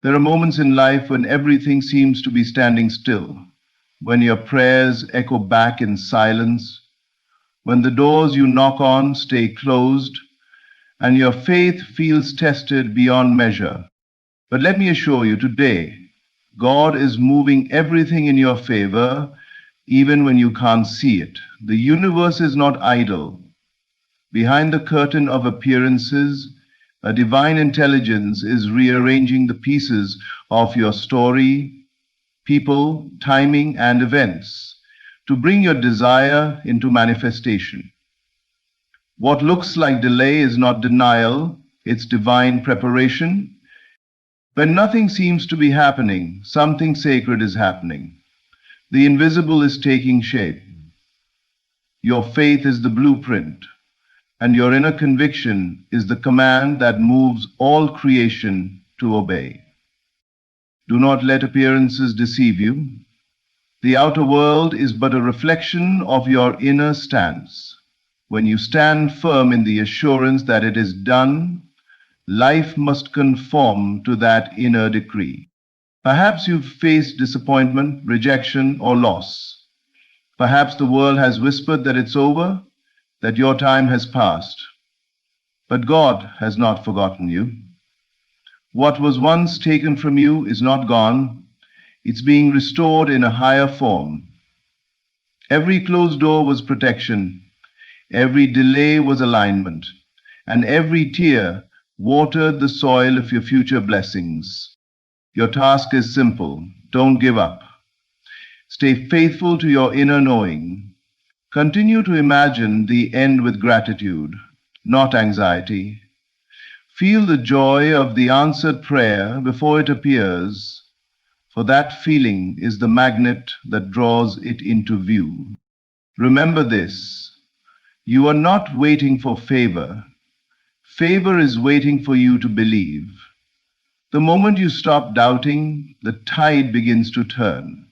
There are moments in life when everything seems to be standing still, when your prayers echo back in silence, when the doors you knock on stay closed, and your faith feels tested beyond measure. But let me assure you today, God is moving everything in your favor, even when you can't see it. The universe is not idle. Behind the curtain of appearances, a divine intelligence is rearranging the pieces of your story, people, timing, and events to bring your desire into manifestation. What looks like delay is not denial, it's divine preparation. When nothing seems to be happening, something sacred is happening. The invisible is taking shape. Your faith is the blueprint, and your inner conviction is the command that moves all creation to obey. Do not let appearances deceive you. The outer world is but a reflection of your inner stance. When you stand firm in the assurance that it is done, life must conform to that inner decree. Perhaps you've faced disappointment, rejection, or loss. Perhaps the world has whispered that it's over, that your time has passed. But God has not forgotten you. What was once taken from you is not gone. It's being restored in a higher form. Every closed door was protection. Every delay was alignment. And every tear watered the soil of your future blessings. Your task is simple. Don't give up. Stay faithful to your inner knowing. Continue to imagine the end with gratitude, not anxiety. Feel the joy of the answered prayer before it appears, for that feeling is the magnet that draws it into view. Remember this: you are not waiting for favor. Favor is waiting for you to believe. The moment you stop doubting, the tide begins to turn.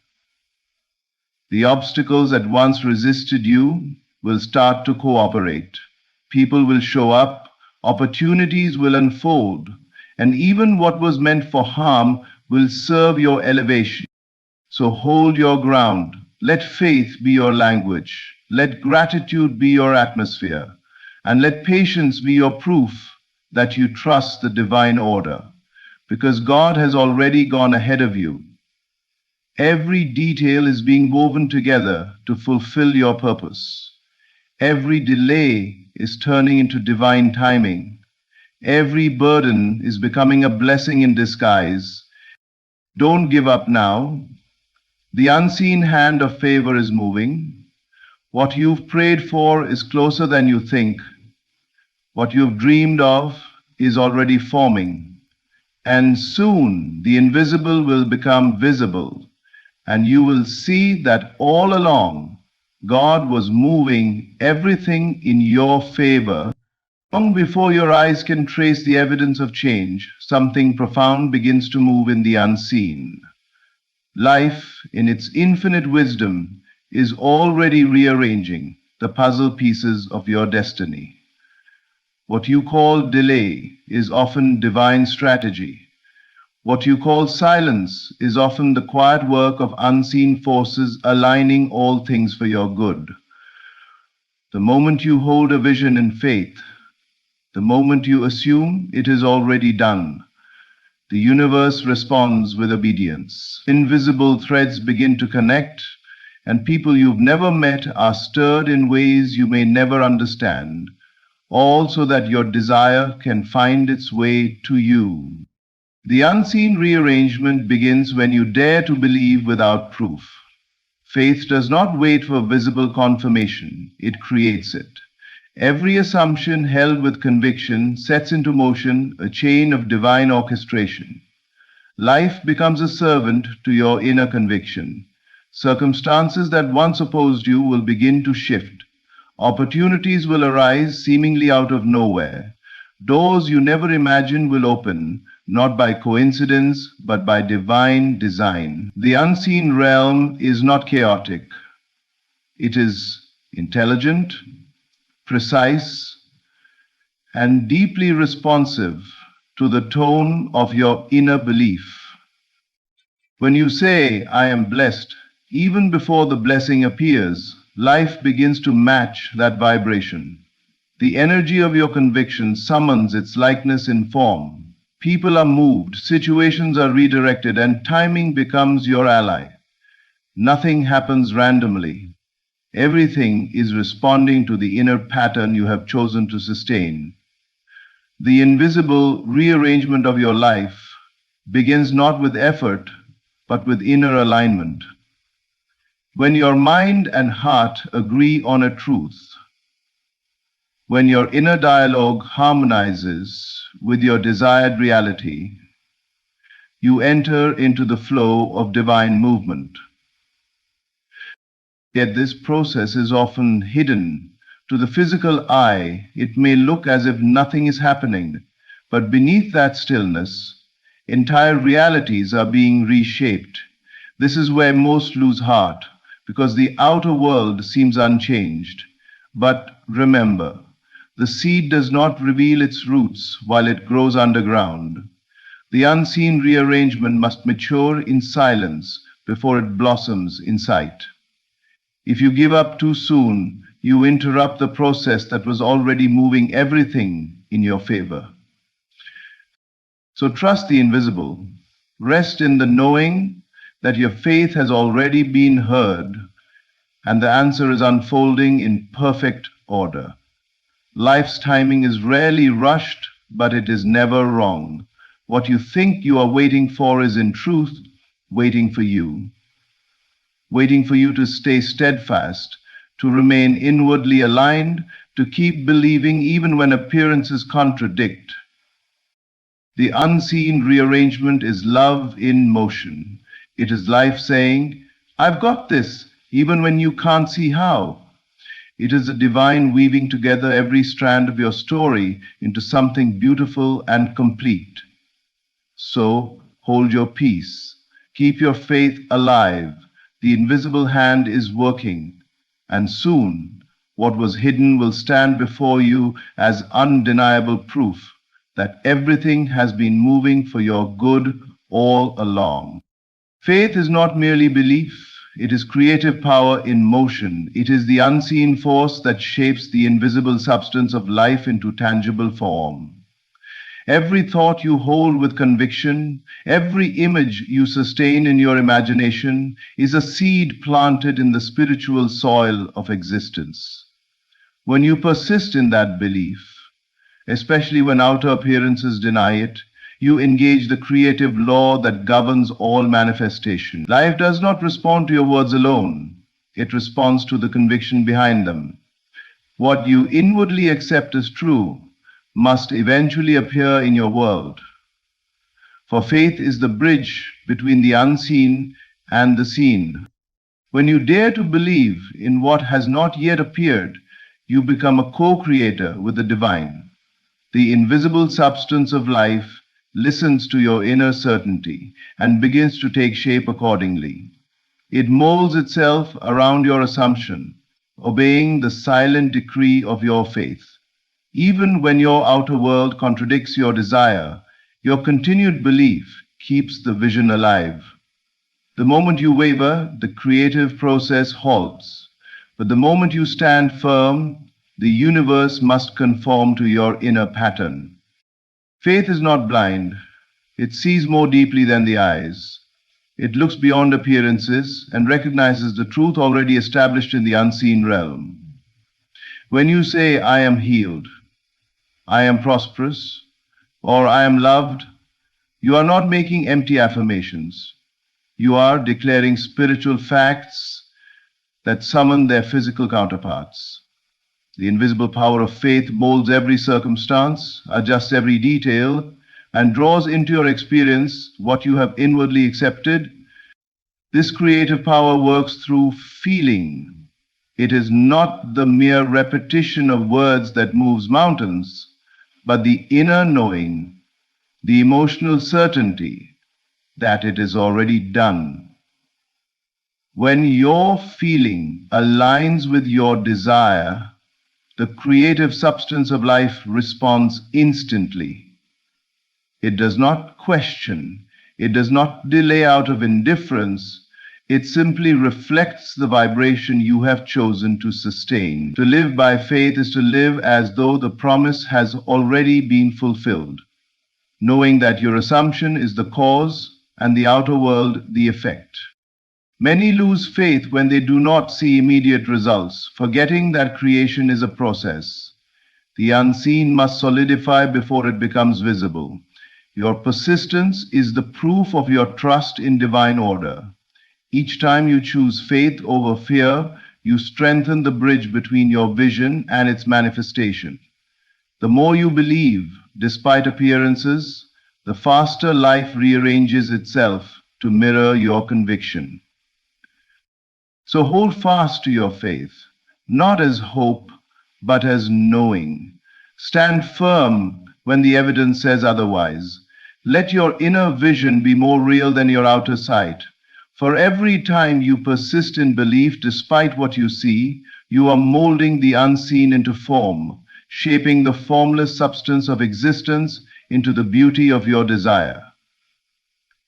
The obstacles that once resisted you will start to cooperate. People will show up, opportunities will unfold, and even what was meant for harm will serve your elevation. So hold your ground. Let faith be your language. Let gratitude be your atmosphere. And let patience be your proof that you trust the divine order, because God has already gone ahead of you. Every detail is being woven together to fulfill your purpose. Every delay is turning into divine timing. Every burden is becoming a blessing in disguise. Don't give up now. The unseen hand of favor is moving. What you've prayed for is closer than you think. What you've dreamed of is already forming. And soon the invisible will become visible, and you will see that all along God was moving everything in your favor. Long before your eyes can trace the evidence of change, something profound begins to move in the unseen. Life, in its infinite wisdom, is already rearranging the puzzle pieces of your destiny. What you call delay is often divine strategy. What you call silence is often the quiet work of unseen forces aligning all things for your good. The moment you hold a vision in faith, the moment you assume it is already done, the universe responds with obedience. Invisible threads begin to connect, and people you've never met are stirred in ways you may never understand, all so that your desire can find its way to you. The unseen rearrangement begins when you dare to believe without proof. Faith does not wait for visible confirmation, it creates it. Every assumption held with conviction sets into motion a chain of divine orchestration. Life becomes a servant to your inner conviction. Circumstances that once opposed you will begin to shift. Opportunities will arise seemingly out of nowhere. Doors you never imagined will open, not by coincidence, but by divine design. The unseen realm is not chaotic. It is intelligent, precise, and deeply responsive to the tone of your inner belief. When you say, I am blessed, even before the blessing appears, life begins to match that vibration. The energy of your conviction summons its likeness in form. People are moved, situations are redirected, and timing becomes your ally. Nothing happens randomly. Everything is responding to the inner pattern you have chosen to sustain. The invisible rearrangement of your life begins not with effort, but with inner alignment. When your mind and heart agree on a truth, when your inner dialogue harmonizes with your desired reality, you enter into the flow of divine movement. Yet this process is often hidden. To the physical eye, it may look as if nothing is happening, but beneath that stillness, entire realities are being reshaped. This is where most lose heart, because the outer world seems unchanged. But remember, the seed does not reveal its roots while it grows underground. The unseen rearrangement must mature in silence before it blossoms in sight. If you give up too soon, you interrupt the process that was already moving everything in your favor. So trust the invisible. Rest in the knowing that your faith has already been heard and the answer is unfolding in perfect order. Life's timing is rarely rushed, but it is never wrong. What you think you are waiting for is in truth waiting for you. Waiting for you to stay steadfast, to remain inwardly aligned, to keep believing even when appearances contradict. The unseen rearrangement is love in motion. It is life saying, I've got this, even when you can't see how. It is the divine weaving together every strand of your story into something beautiful and complete. So hold your peace. Keep your faith alive. The invisible hand is working, and soon what was hidden will stand before you as undeniable proof that everything has been moving for your good all along. Faith is not merely belief, it is creative power in motion. It is the unseen force that shapes the invisible substance of life into tangible form. Every thought you hold with conviction, every image you sustain in your imagination is a seed planted in the spiritual soil of existence. When you persist in that belief, especially when outer appearances deny it, you engage the creative law that governs all manifestation. Life does not respond to your words alone, it responds to the conviction behind them. What you inwardly accept as true must eventually appear in your world. For faith is the bridge between the unseen and the seen. When you dare to believe in what has not yet appeared, you become a co-creator with the divine. The invisible substance of life listens to your inner certainty and begins to take shape accordingly. It molds itself around your assumption, obeying the silent decree of your faith. Even when your outer world contradicts your desire, your continued belief keeps the vision alive. The moment you waver, the creative process halts. But the moment you stand firm, the universe must conform to your inner pattern. Faith is not blind. It sees more deeply than the eyes. It looks beyond appearances and recognizes the truth already established in the unseen realm. When you say, I am healed, I am prosperous, or I am loved, you are not making empty affirmations. You are declaring spiritual facts that summon their physical counterparts. The invisible power of faith molds every circumstance, adjusts every detail, and draws into your experience what you have inwardly accepted. This creative power works through feeling. It is not the mere repetition of words that moves mountains, but the inner knowing, the emotional certainty that it is already done. When your feeling aligns with your desire, the creative substance of life responds instantly. It does not question, It does not delay out of indifference. It simply reflects the vibration you have chosen to sustain. To live by faith is to live as though the promise has already been fulfilled, knowing that your assumption is the cause and the outer world the effect. Many lose faith when they do not see immediate results, forgetting that creation is a process. The unseen must solidify before it becomes visible. Your persistence is the proof of your trust in divine order. Each time you choose faith over fear, you strengthen the bridge between your vision and its manifestation. The more you believe, despite appearances, the faster life rearranges itself to mirror your conviction. So hold fast to your faith, not as hope, but as knowing. Stand firm when the evidence says otherwise. Let your inner vision be more real than your outer sight. For every time you persist in belief despite what you see, you are molding the unseen into form, shaping the formless substance of existence into the beauty of your desire.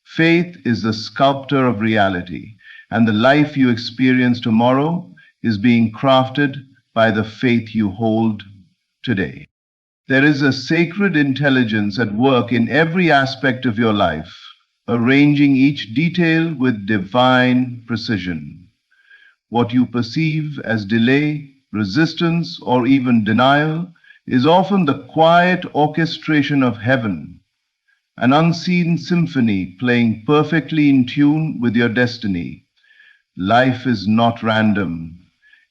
Faith is the sculptor of reality, and the life you experience tomorrow is being crafted by the faith you hold today. There is a sacred intelligence at work in every aspect of your life, arranging each detail with divine precision. What you perceive as delay, resistance, or even denial is often the quiet orchestration of heaven, an unseen symphony playing perfectly in tune with your destiny. Life is not random.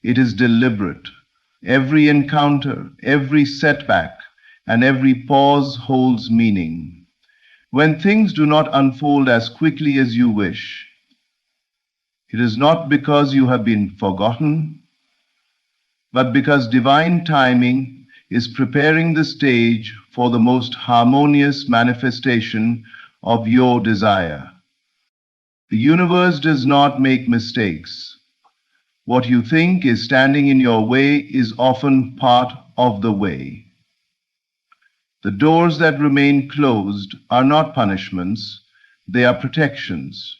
It is deliberate. Every encounter, every setback, and every pause holds meaning. When things do not unfold as quickly as you wish, it is not because you have been forgotten, but because divine timing is preparing the stage for the most harmonious manifestation of your desire. The universe does not make mistakes. What you think is standing in your way is often part of the way. The doors that remain closed are not punishments, they are protections.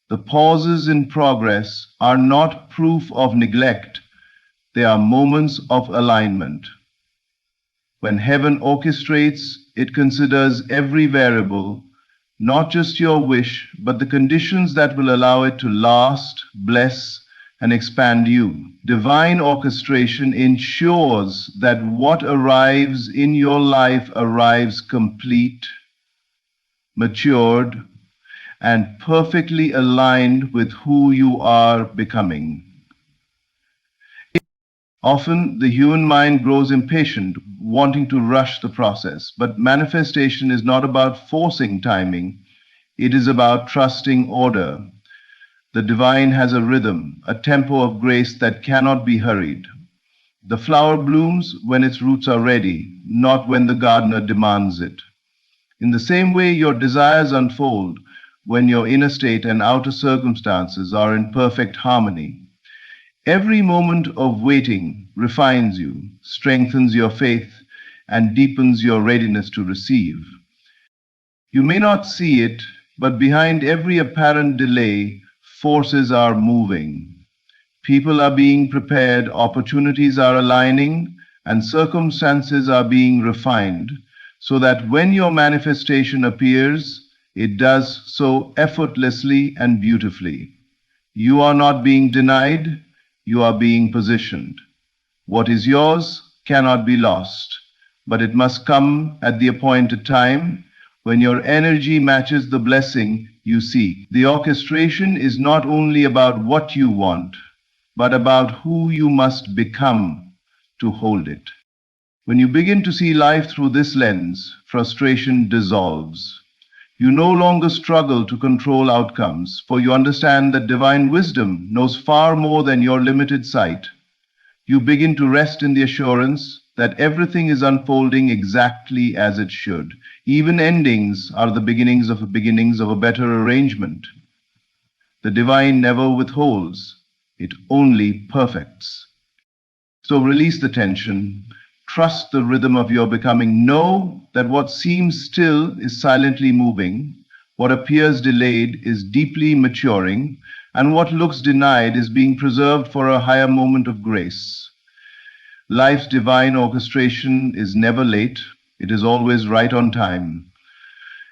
The pauses in progress are not proof of neglect, they are moments of alignment. When heaven orchestrates, it considers every variable, not just your wish, but the conditions that will allow it to last, bless, and expand you. Divine orchestration ensures that what arrives in your life arrives complete, matured, and perfectly aligned with who you are becoming. Often, the human mind grows impatient, wanting to rush the process, but manifestation is not about forcing timing, it is about trusting order. The divine has a rhythm, a tempo of grace that cannot be hurried. The flower blooms when its roots are ready, not when the gardener demands it. In the same way, your desires unfold when your inner state and outer circumstances are in perfect harmony. Every moment of waiting refines you, strengthens your faith, and deepens your readiness to receive. You may not see it, but behind every apparent delay, forces are moving. People are being prepared, opportunities are aligning, and circumstances are being refined, so that when your manifestation appears, it does so effortlessly and beautifully. You are not being denied, you are being positioned. What is yours cannot be lost, but it must come at the appointed time when your energy matches the blessing you seek. The orchestration is not only about what you want, but about who you must become to hold it. When you begin to see life through this lens, frustration dissolves. You no longer struggle to control outcomes, for you understand that divine wisdom knows far more than your limited sight. You begin to rest in the assurance that everything is unfolding exactly as it should. Even endings are the beginnings of a better arrangement. The divine never withholds, it only perfects. So release the tension. Trust the rhythm of your becoming. Know that what seems still is silently moving. What appears delayed is deeply maturing, and what looks denied is being preserved for a higher moment of grace. Life's divine orchestration is never late, it is always right on time.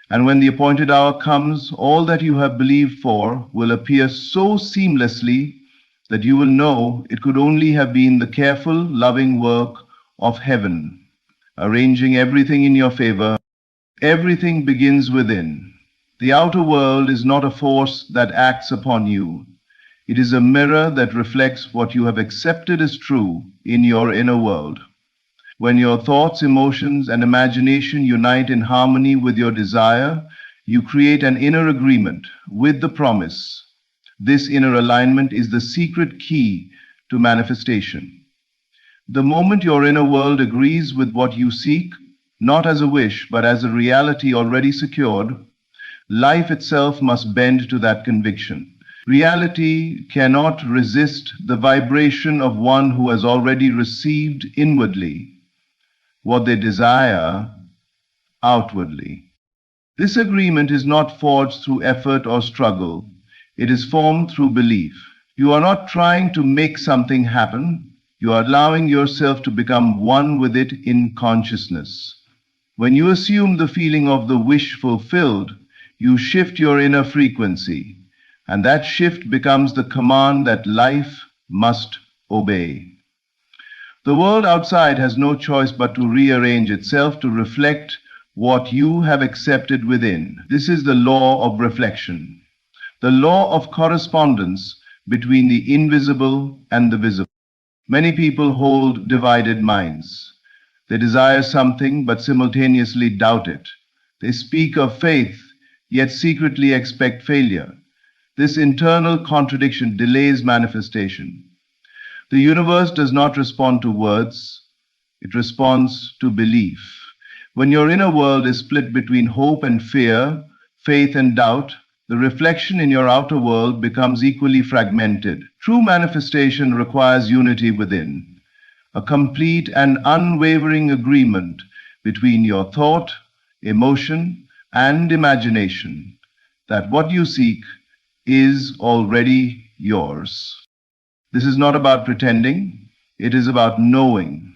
And when the appointed hour comes, all that you have believed for will appear so seamlessly that you will know it could only have been the careful, loving work of heaven, arranging everything in your favor. Everything begins within. The outer world is not a force that acts upon you. It is a mirror that reflects what you have accepted as true in your inner world. When your thoughts, emotions, and imagination unite in harmony with your desire, you create an inner agreement with the promise. This inner alignment is the secret key to manifestation. The moment your inner world agrees with what you seek, not as a wish, but as a reality already secured, life itself must bend to that conviction. Reality cannot resist the vibration of one who has already received inwardly what they desire outwardly. This agreement is not forged through effort or struggle. It is formed through belief. You are not trying to make something happen. You are allowing yourself to become one with it in consciousness. When you assume the feeling of the wish fulfilled, you shift your inner frequency, and that shift becomes the command that life must obey. The world outside has no choice but to rearrange itself to reflect what you have accepted within. This is the law of reflection, the law of correspondence between the invisible and the visible. Many people hold divided minds. They desire something but simultaneously doubt it. They speak of faith, yet secretly expect failure. This internal contradiction delays manifestation. The universe does not respond to words, it responds to belief. When your inner world is split between hope and fear, faith and doubt, the reflection in your outer world becomes equally fragmented. True manifestation requires unity within, a complete and unwavering agreement between your thought, emotion, and imagination that what you seek is already yours. This is not about pretending, it is about knowing.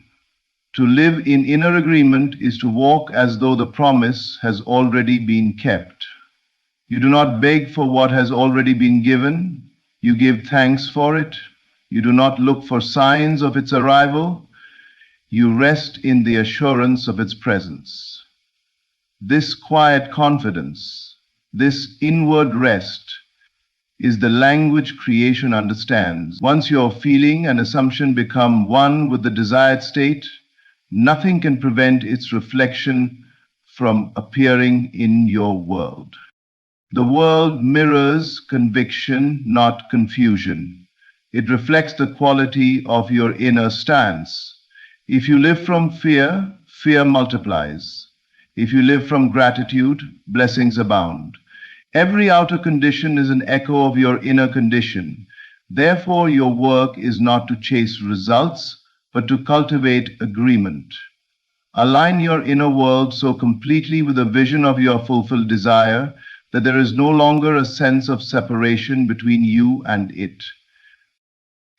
To live in inner agreement is to walk as though the promise has already been kept. You do not beg for what has already been given, you give thanks for it. You do not look for signs of its arrival, you rest in the assurance of its presence. This quiet confidence, this inward rest, is the language creation understands. Once your feeling and assumption become one with the desired state, nothing can prevent its reflection from appearing in your world. The world mirrors conviction, not confusion. It reflects the quality of your inner stance. If you live from fear, fear multiplies. If you live from gratitude, blessings abound. Every outer condition is an echo of your inner condition. Therefore, your work is not to chase results, but to cultivate agreement. Align your inner world so completely with the vision of your fulfilled desire that there is no longer a sense of separation between you and it.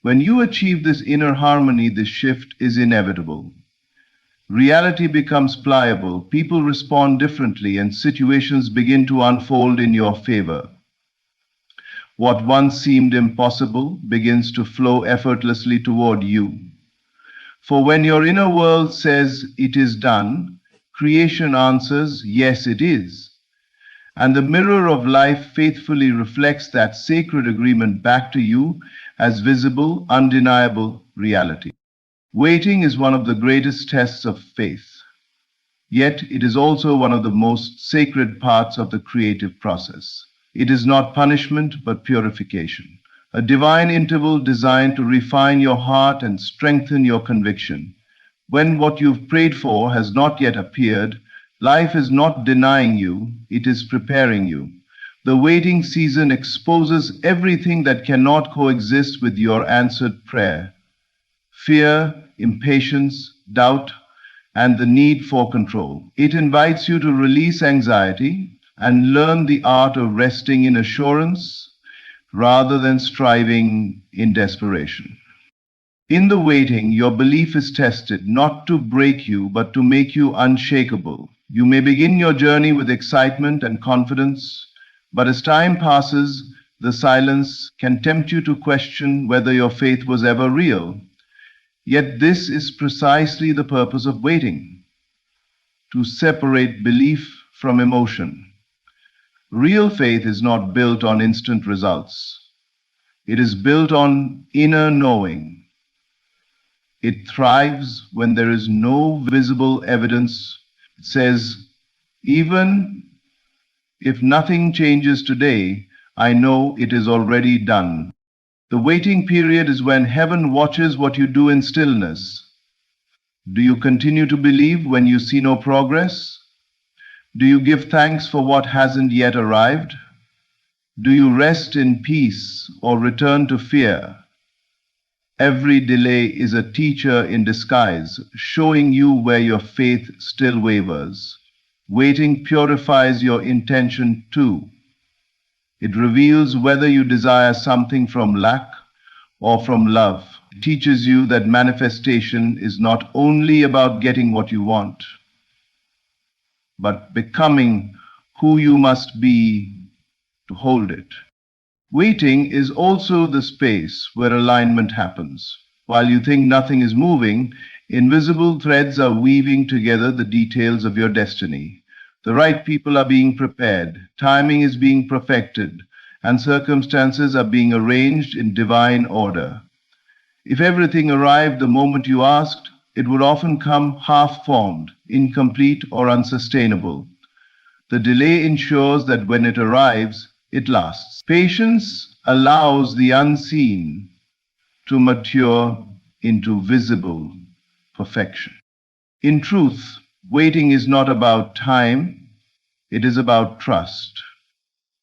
When you achieve this inner harmony, this shift is inevitable. Reality becomes pliable, people respond differently, and situations begin to unfold in your favor. What once seemed impossible begins to flow effortlessly toward you. For when your inner world says it is done, creation answers, yes, it is. And the mirror of life faithfully reflects that sacred agreement back to you as visible, undeniable reality. Waiting is one of the greatest tests of faith, yet it is also one of the most sacred parts of the creative process. It is not punishment, but purification, a divine interval designed to refine your heart and strengthen your conviction. When what you've prayed for has not yet appeared, life is not denying you, it is preparing you. The waiting season exposes everything that cannot coexist with your answered prayer. Fear, impatience, doubt, and the need for control. It invites you to release anxiety, and learn the art of resting in assurance rather than striving in desperation. In the waiting, your belief is tested, not to break you, but to make you unshakable. You may begin your journey with excitement and confidence, but as time passes, the silence can tempt you to question whether your faith was ever real. Yet this is precisely the purpose of waiting, to separate belief from emotion. Real faith is not built on instant results. It is built on inner knowing. It thrives when there is no visible evidence. It says, even if nothing changes today, I know it is already done. The waiting period is when heaven watches what you do in stillness. Do you continue to believe when you see no progress? Do you give thanks for what hasn't yet arrived? Do you rest in peace or return to fear? Every delay is a teacher in disguise, showing you where your faith still wavers. Waiting purifies your intention too. It reveals whether you desire something from lack or from love. It teaches you that manifestation is not only about getting what you want, but becoming who you must be to hold it. Waiting is also the space where alignment happens. While you think nothing is moving, invisible threads are weaving together the details of your destiny. The right people are being prepared, timing is being perfected, and circumstances are being arranged in divine order. If everything arrived the moment you asked, it would often come half-formed, incomplete, or unsustainable. The delay ensures that when it arrives, it lasts. Patience allows the unseen to mature into visible perfection. In truth, waiting is not about time, it is about trust.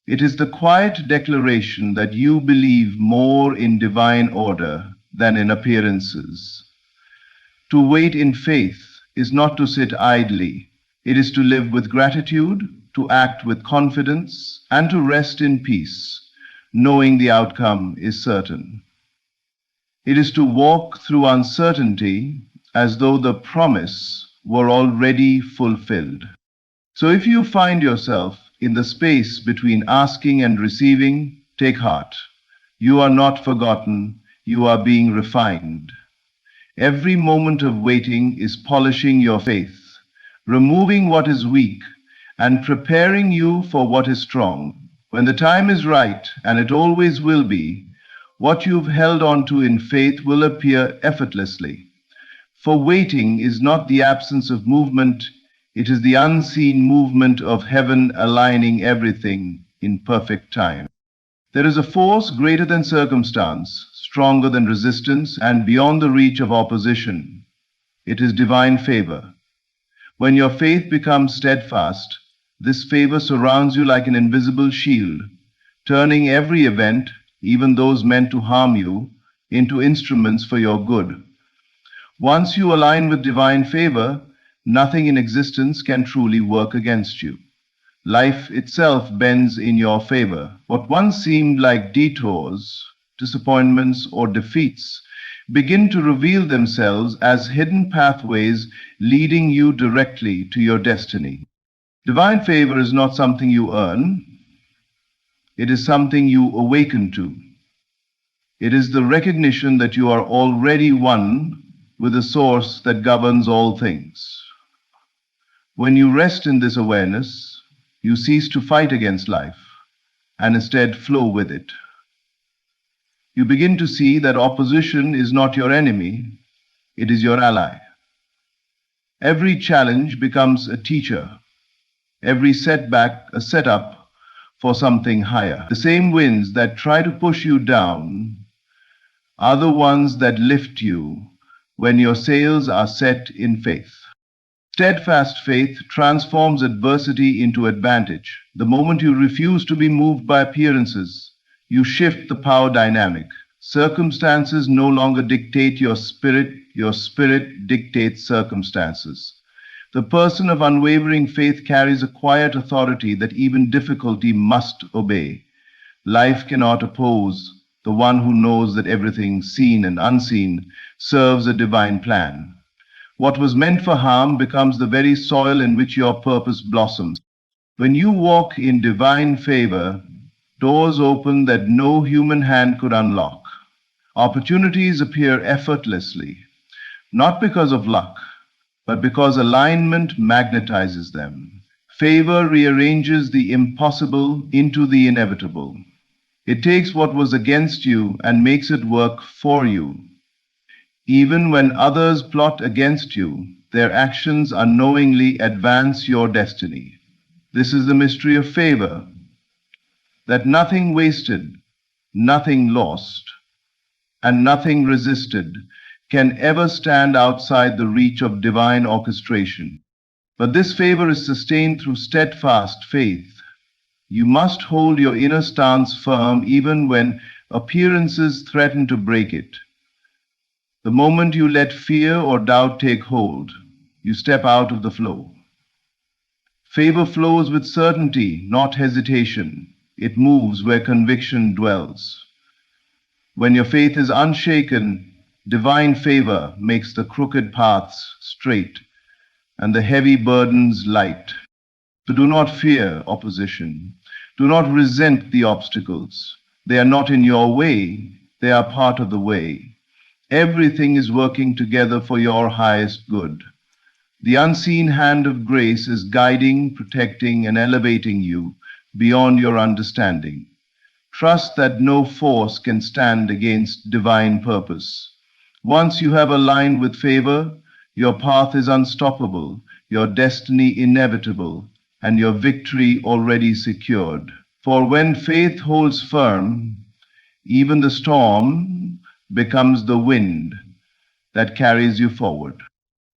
It is the quiet declaration that you believe more in divine order than in appearances. To wait in faith is not to sit idly. It is to live with gratitude, to act with confidence, and to rest in peace, knowing the outcome is certain. It is to walk through uncertainty as though the promise were already fulfilled. So if you find yourself in the space between asking and receiving, take heart. You are not forgotten, you are being refined. Every moment of waiting is polishing your faith, removing what is weak, and preparing you for what is strong. When the time is right, and it always will be, what you've held on to in faith will appear effortlessly. For waiting is not the absence of movement, it is the unseen movement of heaven aligning everything in perfect time. There is a force greater than circumstance, stronger than resistance, and beyond the reach of opposition. It is divine favor. When your faith becomes steadfast, this favor surrounds you like an invisible shield, turning every event, even those meant to harm you, into instruments for your good. Once you align with divine favor, nothing in existence can truly work against you. Life itself bends in your favor. What once seemed like detours, disappointments, or defeats begin to reveal themselves as hidden pathways leading you directly to your destiny. Divine favor is not something you earn, it is something you awaken to. It is the recognition that you are already one with the source that governs all things. When you rest in this awareness, you cease to fight against life and instead flow with it. You begin to see that opposition is not your enemy, it is your ally. Every challenge becomes a teacher, every setback a setup for something higher. The same winds that try to push you down are the ones that lift you when your sails are set in faith. Steadfast faith transforms adversity into advantage. The moment you refuse to be moved by appearances, you shift the power dynamic. Circumstances no longer dictate your spirit dictates circumstances. The person of unwavering faith carries a quiet authority that even difficulty must obey. Life cannot oppose the one who knows that everything, seen and unseen, serves a divine plan. What was meant for harm becomes the very soil in which your purpose blossoms. When you walk in divine favor, doors open that no human hand could unlock. Opportunities appear effortlessly, not because of luck, but because alignment magnetizes them. Favor rearranges the impossible into the inevitable. It takes what was against you and makes it work for you. Even when others plot against you, their actions unknowingly advance your destiny. This is the mystery of favor, that nothing wasted, nothing lost, and nothing resisted can ever stand outside the reach of divine orchestration. But this favor is sustained through steadfast faith. You must hold your inner stance firm even when appearances threaten to break it. The moment you let fear or doubt take hold, you step out of the flow. Favor flows with certainty, not hesitation. It moves where conviction dwells. When your faith is unshaken, divine favor makes the crooked paths straight and the heavy burdens light. So do not fear opposition. Do not resent the obstacles. They are not in your way, they are part of the way. Everything is working together for your highest good. The unseen hand of grace is guiding, protecting, and elevating you beyond your understanding. Trust that no force can stand against divine purpose. Once you have aligned with favor, your path is unstoppable, your destiny inevitable, and your victory already secured. For when faith holds firm, even the storm becomes the wind that carries you forward.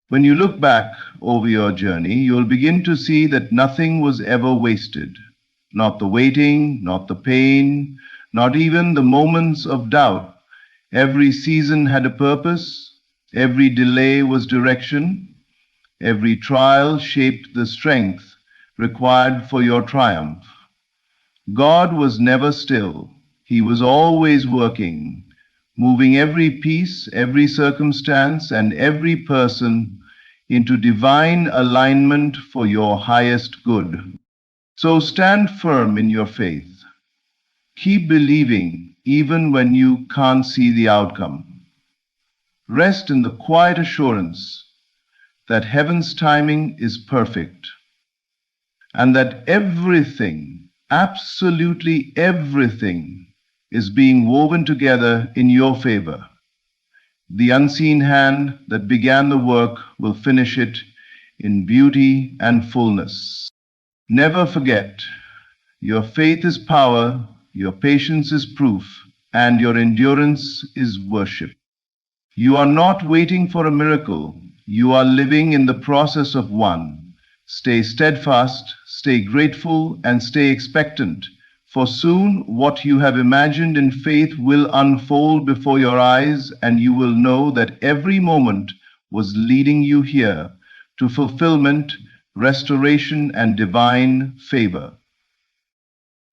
When you look back over your journey, you'll begin to see that nothing was ever wasted. Not the waiting, not the pain, not even the moments of doubt. Every season had a purpose, every delay was direction, every trial shaped the strength required for your triumph. God was never still. He was always working, moving every piece, every circumstance, and every person into divine alignment for your highest good. So stand firm in your faith. Keep believing even when you can't see the outcome. Rest in the quiet assurance that heaven's timing is perfect and that everything, absolutely everything, is being woven together in your favor. The unseen hand that began the work will finish it in beauty and fullness. Never forget, your faith is power, your patience is proof, and your endurance is worship. You are not waiting for a miracle. You are living in the process of one. Stay steadfast, stay grateful, and stay expectant, for soon what you have imagined in faith will unfold before your eyes, and you will know that every moment was leading you here to fulfillment, restoration, and divine favor.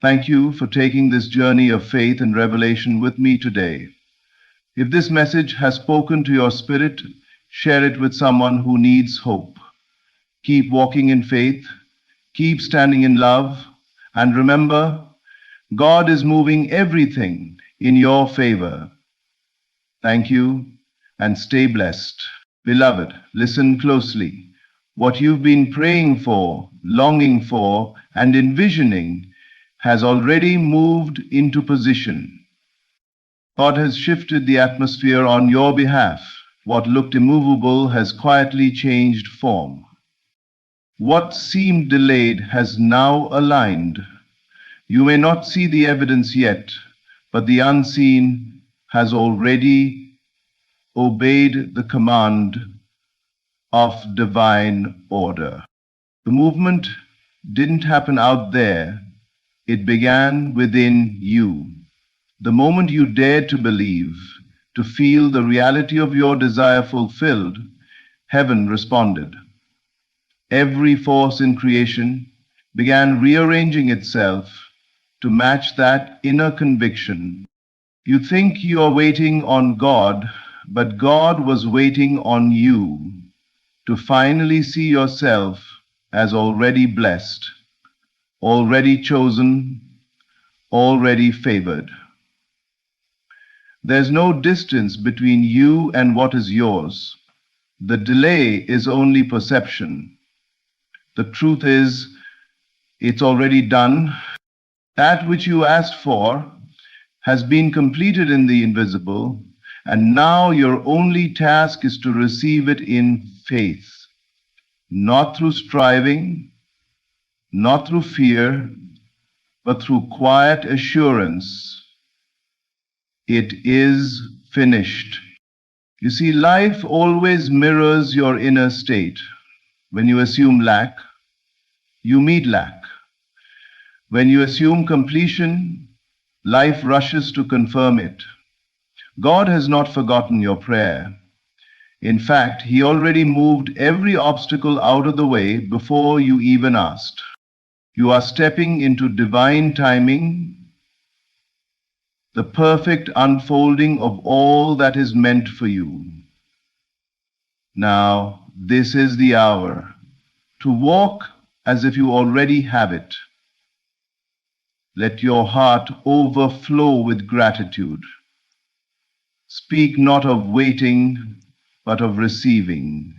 Thank you for taking this journey of faith and revelation with me today. If this message has spoken to your spirit, share it with someone who needs hope. Keep walking in faith, keep standing in love, and remember, God is moving everything in your favor. Thank you, and stay blessed. Beloved, listen closely. What you've been praying for, longing for, and envisioning has already moved into position. God has shifted the atmosphere on your behalf. What looked immovable has quietly changed form. What seemed delayed has now aligned. You may not see the evidence yet, but the unseen has already obeyed the command of divine order. The movement didn't happen out there. It began within you. The moment you dared to believe, to feel the reality of your desire fulfilled, heaven responded. Every force in creation began rearranging itself to match that inner conviction. You think you are waiting on God, but God was waiting on you to finally see yourself as already blessed, already chosen, already favored. There's no distance between you and what is yours. The delay is only perception. The truth is, it's already done. That which you asked for has been completed in the invisible, and now your only task is to receive it in faith, not through striving, not through fear, but through quiet assurance. It is finished. You see, life always mirrors your inner state. When you assume lack, you meet lack. When you assume completion, life rushes to confirm it. God has not forgotten your prayer. In fact, He already moved every obstacle out of the way before you even asked. You are stepping into divine timing, the perfect unfolding of all that is meant for you. Now, this is the hour to walk as if you already have it. Let your heart overflow with gratitude. Speak not of waiting, but of receiving.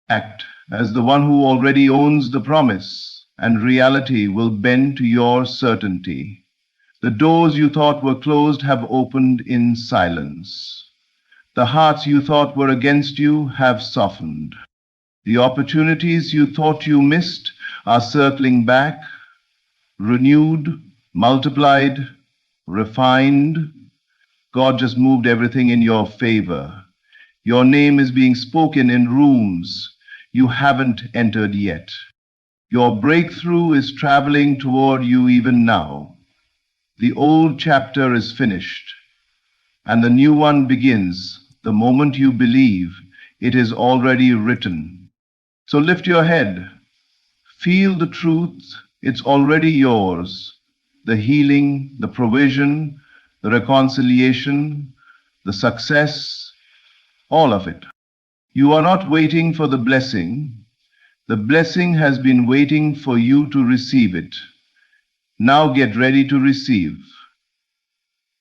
Act as the one who already owns the promise, and reality will bend to your certainty. The doors you thought were closed have opened in silence. The hearts you thought were against you have softened. The opportunities you thought you missed are circling back, renewed, multiplied, refined. God just moved everything in your favor. Your name is being spoken in rooms you haven't entered yet. Your breakthrough is traveling toward you even now. The old chapter is finished, and the new one begins the moment you believe it is already written. So lift your head. Feel the truth. It's already yours. The healing, the provision, the reconciliation, the success, all of it. You are not waiting for the blessing. The blessing has been waiting for you to receive it. Now get ready to receive.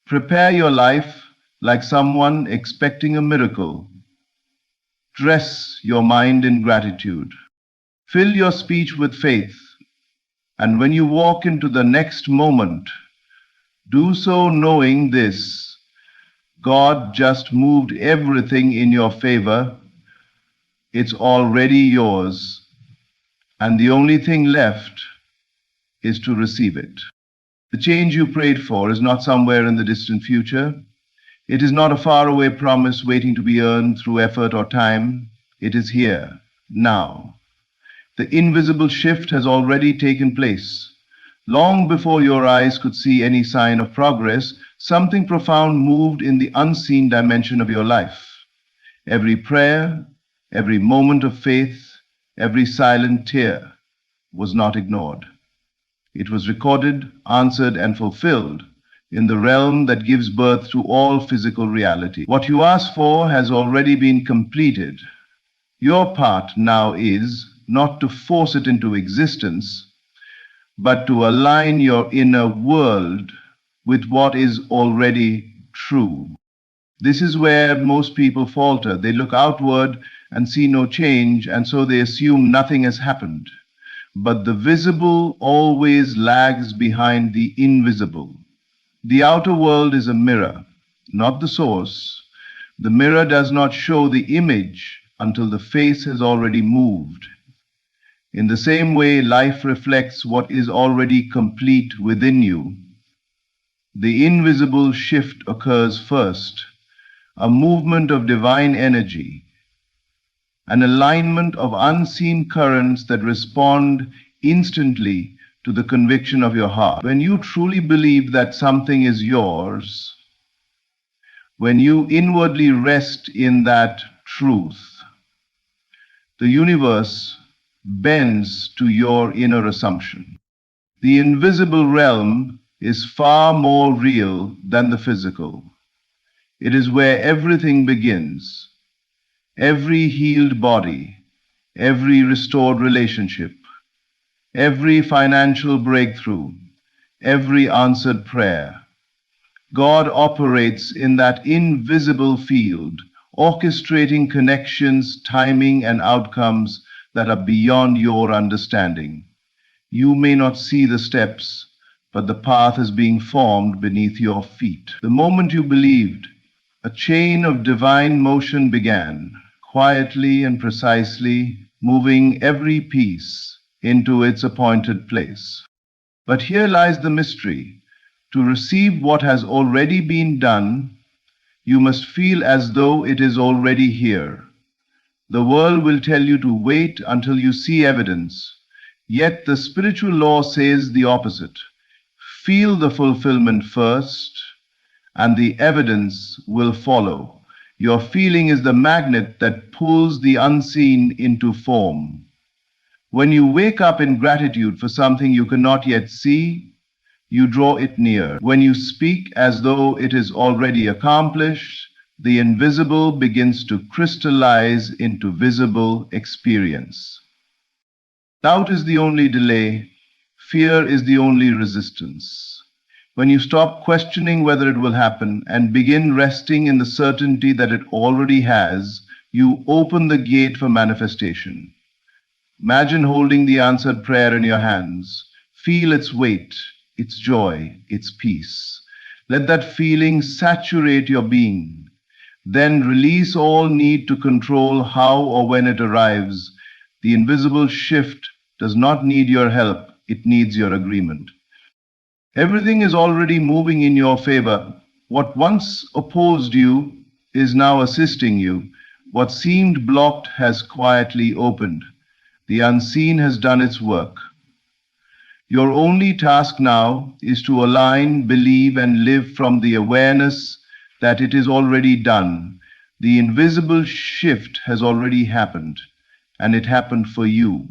Prepare your life like someone expecting a miracle. Dress your mind in gratitude. Fill your speech with faith. And when you walk into the next moment, do so knowing this: God just moved everything in your favor. It's already yours. And the only thing left is to receive it. The change you prayed for is not somewhere in the distant future. It is not a faraway promise waiting to be earned through effort or time. It is here, now. The invisible shift has already taken place. Long before your eyes could see any sign of progress, something profound moved in the unseen dimension of your life. Every prayer, every moment of faith, every silent tear was not ignored. It was recorded, answered, and fulfilled in the realm that gives birth to all physical reality. What you asked for has already been completed. Your part now is not to force it into existence, but to align your inner world with what is already true. This is where most people falter. They look outward and see no change, and so they assume nothing has happened. But the visible always lags behind the invisible. The outer world is a mirror, not the source. The mirror does not show the image until the face has already moved. In the same way, life reflects what is already complete within you. The invisible shift occurs first, a movement of divine energy, an alignment of unseen currents that respond instantly to the conviction of your heart. When you truly believe that something is yours, when you inwardly rest in that truth, the universe bends to your inner assumption. The invisible realm is far more real than the physical. It is where everything begins. Every healed body, every restored relationship, every financial breakthrough, every answered prayer. God operates in that invisible field, orchestrating connections, timing, and outcomes that are beyond your understanding. You may not see the steps, but the path is being formed beneath your feet. The moment you believed, a chain of divine motion began, quietly and precisely, moving every piece into its appointed place. But here lies the mystery. To receive what has already been done, you must feel as though it is already here. The world will tell you to wait until you see evidence. Yet the spiritual law says the opposite. Feel the fulfillment first, and the evidence will follow. Your feeling is the magnet that pulls the unseen into form. When you wake up in gratitude for something you cannot yet see, you draw it near. When you speak as though it is already accomplished, the invisible begins to crystallize into visible experience. Doubt is the only delay. Fear is the only resistance. When you stop questioning whether it will happen and begin resting in the certainty that it already has, you open the gate for manifestation. Imagine holding the answered prayer in your hands. Feel its weight, its joy, its peace. Let that feeling saturate your being. Then release all need to control how or when it arrives. The invisible shift does not need your help, it needs your agreement. Everything is already moving in your favor. What once opposed you is now assisting you. What seemed blocked has quietly opened. The unseen has done its work. Your only task now is to align, believe, and live from the awareness that it is already done. The invisible shift has already happened, and it happened for you.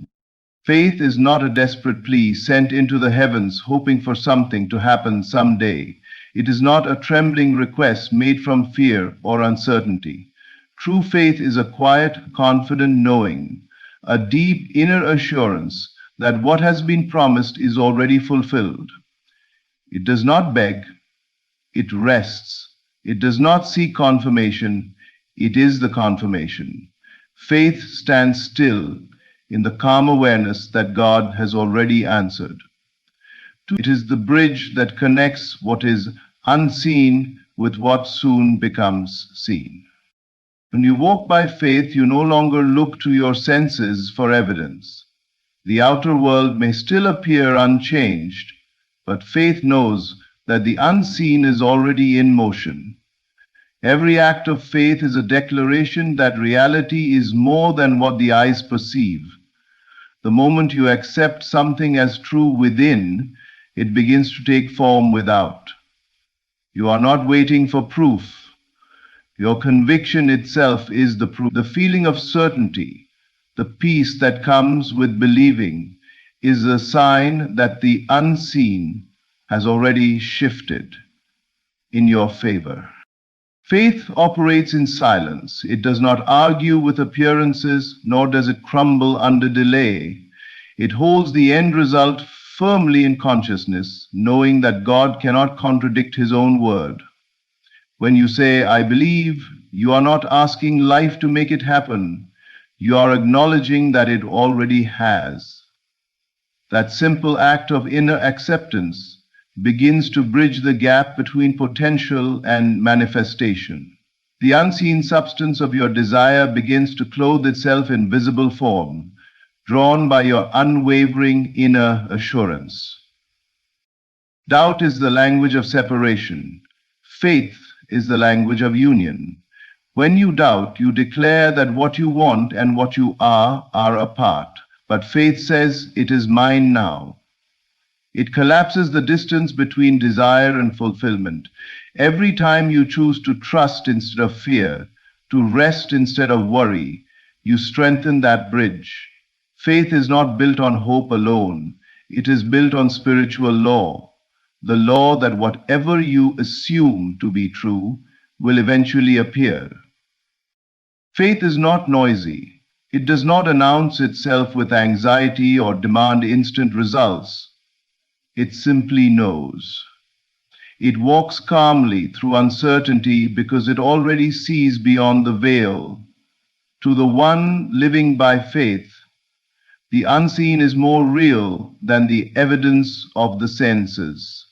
Faith is not a desperate plea sent into the heavens hoping for something to happen someday. It is not a trembling request made from fear or uncertainty. True faith is a quiet, confident knowing, a deep inner assurance that what has been promised is already fulfilled. It does not beg, it rests. It does not seek confirmation, it is the confirmation. Faith stands still in the calm awareness that God has already answered. It is the bridge that connects what is unseen with what soon becomes seen. When you walk by faith, you no longer look to your senses for evidence. The outer world may still appear unchanged, but faith knows that the unseen is already in motion. Every act of faith is a declaration that reality is more than what the eyes perceive. The moment you accept something as true within, it begins to take form without. You are not waiting for proof. Your conviction itself is the proof. The feeling of certainty, the peace that comes with believing, is a sign that the unseen has already shifted in your favor. Faith operates in silence. It does not argue with appearances, nor does it crumble under delay. It holds the end result firmly in consciousness, knowing that God cannot contradict his own word. When you say, I believe, you are not asking life to make it happen. You are acknowledging that it already has. That simple act of inner acceptance begins to bridge the gap between potential and manifestation. The unseen substance of your desire begins to clothe itself in visible form, drawn by your unwavering inner assurance. Doubt is the language of separation. Faith is the language of union. When you doubt, you declare that what you want and what you are apart. But faith says, it is mine now. It collapses the distance between desire and fulfillment. Every time you choose to trust instead of fear, to rest instead of worry, you strengthen that bridge. Faith is not built on hope alone. It is built on spiritual law, the law that whatever you assume to be true will eventually appear. Faith is not noisy. It does not announce itself with anxiety or demand instant results. It simply knows. It walks calmly through uncertainty because it already sees beyond the veil. To the one living by faith, the unseen is more real than the evidence of the senses.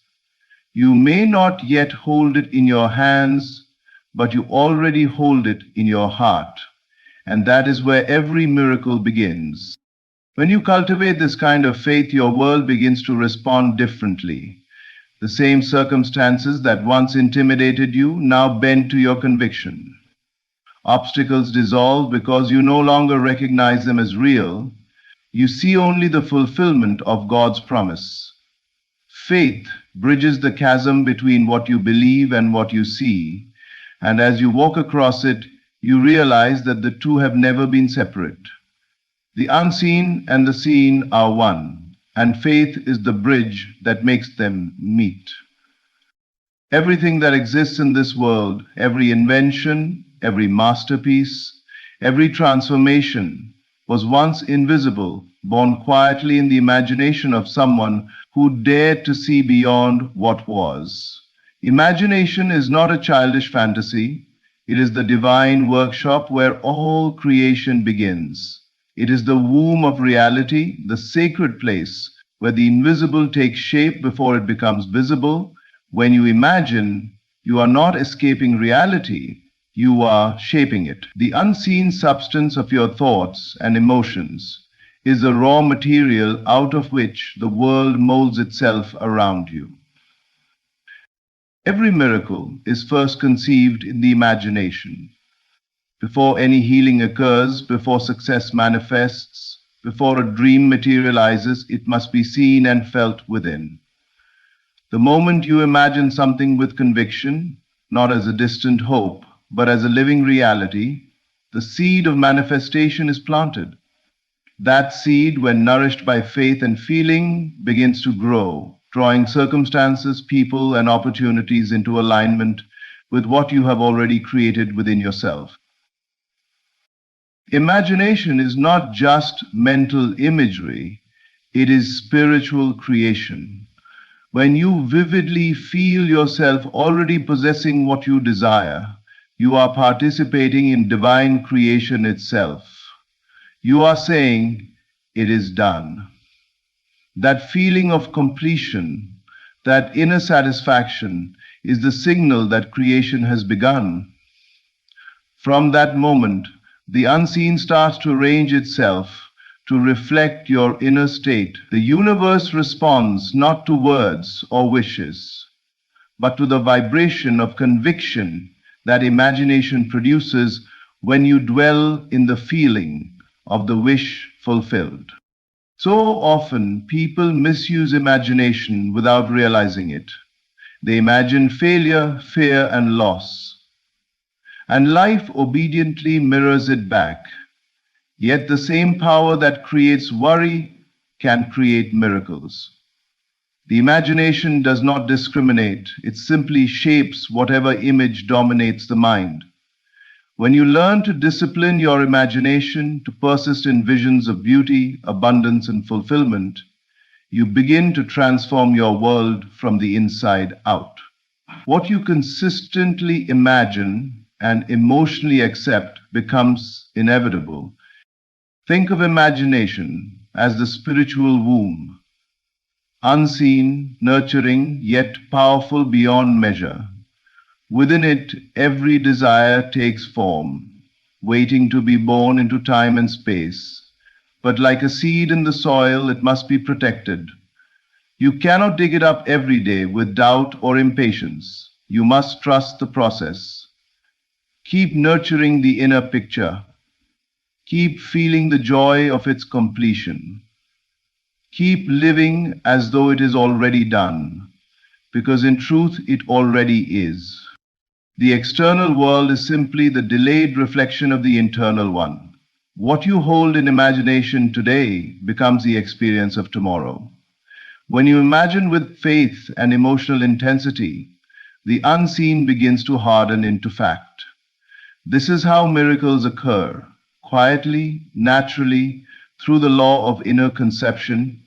You may not yet hold it in your hands, but you already hold it in your heart. And that is where every miracle begins. When you cultivate this kind of faith, your world begins to respond differently. The same circumstances that once intimidated you now bend to your conviction. Obstacles dissolve because you no longer recognize them as real. You see only the fulfillment of God's promise. Faith bridges the chasm between what you believe and what you see, and as you walk across it, you realize that the two have never been separate. The unseen and the seen are one, and faith is the bridge that makes them meet. Everything that exists in this world, every invention, every masterpiece, every transformation, was once invisible, born quietly in the imagination of someone who dared to see beyond what was. Imagination is not a childish fantasy. It is the divine workshop where all creation begins. It is the womb of reality, the sacred place where the invisible takes shape before it becomes visible. When you imagine, you are not escaping reality. You are shaping it. The unseen substance of your thoughts and emotions is the raw material out of which the world molds itself around you. Every miracle is first conceived in the imagination. Before any healing occurs, before success manifests, before a dream materializes, it must be seen and felt within. The moment you imagine something with conviction, not as a distant hope, but as a living reality, the seed of manifestation is planted. That seed, when nourished by faith and feeling, begins to grow, drawing circumstances, people, and opportunities into alignment with what you have already created within yourself. Imagination is not just mental imagery, it is spiritual creation. When you vividly feel yourself already possessing what you desire, you are participating in divine creation itself. You are saying, "It is done." That feeling of completion, that inner satisfaction, is the signal that creation has begun. From that moment, the unseen starts to arrange itself to reflect your inner state. The universe responds not to words or wishes, but to the vibration of conviction that imagination produces when you dwell in the feeling of the wish fulfilled. So often, people misuse imagination without realizing it. They imagine failure, fear, and loss. And life obediently mirrors it back. Yet the same power that creates worry can create miracles. The imagination does not discriminate. It simply shapes whatever image dominates the mind. When you learn to discipline your imagination to persist in visions of beauty, abundance, and fulfillment, you begin to transform your world from the inside out. What you consistently imagine and emotionally accept becomes inevitable. Think of imagination as the spiritual womb, unseen, nurturing, yet powerful beyond measure. Within it, every desire takes form, waiting to be born into time and space. But like a seed in the soil, it must be protected. You cannot dig it up every day with doubt or impatience. You must trust the process. Keep nurturing the inner picture. Keep feeling the joy of its completion. Keep living as though it is already done, because in truth it already is. The external world is simply the delayed reflection of the internal one. What you hold in imagination today becomes the experience of tomorrow. When you imagine with faith and emotional intensity, the unseen begins to harden into fact. This is how miracles occur, quietly, naturally, through the law of inner conception.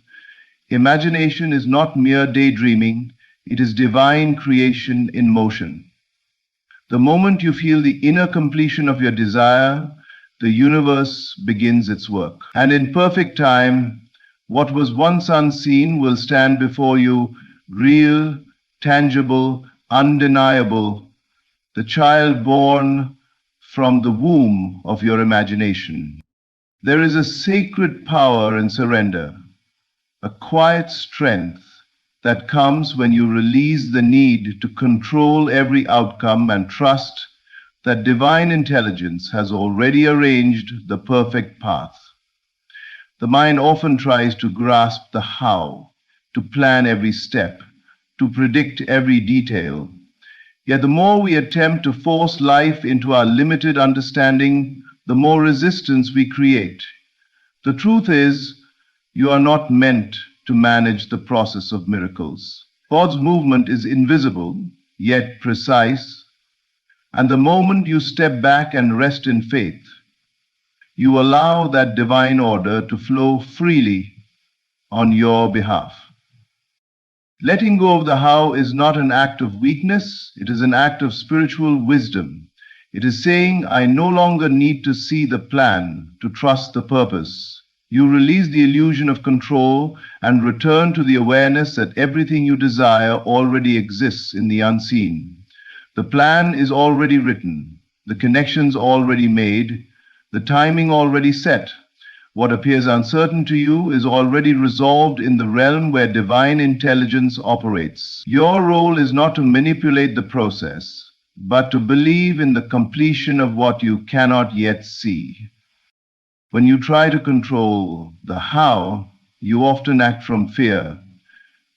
Imagination is not mere daydreaming, it is divine creation in motion. The moment you feel the inner completion of your desire, the universe begins its work. And in perfect time, what was once unseen will stand before you, real, tangible, undeniable, the child born from the womb of your imagination. There is a sacred power in surrender, a quiet strength that comes when you release the need to control every outcome and trust that divine intelligence has already arranged the perfect path. The mind often tries to grasp the how, to plan every step, to predict every detail. Yet the more we attempt to force life into our limited understanding, the more resistance we create. The truth is, you are not meant to manage the process of miracles. God's movement is invisible, yet precise, and the moment you step back and rest in faith, you allow that divine order to flow freely on your behalf. Letting go of the how is not an act of weakness, it is an act of spiritual wisdom. It is saying, I no longer need to see the plan to trust the purpose. You release the illusion of control and return to the awareness that everything you desire already exists in the unseen. The plan is already written, the connections already made, the timing already set. What appears uncertain to you is already resolved in the realm where divine intelligence operates. Your role is not to manipulate the process, but to believe in the completion of what you cannot yet see. When you try to control the how, you often act from fear.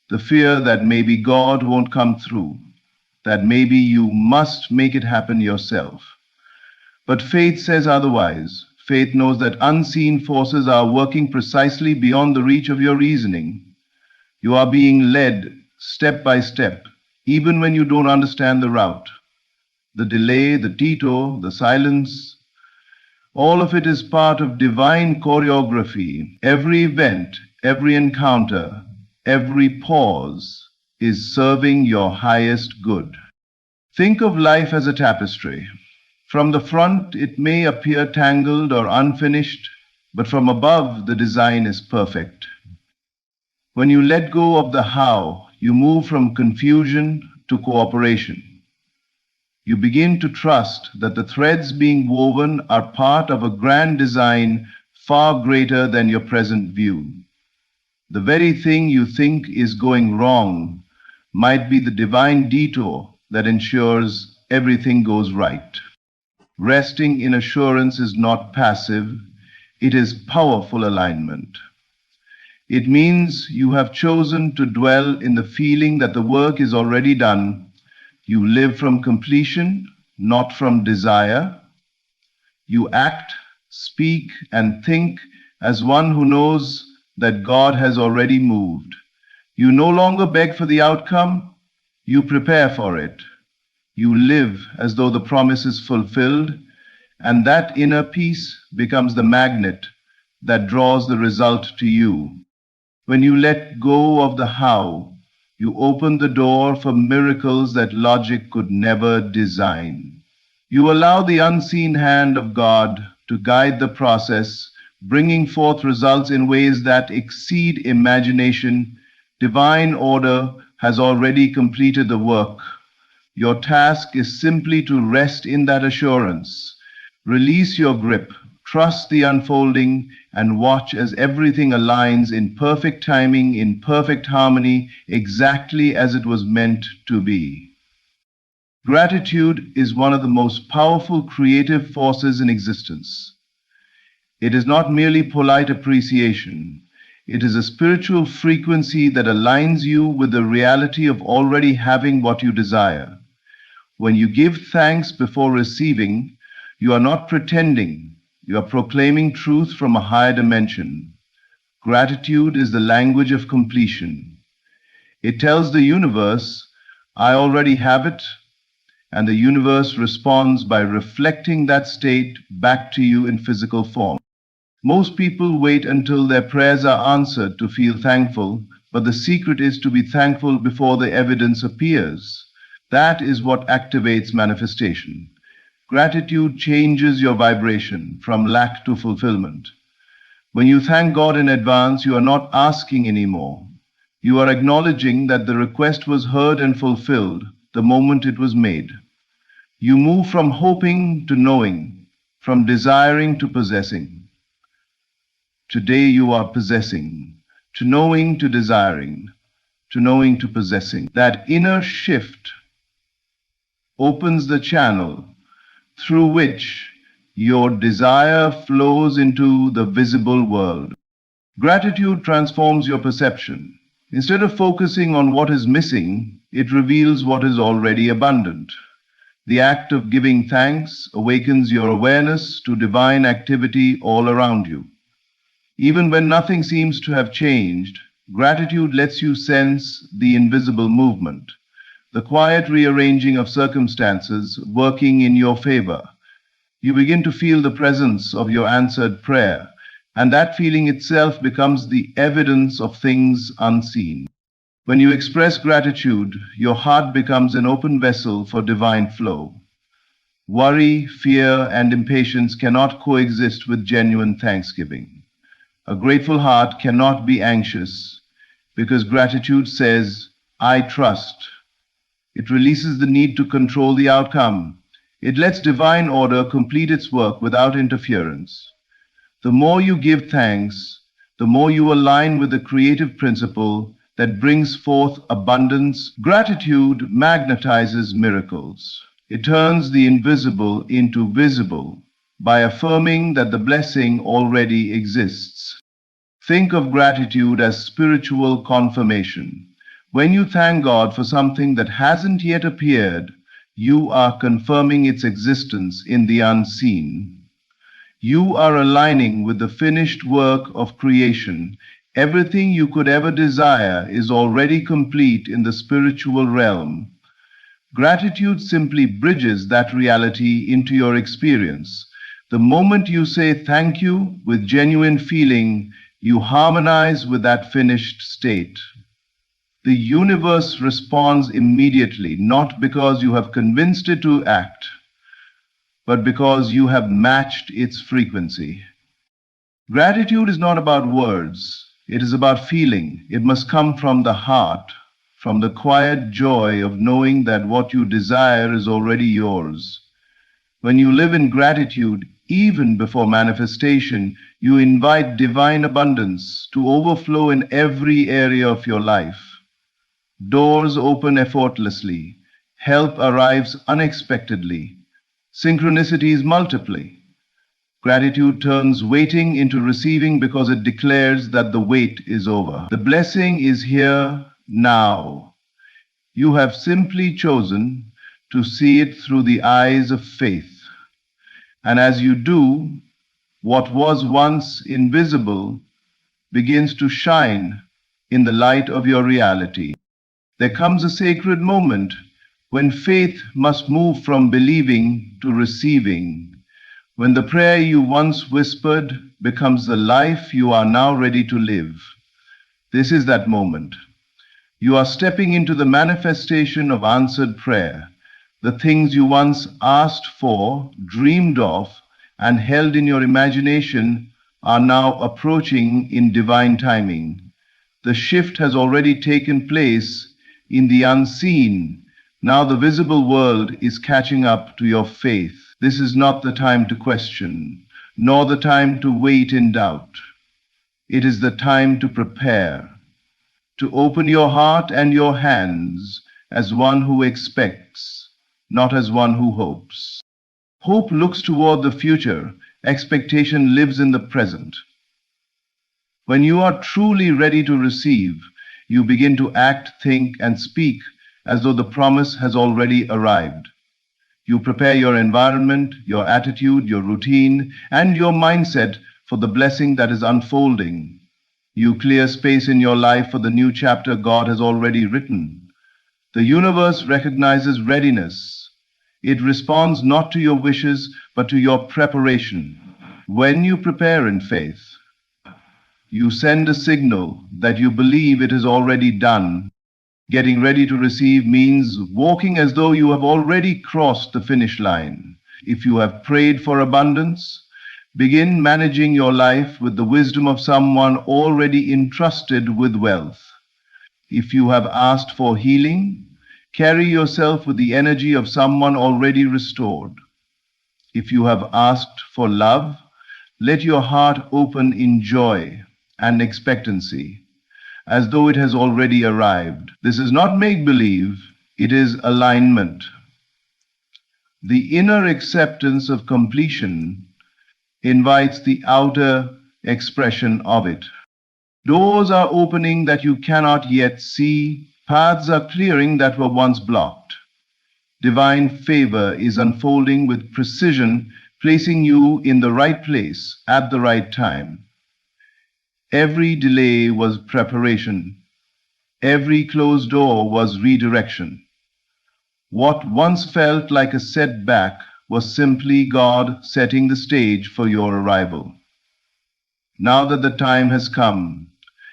The fear that maybe God won't come through, that maybe you must make it happen yourself. But faith says otherwise. Faith knows that unseen forces are working precisely beyond the reach of your reasoning. You are being led step by step, even when you don't understand the route. The delay, the detour, the silence, all of it is part of divine choreography. Every event, every encounter, every pause is serving your highest good. Think of life as a tapestry. From the front, it may appear tangled or unfinished, but from above, the design is perfect. When you let go of the how, you move from confusion to cooperation. You begin to trust that the threads being woven are part of a grand design far greater than your present view. The very thing you think is going wrong might be the divine detour that ensures everything goes right. Resting in assurance is not passive, it is powerful alignment. It means you have chosen to dwell in the feeling that the work is already done. You live from completion, not from desire. You act, speak, and think as one who knows that God has already moved. You no longer beg for the outcome, you prepare for it. You live as though the promise is fulfilled, and that inner peace becomes the magnet that draws the result to you. When you let go of the how, you open the door for miracles that logic could never design. You allow the unseen hand of God to guide the process, bringing forth results in ways that exceed imagination. Divine order has already completed the work. Your task is simply to rest in that assurance. Release your grip, trust the unfolding, and watch as everything aligns in perfect timing, in perfect harmony, exactly as it was meant to be. Gratitude is one of the most powerful creative forces in existence. It is not merely polite appreciation. It is a spiritual frequency that aligns you with the reality of already having what you desire. When you give thanks before receiving, you are not pretending, You are proclaiming truth from a higher dimension. Gratitude is the language of completion. It tells the universe, I already have it, and the universe responds by reflecting that state back to you in physical form. Most people wait until their prayers are answered to feel thankful, but the secret is to be thankful before the evidence appears. That is what activates manifestation. Gratitude changes your vibration from lack to fulfillment. When you thank God in advance, you are not asking anymore. You are acknowledging that the request was heard and fulfilled the moment it was made. You move from hoping to knowing, from desiring to possessing. Today you are possessing, to knowing to desiring, to knowing to possessing. That inner shift opens the channel through which your desire flows into the visible world. Gratitude transforms your perception. Instead of focusing on what is missing, it reveals what is already abundant. The act of giving thanks awakens your awareness to divine activity all around you. Even when nothing seems to have changed, gratitude lets you sense the invisible movement, the quiet rearranging of circumstances working in your favor. You begin to feel the presence of your answered prayer, and that feeling itself becomes the evidence of things unseen. When you express gratitude, your heart becomes an open vessel for divine flow. Worry, fear, and impatience cannot coexist with genuine thanksgiving. A grateful heart cannot be anxious because gratitude says, I trust. It releases the need to control the outcome. It lets divine order complete its work without interference. The more you give thanks, the more you align with the creative principle that brings forth abundance. Gratitude magnetizes miracles. It turns the invisible into visible by affirming that the blessing already exists. Think of gratitude as spiritual confirmation. When you thank God for something that hasn't yet appeared, you are confirming its existence in the unseen. You are aligning with the finished work of creation. Everything you could ever desire is already complete in the spiritual realm. Gratitude simply bridges that reality into your experience. The moment you say thank you with genuine feeling, you harmonize with that finished state. The universe responds immediately, not because you have convinced it to act, but because you have matched its frequency. Gratitude is not about words, it is about feeling. It must come from the heart, from the quiet joy of knowing that what you desire is already yours. When you live in gratitude, even before manifestation, you invite divine abundance to overflow in every area of your life. Doors open effortlessly. Help arrives unexpectedly. Synchronicities multiply. Gratitude turns waiting into receiving because it declares that the wait is over. The blessing is here now. You have simply chosen to see it through the eyes of faith. And as you do, what was once invisible begins to shine in the light of your reality. There comes a sacred moment when faith must move from believing to receiving, when the prayer you once whispered becomes the life you are now ready to live. This is that moment. You are stepping into the manifestation of answered prayer. The things you once asked for, dreamed of, and held in your imagination are now approaching in divine timing. The shift has already taken place in the unseen. Now the visible world is catching up to your faith. This is not the time to question, nor the time to wait in doubt. It is the time to prepare, to open your heart and your hands as one who expects, not as one who hopes. Hope looks toward the future. Expectation lives in the present. When you are truly ready to receive, you begin to act, think, and speak as though the promise has already arrived. You prepare your environment, your attitude, your routine, and your mindset for the blessing that is unfolding. You clear space in your life for the new chapter God has already written. The universe recognizes readiness. It responds not to your wishes, but to your preparation. When you prepare in faith, you send a signal that you believe it is already done. Getting ready to receive means walking as though you have already crossed the finish line. If you have prayed for abundance, begin managing your life with the wisdom of someone already entrusted with wealth. If you have asked for healing, carry yourself with the energy of someone already restored. If you have asked for love, let your heart open in joy and expectancy, as though it has already arrived. This is not make-believe, it is alignment. The inner acceptance of completion invites the outer expression of it. Doors are opening that you cannot yet see. Paths are clearing that were once blocked. Divine favor is unfolding with precision, placing you in the right place at the right time. Every delay was preparation. Every closed door was redirection. What once felt like a setback was simply God setting the stage for your arrival. Now that the time has come,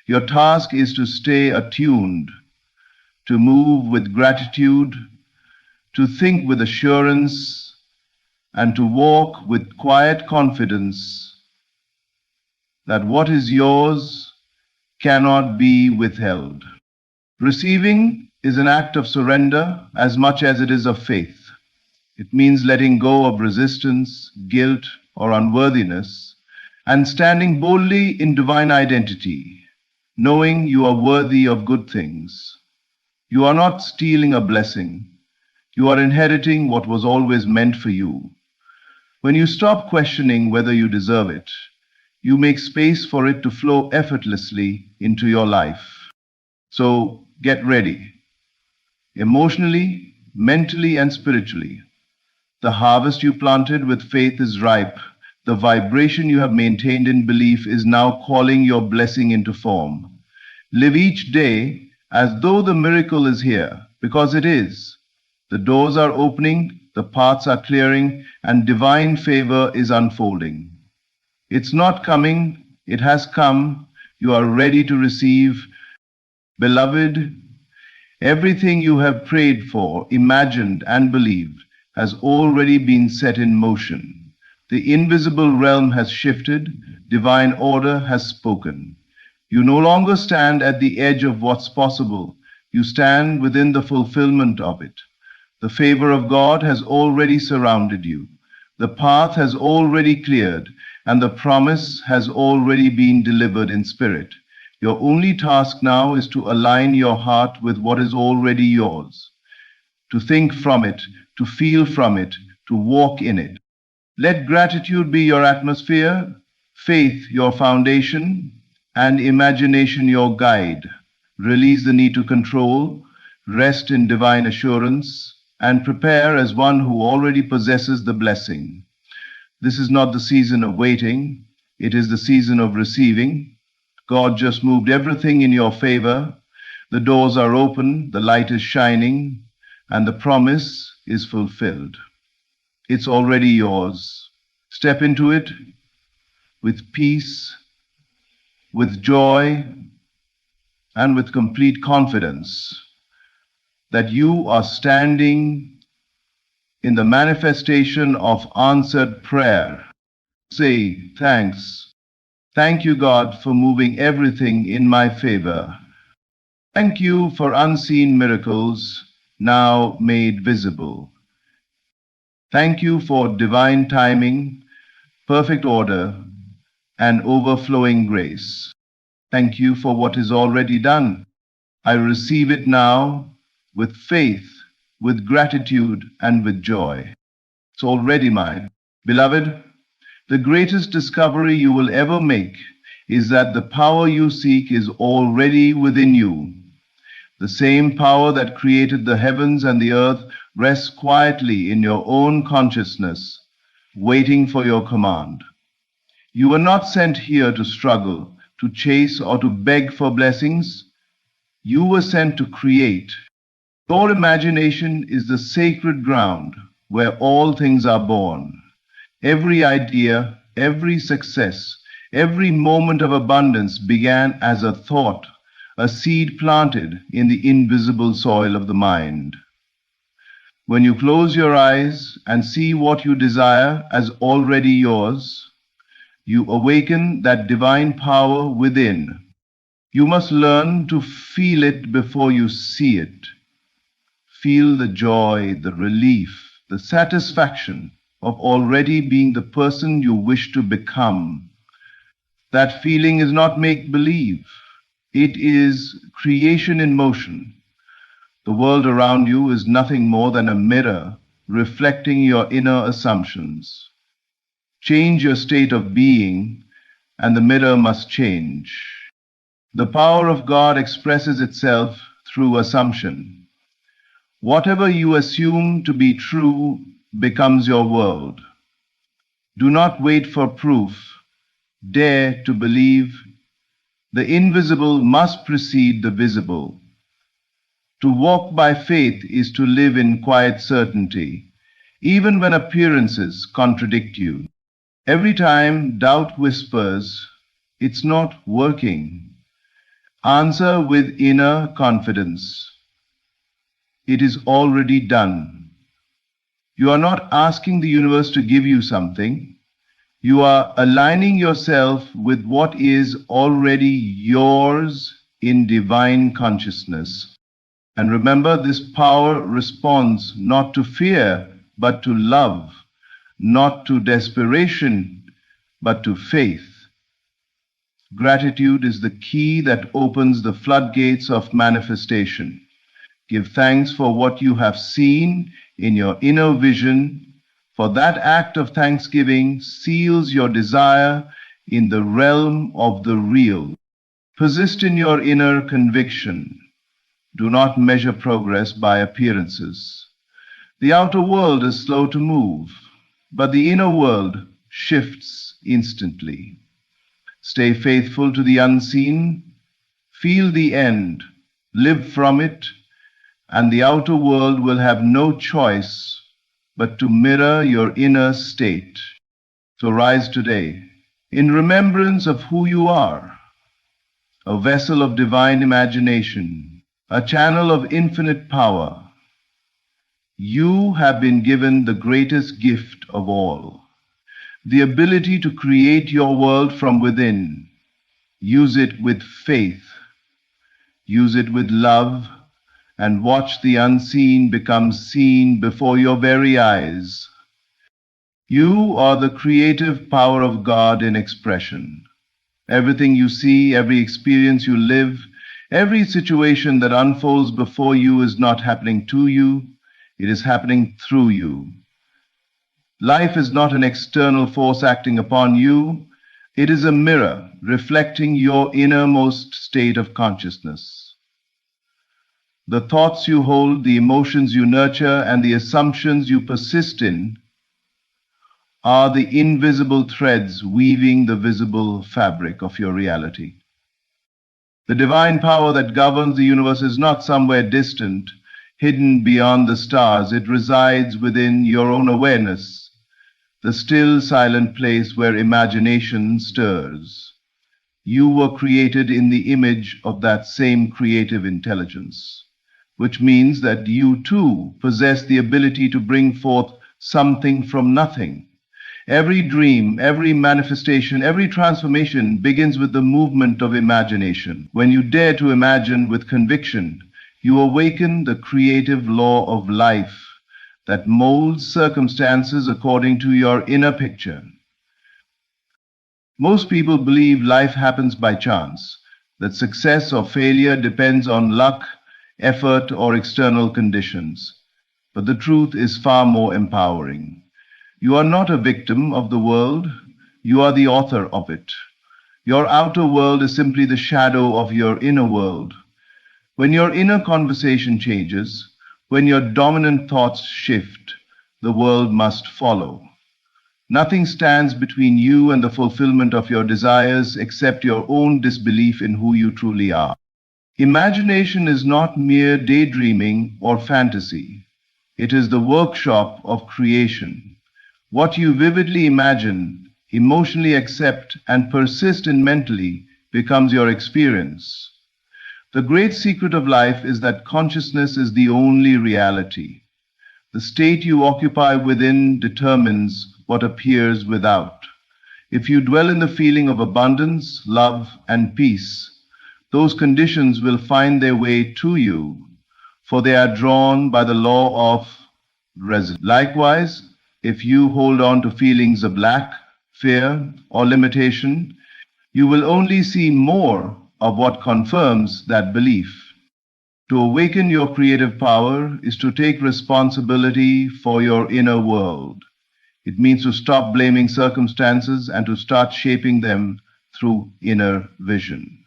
your task is to stay attuned, to move with gratitude, to think with assurance, and to walk with quiet confidence that what is yours cannot be withheld. Receiving is an act of surrender as much as it is of faith. It means letting go of resistance, guilt, or unworthiness, and standing boldly in divine identity, knowing you are worthy of good things. You are not stealing a blessing. You are inheriting what was always meant for you. When you stop questioning whether you deserve it, you make space for it to flow effortlessly into your life. So get ready, emotionally, mentally, and spiritually. The harvest you planted with faith is ripe. The vibration you have maintained in belief is now calling your blessing into form. Live each day as though the miracle is here, because it is. The doors are opening, the paths are clearing, and divine favor is unfolding. It's not coming, it has come. You are ready to receive. Beloved, everything you have prayed for, imagined, and believed has already been set in motion. The invisible realm has shifted, divine order has spoken. You no longer stand at the edge of what's possible, you stand within the fulfillment of it. The favor of God has already surrounded you. The path has already cleared, and the promise has already been delivered in spirit. Your only task now is to align your heart with what is already yours, to think from it, to feel from it, to walk in it. Let gratitude be your atmosphere, faith your foundation, and imagination your guide. Release the need to control, rest in divine assurance, and prepare as one who already possesses the blessing. This is not the season of waiting, it is the season of receiving. God just moved everything in your favor. The doors are open, the light is shining, and the promise is fulfilled. It's already yours. Step into it with peace, with joy, and with complete confidence that you are standing in the manifestation of answered prayer. Say thanks. Thank you, God, for moving everything in my favor. Thank you for unseen miracles now made visible. Thank you for divine timing, perfect order, and overflowing grace. Thank you for what is already done. I receive it now with faith, with gratitude, and with joy. It's already mine. Beloved, the greatest discovery you will ever make is that the power you seek is already within you. The same power that created the heavens and the earth Rest quietly in your own consciousness, waiting for your command. You were not sent here to struggle, to chase, or to beg for blessings. You were sent to create. Your imagination is the sacred ground where all things are born. Every idea, every success, every moment of abundance began as a thought, a seed planted in the invisible soil of the mind. When you close your eyes and see what you desire as already yours, you awaken that divine power within. You must learn to feel it before you see it. Feel the joy, the relief, the satisfaction of already being the person you wish to become. That feeling is not make-believe. It is creation in motion. The world around you is nothing more than a mirror reflecting your inner assumptions. Change your state of being, and the mirror must change. The power of God expresses itself through assumption. Whatever you assume to be true becomes your world. Do not wait for proof. Dare to believe. The invisible must precede the visible. To walk by faith is to live in quiet certainty, even when appearances contradict you. Every time doubt whispers, "It's not working," answer with inner confidence. It is already done. You are not asking the universe to give you something. You are aligning yourself with what is already yours in divine consciousness. And remember, this power responds not to fear, but to love, not to desperation, but to faith. Gratitude is the key that opens the floodgates of manifestation. Give thanks for what you have seen in your inner vision, for that act of thanksgiving seals your desire in the realm of the real. Persist in your inner conviction. Do not measure progress by appearances. The outer world is slow to move, but the inner world shifts instantly. Stay faithful to the unseen, feel the end, live from it, and the outer world will have no choice but to mirror your inner state. So rise today in remembrance of who you are, a vessel of divine imagination, a channel of infinite power. You have been given the greatest gift of all, the ability to create your world from within. Use it with faith, use it with love, and watch the unseen become seen before your very eyes. You are the creative power of God in expression. Everything you see, every experience you live, every situation that unfolds before you is not happening to you, it is happening through you. Life is not an external force acting upon you, it is a mirror reflecting your innermost state of consciousness. The thoughts you hold, the emotions you nurture, and the assumptions you persist in are the invisible threads weaving the visible fabric of your reality. The divine power that governs the universe is not somewhere distant, hidden beyond the stars. It resides within your own awareness, the still, silent place where imagination stirs. You were created in the image of that same creative intelligence, which means that you too possess the ability to bring forth something from nothing. Every dream, every manifestation, every transformation begins with the movement of imagination. When you dare to imagine with conviction, you awaken the creative law of life that molds circumstances according to your inner picture. Most people believe life happens by chance, that success or failure depends on luck, effort, or external conditions. But the truth is far more empowering. You are not a victim of the world, you are the author of it. Your outer world is simply the shadow of your inner world. When your inner conversation changes, When your dominant thoughts shift, the world must follow. Nothing stands between you and the fulfillment of your desires except your own disbelief in who you truly are. Imagination is not mere daydreaming or fantasy. It is the workshop of creation. What you vividly imagine, emotionally accept, and persist in mentally becomes your experience. The great secret of life is that consciousness is the only reality. The state you occupy within determines what appears without. If you dwell in the feeling of abundance, love, and peace, those conditions will find their way to you, for they are drawn by the law of resonance. Likewise, if you hold on to feelings of lack, fear, or limitation, you will only see more of what confirms that belief. To awaken your creative power is to take responsibility for your inner world. It means to stop blaming circumstances and to start shaping them through inner vision.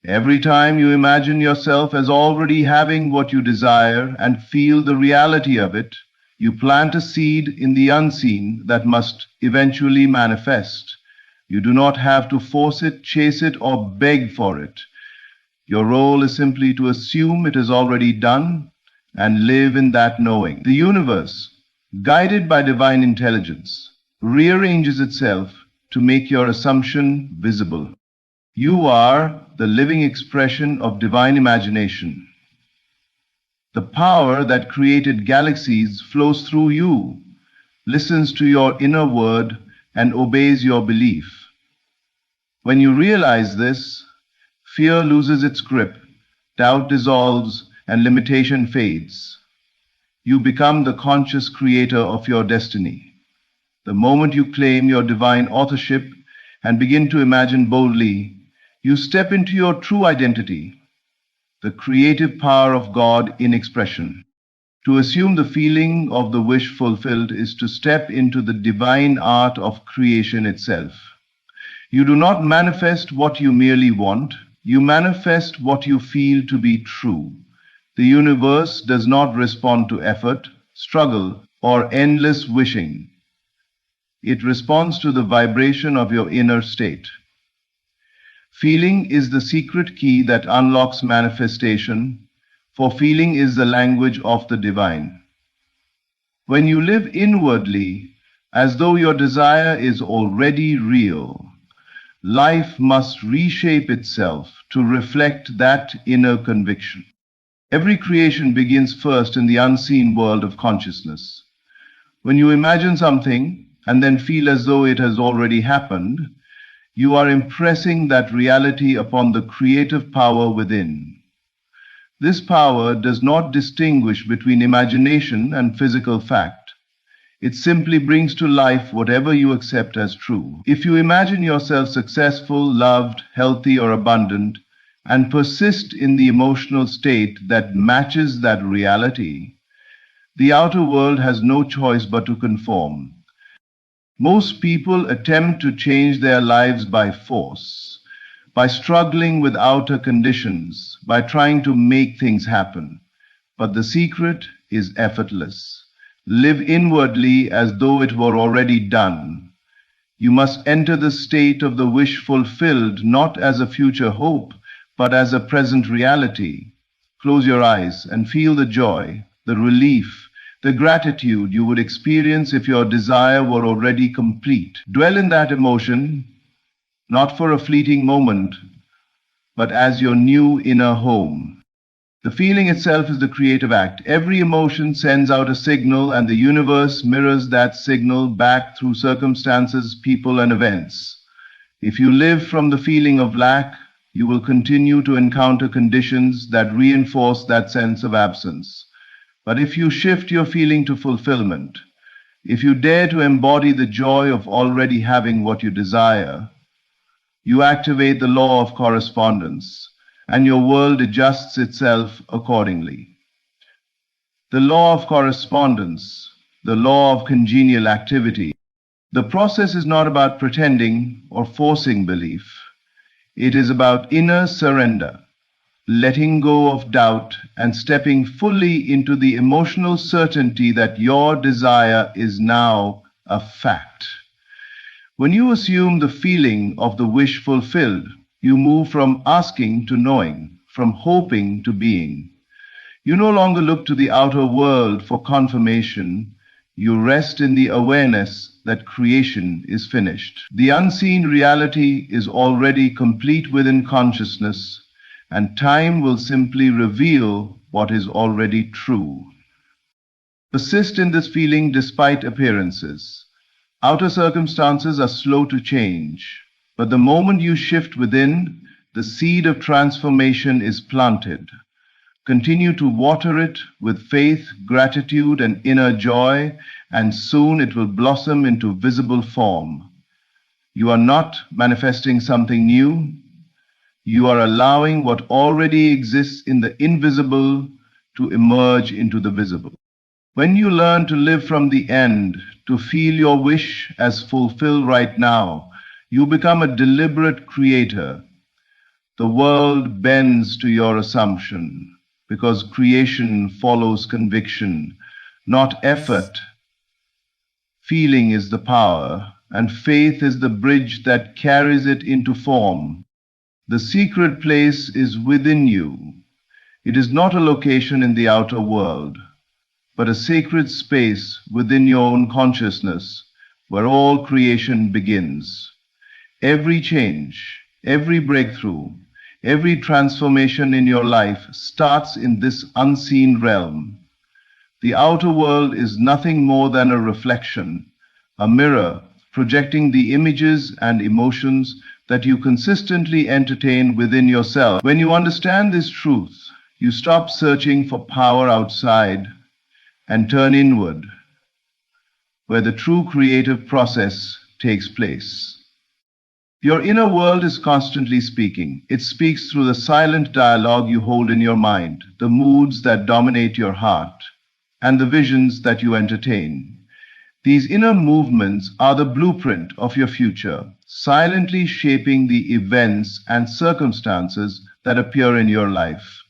Every time you imagine yourself as already having what you desire and feel the reality of it, you plant a seed in the unseen that must eventually manifest. You do not have to force it, chase it, or beg for it. Your role is simply to assume it is already done and live in that knowing. The universe, guided by divine intelligence, rearranges itself to make your assumption visible. You are the living expression of divine imagination. The power that created galaxies flows through you, listens to your inner word, and obeys your belief. When you realize this, fear loses its grip, doubt dissolves, and limitation fades. You become the conscious creator of your destiny. The moment you claim your divine authorship and begin to imagine boldly, you step into your true identity, the creative power of God in expression. To assume the feeling of the wish fulfilled is to step into the divine art of creation itself. You do not manifest what you merely want, you manifest what you feel to be true. The universe does not respond to effort, struggle, or endless wishing. It responds to the vibration of your inner state. Feeling is the secret key that unlocks manifestation, for feeling is the language of the divine. When you live inwardly, as though your desire is already real, life must reshape itself to reflect that inner conviction. Every creation begins first in the unseen world of consciousness. When you imagine something and then feel as though it has already happened, you are impressing that reality upon the creative power within. This power does not distinguish between imagination and physical fact. It simply brings to life whatever you accept as true. If you imagine yourself successful, loved, healthy, or abundant, and persist in the emotional state that matches that reality, the outer world has no choice but to conform. Most people attempt to change their lives by force, by struggling with outer conditions, by trying to make things happen. But the secret is effortless. Live inwardly as though it were already done. You must enter the state of the wish fulfilled not as a future hope, but as a present reality. Close your eyes and feel the joy, the relief, the gratitude you would experience if your desire were already complete. Dwell in that emotion, not for a fleeting moment, but as your new inner home. The feeling itself is the creative act. Every emotion sends out a signal, and the universe mirrors that signal back through circumstances, people, and events. If you live from the feeling of lack, you will continue to encounter conditions that reinforce that sense of absence. But if you shift your feeling to fulfillment, if you dare to embody the joy of already having what you desire, you activate the law of correspondence, and your world adjusts itself accordingly. The law of correspondence, the law of congenial activity. The process is not about pretending or forcing belief. It is about inner surrender. letting go of doubt and stepping fully into the emotional certainty that your desire is now a fact. When you assume the feeling of the wish fulfilled, you move from asking to knowing, from hoping to being. You no longer look to the outer world for confirmation. You rest in the awareness that creation is finished. The unseen reality is already complete within consciousness, and time will simply reveal what is already true. Persist in this feeling despite appearances. Outer circumstances are slow to change, but the moment you shift within, the seed of transformation is planted. Continue to water it with faith, gratitude, and inner joy, and soon it will blossom into visible form. You are not manifesting something new. You are allowing what already exists in the invisible to emerge into the visible. When you learn to live from the end, to feel your wish as fulfilled right now, you become a deliberate creator. The world bends to your assumption, because creation follows conviction, not effort. Feeling is the power, and faith is the bridge that carries it into form. The secret place is within you. It is not a location in the outer world, but a sacred space within your own consciousness where all creation begins. Every change, every breakthrough, every transformation in your life starts in this unseen realm. The outer world is nothing more than a reflection, a mirror projecting the images and emotions that you consistently entertain within yourself. When you understand this truth, you stop searching for power outside and turn inward, where the true creative process takes place. Your inner world is constantly speaking. It speaks through the silent dialogue you hold in your mind, the moods that dominate your heart, and the visions that you entertain. These inner movements are the blueprint of your future, silently shaping the events and circumstances that appear in your life.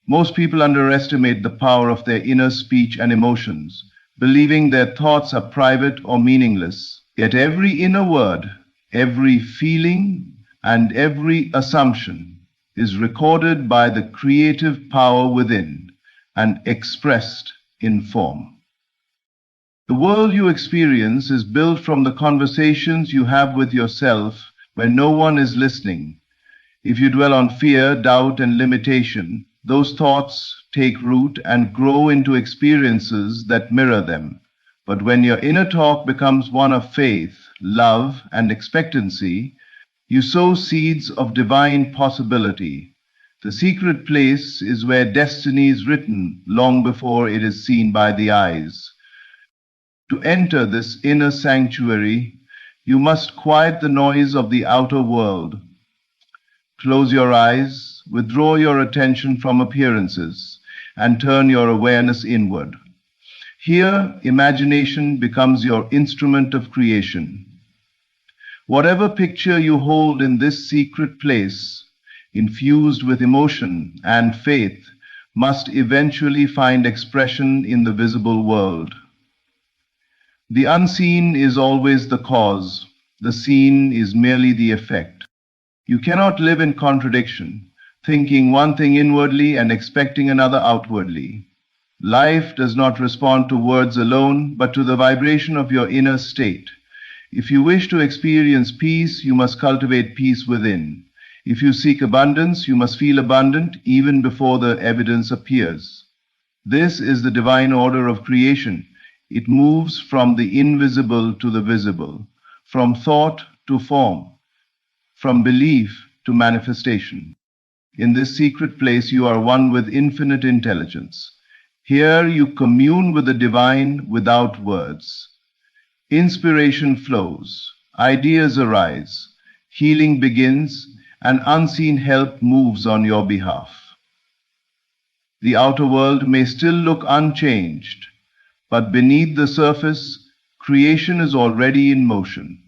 Most people underestimate the power of their inner speech and emotions, believing their thoughts are private or meaningless. Yet every inner word, every feeling, and every assumption is recorded by the creative power within and expressed in form. The world you experience is built from the conversations you have with yourself when no one is listening. If you dwell on fear, doubt, and limitation, those thoughts take root and grow into experiences that mirror them. But when your inner talk becomes one of faith, love, and expectancy, you sow seeds of divine possibility. The secret place is where destiny is written long before it is seen by the eyes. To enter this inner sanctuary, you must quiet the noise of the outer world. Close your eyes, withdraw your attention from appearances, and turn your awareness inward. Here, imagination becomes your instrument of creation. Whatever picture you hold in this secret place, infused with emotion and faith, must eventually find expression in the visible world. The unseen is always the cause. The seen is merely the effect. You cannot live in contradiction, thinking one thing inwardly and expecting another outwardly. Life does not respond to words alone, but to the vibration of your inner state. If you wish to experience peace, you must cultivate peace within. If you seek abundance, you must feel abundant even before the evidence appears. This is the divine order of creation. It moves from the invisible to the visible, from thought to form, from belief to manifestation. In this secret place, you are one with infinite intelligence. Here you commune with the divine without words. Inspiration flows, ideas arise, healing begins, and unseen help moves on your behalf. The outer world may still look unchanged, but beneath the surface, creation is already in motion.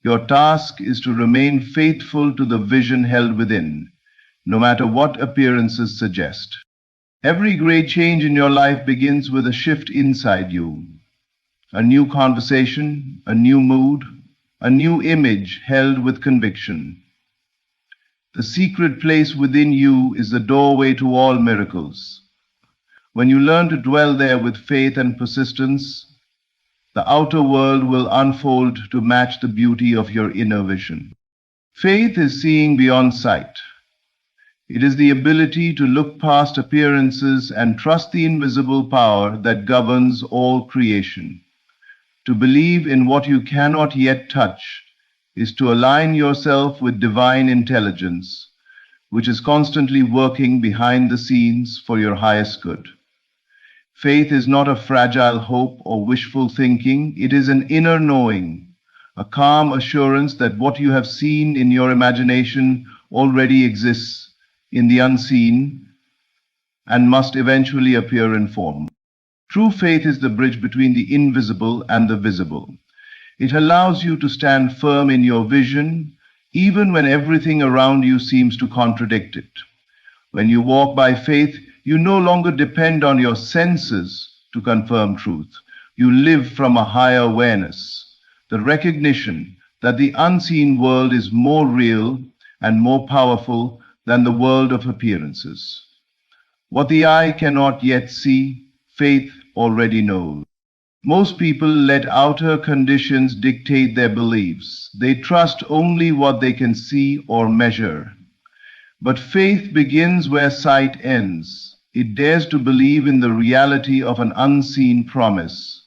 Your task is to remain faithful to the vision held within, no matter what appearances suggest. Every great change in your life begins with a shift inside you. A new conversation, a new mood, a new image held with conviction. The secret place within you is the doorway to all miracles. When you learn to dwell there with faith and persistence, the outer world will unfold to match the beauty of your inner vision. Faith is seeing beyond sight. It is the ability to look past appearances and trust the invisible power that governs all creation. To believe in what you cannot yet touch is to align yourself with divine intelligence, which is constantly working behind the scenes for your highest good. Faith is not a fragile hope or wishful thinking. It is an inner knowing, a calm assurance that what you have seen in your imagination already exists in the unseen and must eventually appear in form. True faith is the bridge between the invisible and the visible. It allows you to stand firm in your vision, even when everything around you seems to contradict it. When you walk by faith, you no longer depend on your senses to confirm truth. You live from a higher awareness, the recognition that the unseen world is more real and more powerful than the world of appearances. What the eye cannot yet see, faith already knows. Most people let outer conditions dictate their beliefs. They trust only what they can see or measure. But faith begins where sight ends. It dares to believe in the reality of an unseen promise.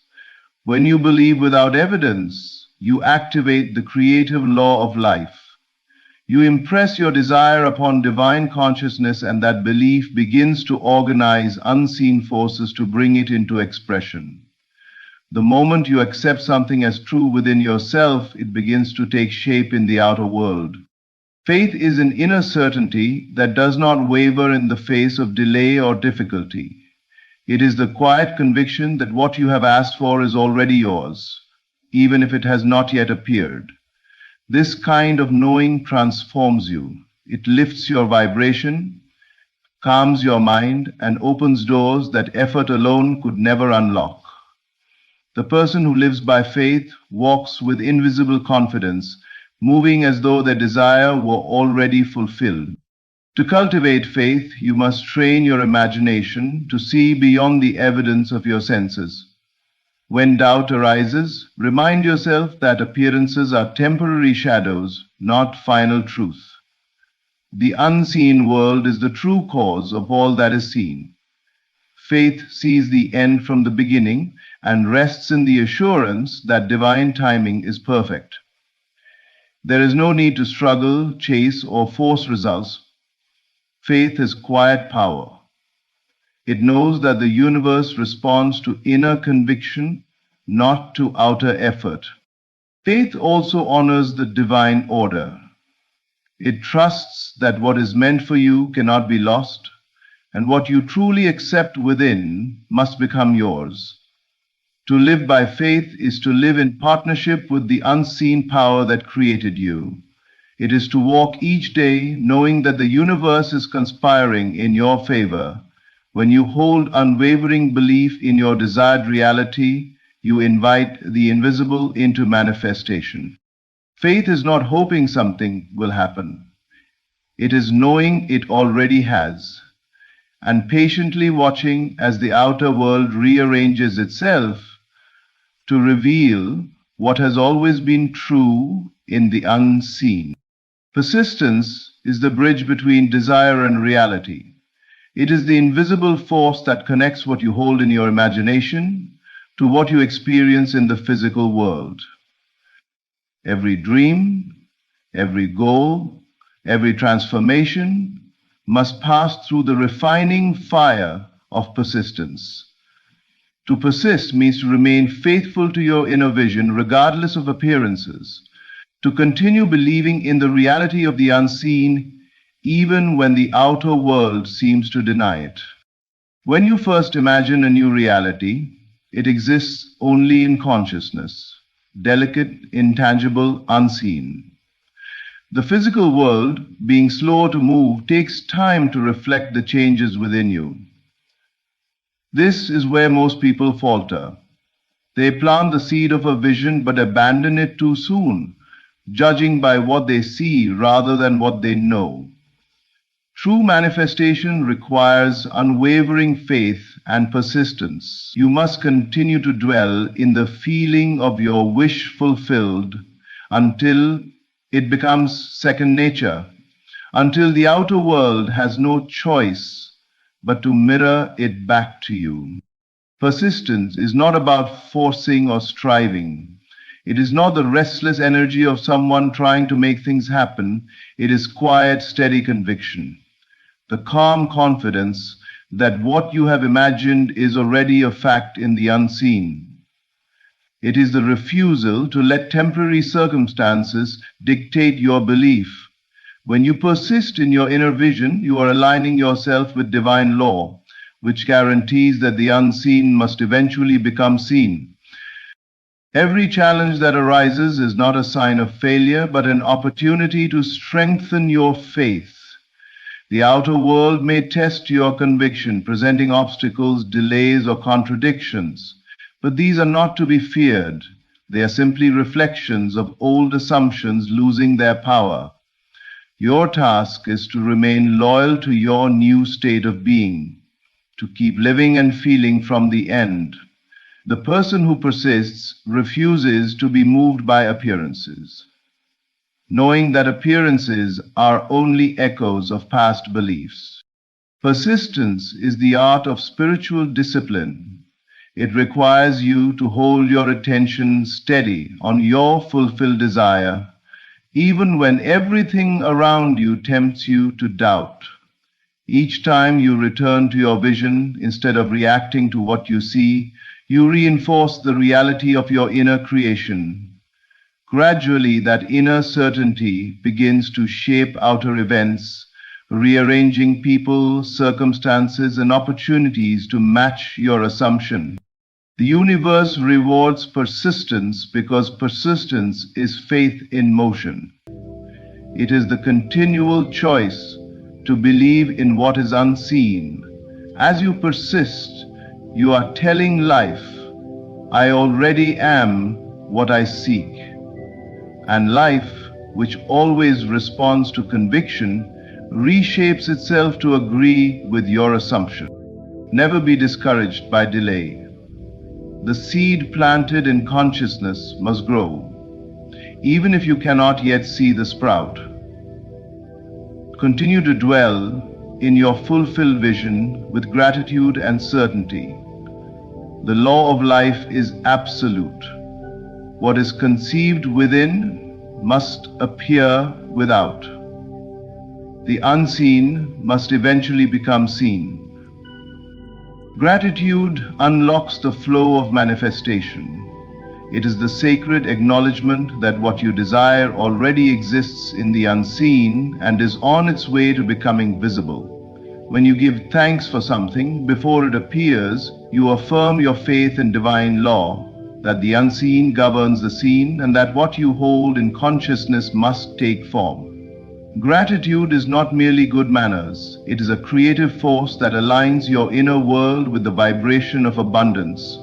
When you believe without evidence, you activate the creative law of life. You impress your desire upon divine consciousness, and that belief begins to organize unseen forces to bring it into expression. The moment you accept something as true within yourself, it begins to take shape in the outer world. Faith is an inner certainty that does not waver in the face of delay or difficulty. It is the quiet conviction that what you have asked for is already yours, even if it has not yet appeared. This kind of knowing transforms you. It lifts your vibration, calms your mind, and opens doors that effort alone could never unlock. The person who lives by faith walks with invisible confidence, moving as though their desire were already fulfilled. To cultivate faith, you must train your imagination to see beyond the evidence of your senses. When doubt arises, remind yourself that appearances are temporary shadows, not final truth. The unseen world is the true cause of all that is seen. Faith sees the end from the beginning and rests in the assurance that divine timing is perfect. There is no need to struggle, chase, or force results. Faith is quiet power. It knows that the universe responds to inner conviction, not to outer effort. Faith also honors the divine order. It trusts that what is meant for you cannot be lost, and what you truly accept within must become yours. To live by faith is to live in partnership with the unseen power that created you. It is to walk each day knowing that the universe is conspiring in your favor. When you hold unwavering belief in your desired reality, you invite the invisible into manifestation. Faith is not hoping something will happen. It is knowing it already has, and patiently watching as the outer world rearranges itself to reveal what has always been true in the unseen. Persistence is the bridge between desire and reality. It is the invisible force that connects what you hold in your imagination to what you experience in the physical world. Every dream, every goal, every transformation must pass through the refining fire of persistence. To persist means to remain faithful to your inner vision regardless of appearances, to continue believing in the reality of the unseen even when the outer world seems to deny it. When you first imagine a new reality, it exists only in consciousness, delicate, intangible, unseen. The physical world, being slow to move, takes time to reflect the changes within you. This is where most people falter. They plant the seed of a vision but abandon it too soon, judging by what they see rather than what they know. True manifestation requires unwavering faith and persistence. You must continue to dwell in the feeling of your wish fulfilled until it becomes second nature, until the outer world has no choice but to mirror it back to you. Persistence is not about forcing or striving. It is not the restless energy of someone trying to make things happen. It is quiet, steady conviction. The calm confidence that what you have imagined is already a fact in the unseen. It is the refusal to let temporary circumstances dictate your belief. When you persist in your inner vision, you are aligning yourself with divine law, which guarantees that the unseen must eventually become seen. Every challenge that arises is not a sign of failure, but an opportunity to strengthen your faith. The outer world may test your conviction, presenting obstacles, delays, or contradictions, but these are not to be feared. They are simply reflections of old assumptions losing their power. Your task is to remain loyal to your new state of being, to keep living and feeling from the end. The person who persists refuses to be moved by appearances, knowing that appearances are only echoes of past beliefs. Persistence is the art of spiritual discipline. It requires you to hold your attention steady on your fulfilled desire, even when everything around you tempts you to doubt. Each time you return to your vision, instead of reacting to what you see, you reinforce the reality of your inner creation. Gradually, that inner certainty begins to shape outer events, rearranging people, circumstances, and opportunities to match your assumption. The universe rewards persistence because persistence is faith in motion. It is the continual choice to believe in what is unseen. As you persist, you are telling life, I already am what I seek. And life, which always responds to conviction, reshapes itself to agree with your assumption. Never be discouraged by delay. The seed planted in consciousness must grow, even if you cannot yet see the sprout. Continue to dwell in your fulfilled vision with gratitude and certainty. The law of life is absolute. What is conceived within must appear without. The unseen must eventually become seen. Gratitude unlocks the flow of manifestation. It is the sacred acknowledgement that what you desire already exists in the unseen and is on its way to becoming visible. When you give thanks for something before it appears, you affirm your faith in divine law, that the unseen governs the seen and that what you hold in consciousness must take form. Gratitude is not merely good manners. It is a creative force that aligns your inner world with the vibration of abundance.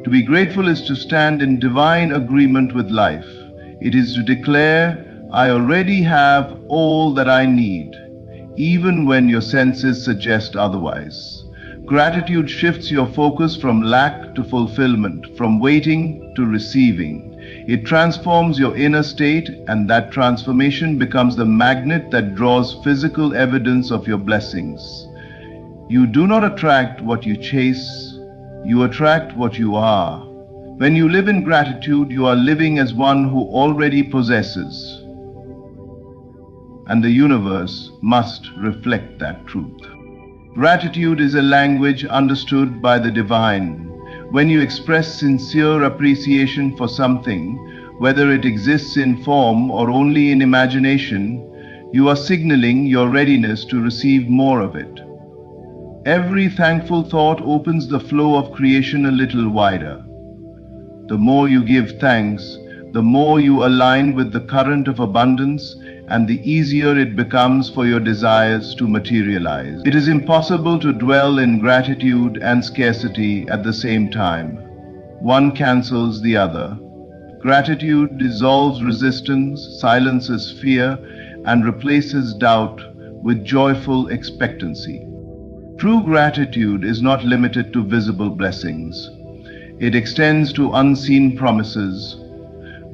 To be grateful is to stand in divine agreement with life. It is to declare, I already have all that I need, even when your senses suggest otherwise. Gratitude shifts your focus from lack to fulfillment, from waiting to receiving. It transforms your inner state, and that transformation becomes the magnet that draws physical evidence of your blessings. You do not attract what you chase, you attract what you are. When you live in gratitude, you are living as one who already possesses. And the universe must reflect that truth. Gratitude is a language understood by the divine. When you express sincere appreciation for something, whether it exists in form or only in imagination, you are signaling your readiness to receive more of it. Every thankful thought opens the flow of creation a little wider. The more you give thanks, the more you align with the current of abundance, and the easier it becomes for your desires to materialize. It is impossible to dwell in gratitude and scarcity at the same time. One cancels the other. Gratitude dissolves resistance, silences fear, and replaces doubt with joyful expectancy. True gratitude is not limited to visible blessings. It extends to unseen promises,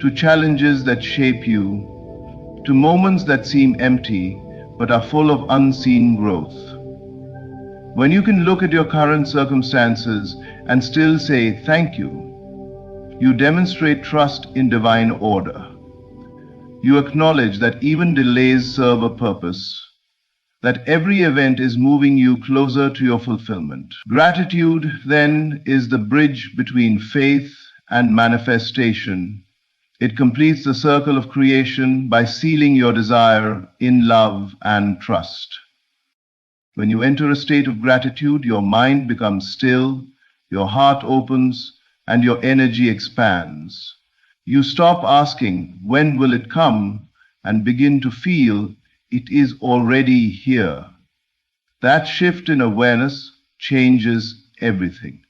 to challenges that shape you, to moments that seem empty but are full of unseen growth. When you can look at your current circumstances and still say thank you demonstrate trust in divine order. You acknowledge that even delays serve a purpose, that every event is moving you closer to your fulfillment. Gratitude, then, is the bridge between faith and manifestation. It completes the circle of creation by sealing your desire in love and trust. When you enter a state of gratitude, your mind becomes still, your heart opens, and your energy expands. You stop asking, when will it come, and begin to feel it is already here. That shift in awareness changes everything.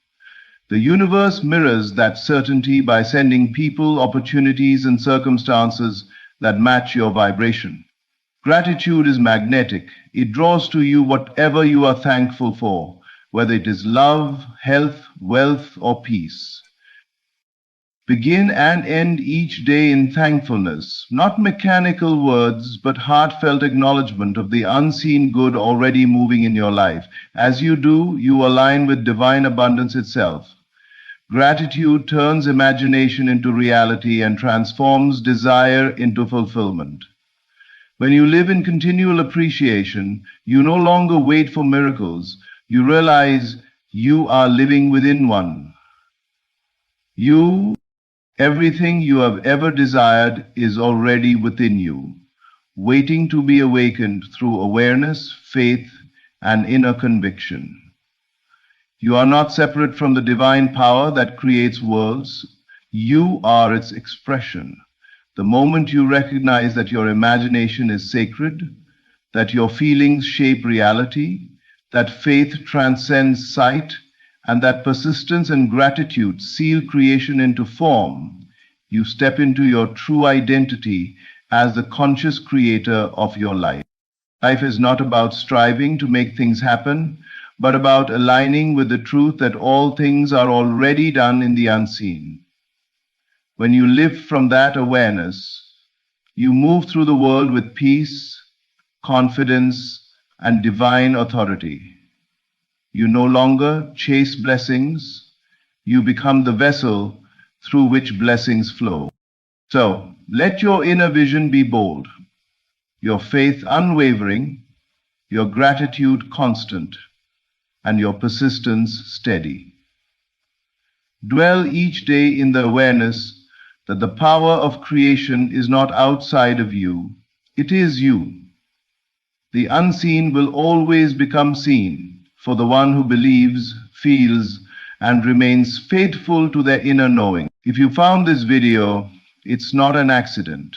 The universe mirrors that certainty by sending people, opportunities, and circumstances that match your vibration. Gratitude is magnetic. It draws to you whatever you are thankful for, whether it is love, health, wealth, or peace. Begin and end each day in thankfulness, not mechanical words, but heartfelt acknowledgement of the unseen good already moving in your life. As you do, you align with divine abundance itself. Gratitude turns imagination into reality and transforms desire into fulfillment. When you live in continual appreciation, you no longer wait for miracles. You realize you are living within one. Everything you have ever desired is already within you, waiting to be awakened through awareness, faith, and inner conviction. You are not separate from the divine power that creates worlds. You are its expression. The moment you recognize that your imagination is sacred, that your feelings shape reality, that faith transcends sight, and that persistence and gratitude seal creation into form, you step into your true identity as the conscious creator of your life. Life is not about striving to make things happen, but about aligning with the truth that all things are already done in the unseen. When you live from that awareness, you move through the world with peace, confidence, and divine authority. You no longer chase blessings, you become the vessel through which blessings flow. So, let your inner vision be bold, your faith unwavering, your gratitude constant, and your persistence steady. Dwell each day in the awareness that the power of creation is not outside of you, it is you. The unseen will always become seen for the one who believes, feels, and remains faithful to their inner knowing. If you found this video, it's not an accident.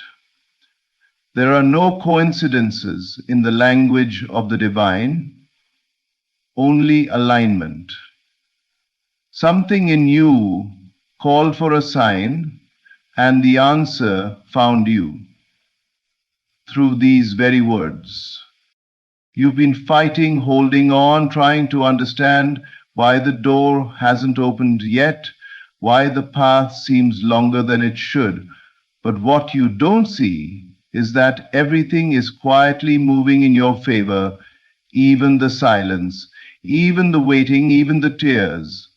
There are no coincidences in the language of the divine, only alignment. Something in you called for a sign, and the answer found you through these very words. You've been fighting, holding on, trying to understand why the door hasn't opened yet, why the path seems longer than it should. But what you don't see is that everything is quietly moving in your favor, even the silence, even the waiting, even the tears.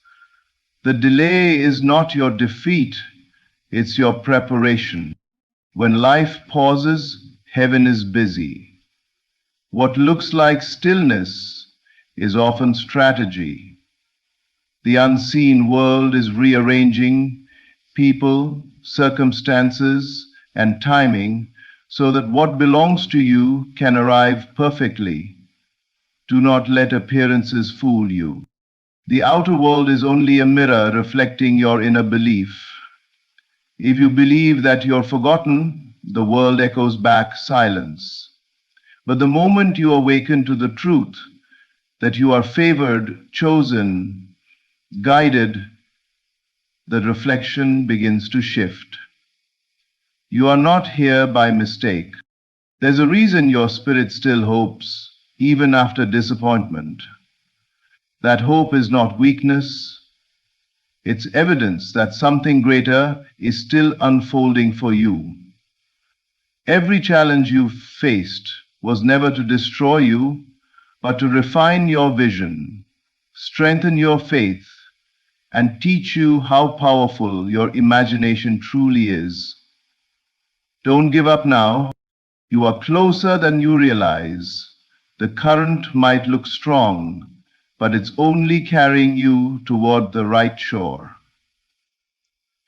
The delay is not your defeat, it's your preparation. When life pauses, heaven is busy. What looks like stillness is often strategy. The unseen world is rearranging people, circumstances, and timing so that what belongs to you can arrive perfectly. Do not let appearances fool you. The outer world is only a mirror reflecting your inner belief. If you believe that you're forgotten, the world echoes back silence. But the moment you awaken to the truth that you are favored, chosen, guided, the reflection begins to shift. You are not here by mistake. There's a reason your spirit still hopes, even after disappointment. That hope is not weakness. It's evidence that something greater is still unfolding for you. Every challenge you've faced was never to destroy you, but to refine your vision, strengthen your faith, and teach you how powerful your imagination truly is. Don't give up now. You are closer than you realize. The current might look strong, but it's only carrying you toward the right shore.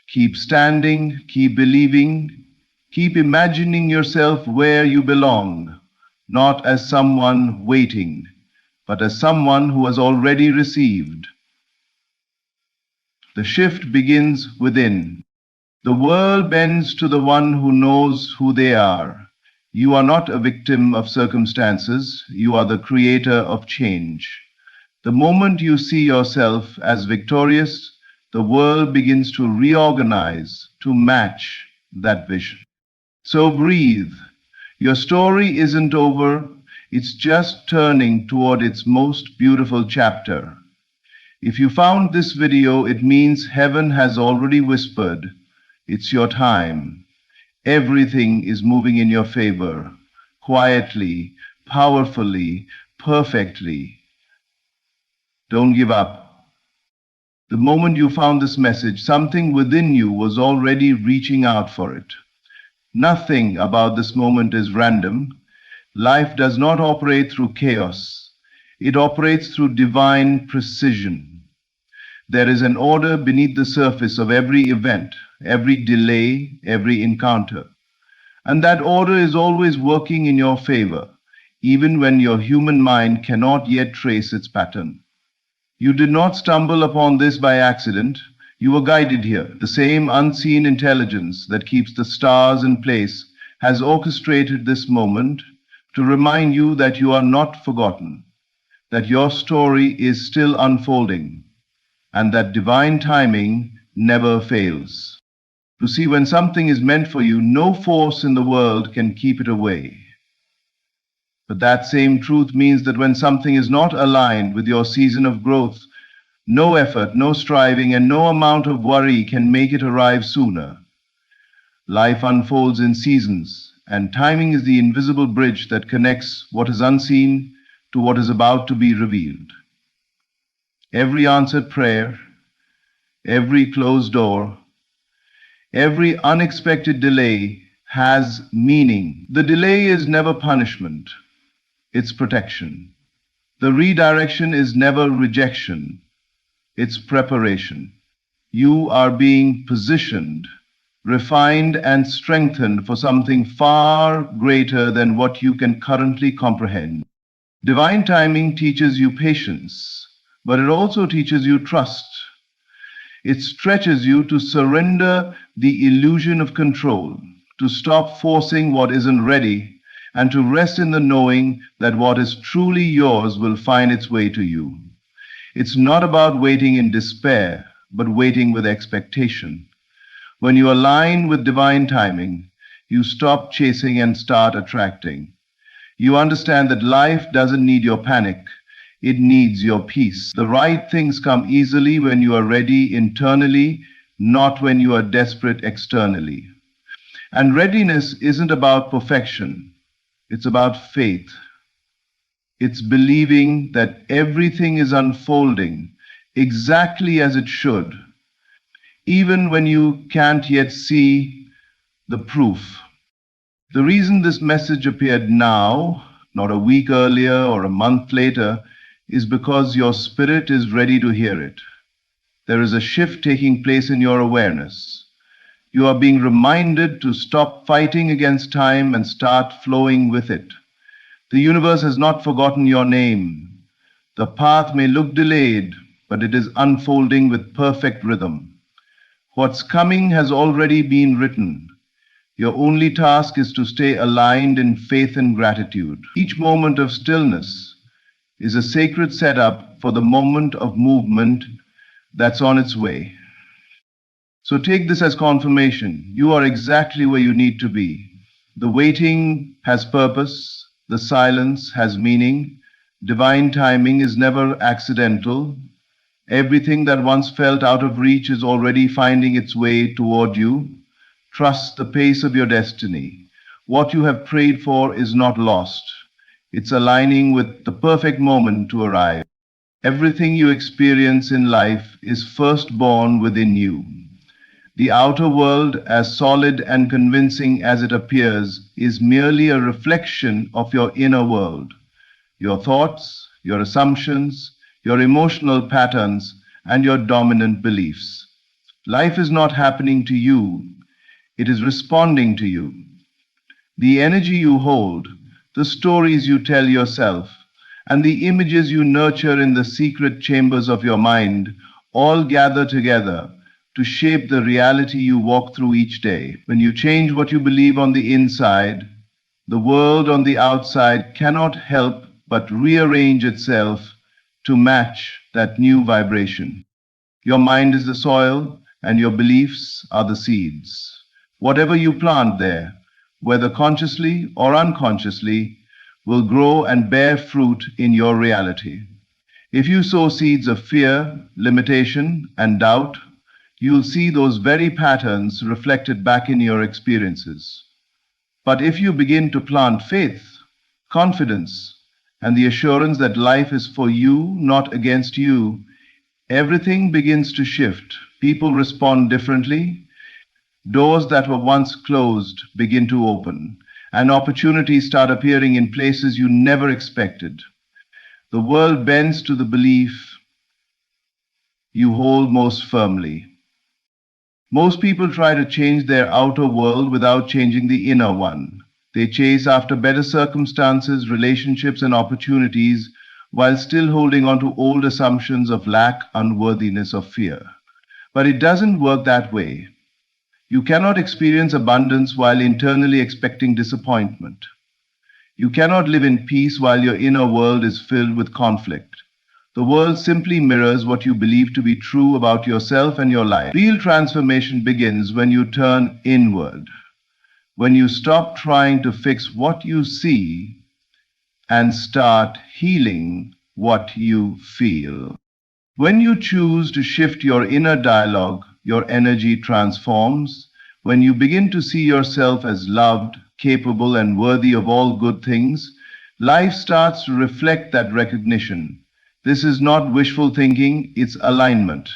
Keep standing, keep believing, keep imagining yourself where you belong, not as someone waiting, but as someone who has already received. The shift begins within. The world bends to the one who knows who they are. You are not a victim of circumstances. You are the creator of change. The moment you see yourself as victorious, the world begins to reorganize to match that vision. So breathe. Your story isn't over. It's just turning toward its most beautiful chapter. If you found this video, it means heaven has already whispered, it's your time. Everything is moving in your favor, quietly, powerfully, perfectly. Don't give up. The moment you found this message, something within you was already reaching out for it. Nothing about this moment is random. Life does not operate through chaos. It operates through divine precision. There is an order beneath the surface of every event, every delay, every encounter. And that order is always working in your favor, even when your human mind cannot yet trace its pattern. You did not stumble upon this by accident. You were guided here. The same unseen intelligence that keeps the stars in place has orchestrated this moment to remind you that you are not forgotten, that your story is still unfolding, and that divine timing never fails. You see, when something is meant for you, no force in the world can keep it away. But that same truth means that when something is not aligned with your season of growth, no effort, no striving, and no amount of worry can make it arrive sooner. Life unfolds in seasons, and timing is the invisible bridge that connects what is unseen to what is about to be revealed. Every answered prayer, every closed door, every unexpected delay has meaning. The delay is never punishment, it's protection. The redirection is never rejection, it's preparation. You are being positioned, refined, and strengthened for something far greater than what you can currently comprehend. Divine timing teaches you patience, but it also teaches you trust. It stretches you to surrender the illusion of control, to stop forcing what isn't ready, and to rest in the knowing that what is truly yours will find its way to you. It's not about waiting in despair, but waiting with expectation. When you align with divine timing, you stop chasing and start attracting. You understand that life doesn't need your panic. It needs your peace. The right things come easily when you are ready internally, not when you are desperate externally. And readiness isn't about perfection. It's about faith. It's believing that everything is unfolding exactly as it should, even when you can't yet see the proof. The reason this message appeared now, not a week earlier or a month later, is because your spirit is ready to hear it. There is a shift taking place in your awareness. You are being reminded to stop fighting against time and start flowing with it. The universe has not forgotten your name. The path may look delayed, but it is unfolding with perfect rhythm. What's coming has already been written. Your only task is to stay aligned in faith and gratitude. Each moment of stillness is a sacred setup for the moment of movement that's on its way. So take this as confirmation. You are exactly where you need to be. The waiting has purpose, the silence has meaning. Divine timing is never accidental. Everything that once felt out of reach is already finding its way toward you. Trust the pace of your destiny. What you have prayed for is not lost. It's aligning with the perfect moment to arrive. Everything you experience in life is first born within you. The outer world, as solid and convincing as it appears, is merely a reflection of your inner world. Your thoughts, your assumptions, your emotional patterns, and your dominant beliefs. Life is not happening to you, it is responding to you. The energy you hold, the stories you tell yourself, and the images you nurture in the secret chambers of your mind all gather together to shape the reality you walk through each day. When you change what you believe on the inside, the world on the outside cannot help but rearrange itself to match that new vibration. Your mind is the soil, and your beliefs are the seeds. Whatever you plant there, whether consciously or unconsciously, will grow and bear fruit in your reality. If you sow seeds of fear, limitation, and doubt, you'll see those very patterns reflected back in your experiences. But if you begin to plant faith, confidence, and the assurance that life is for you, not against you, everything begins to shift. People respond differently. Doors that were once closed begin to open, and opportunities start appearing in places you never expected. The world bends to the belief you hold most firmly. Most people try to change their outer world without changing the inner one. They chase after better circumstances, relationships, and opportunities while still holding on to old assumptions of lack, unworthiness, or fear. But it doesn't work that way. You cannot experience abundance while internally expecting disappointment. You cannot live in peace while your inner world is filled with conflict. The world simply mirrors what you believe to be true about yourself and your life. Real transformation begins when you turn inward, when you stop trying to fix what you see and start healing what you feel. When you choose to shift your inner dialogue, your energy transforms. When you begin to see yourself as loved, capable, and worthy of all good things, life starts to reflect that recognition. This is not wishful thinking, it's alignment.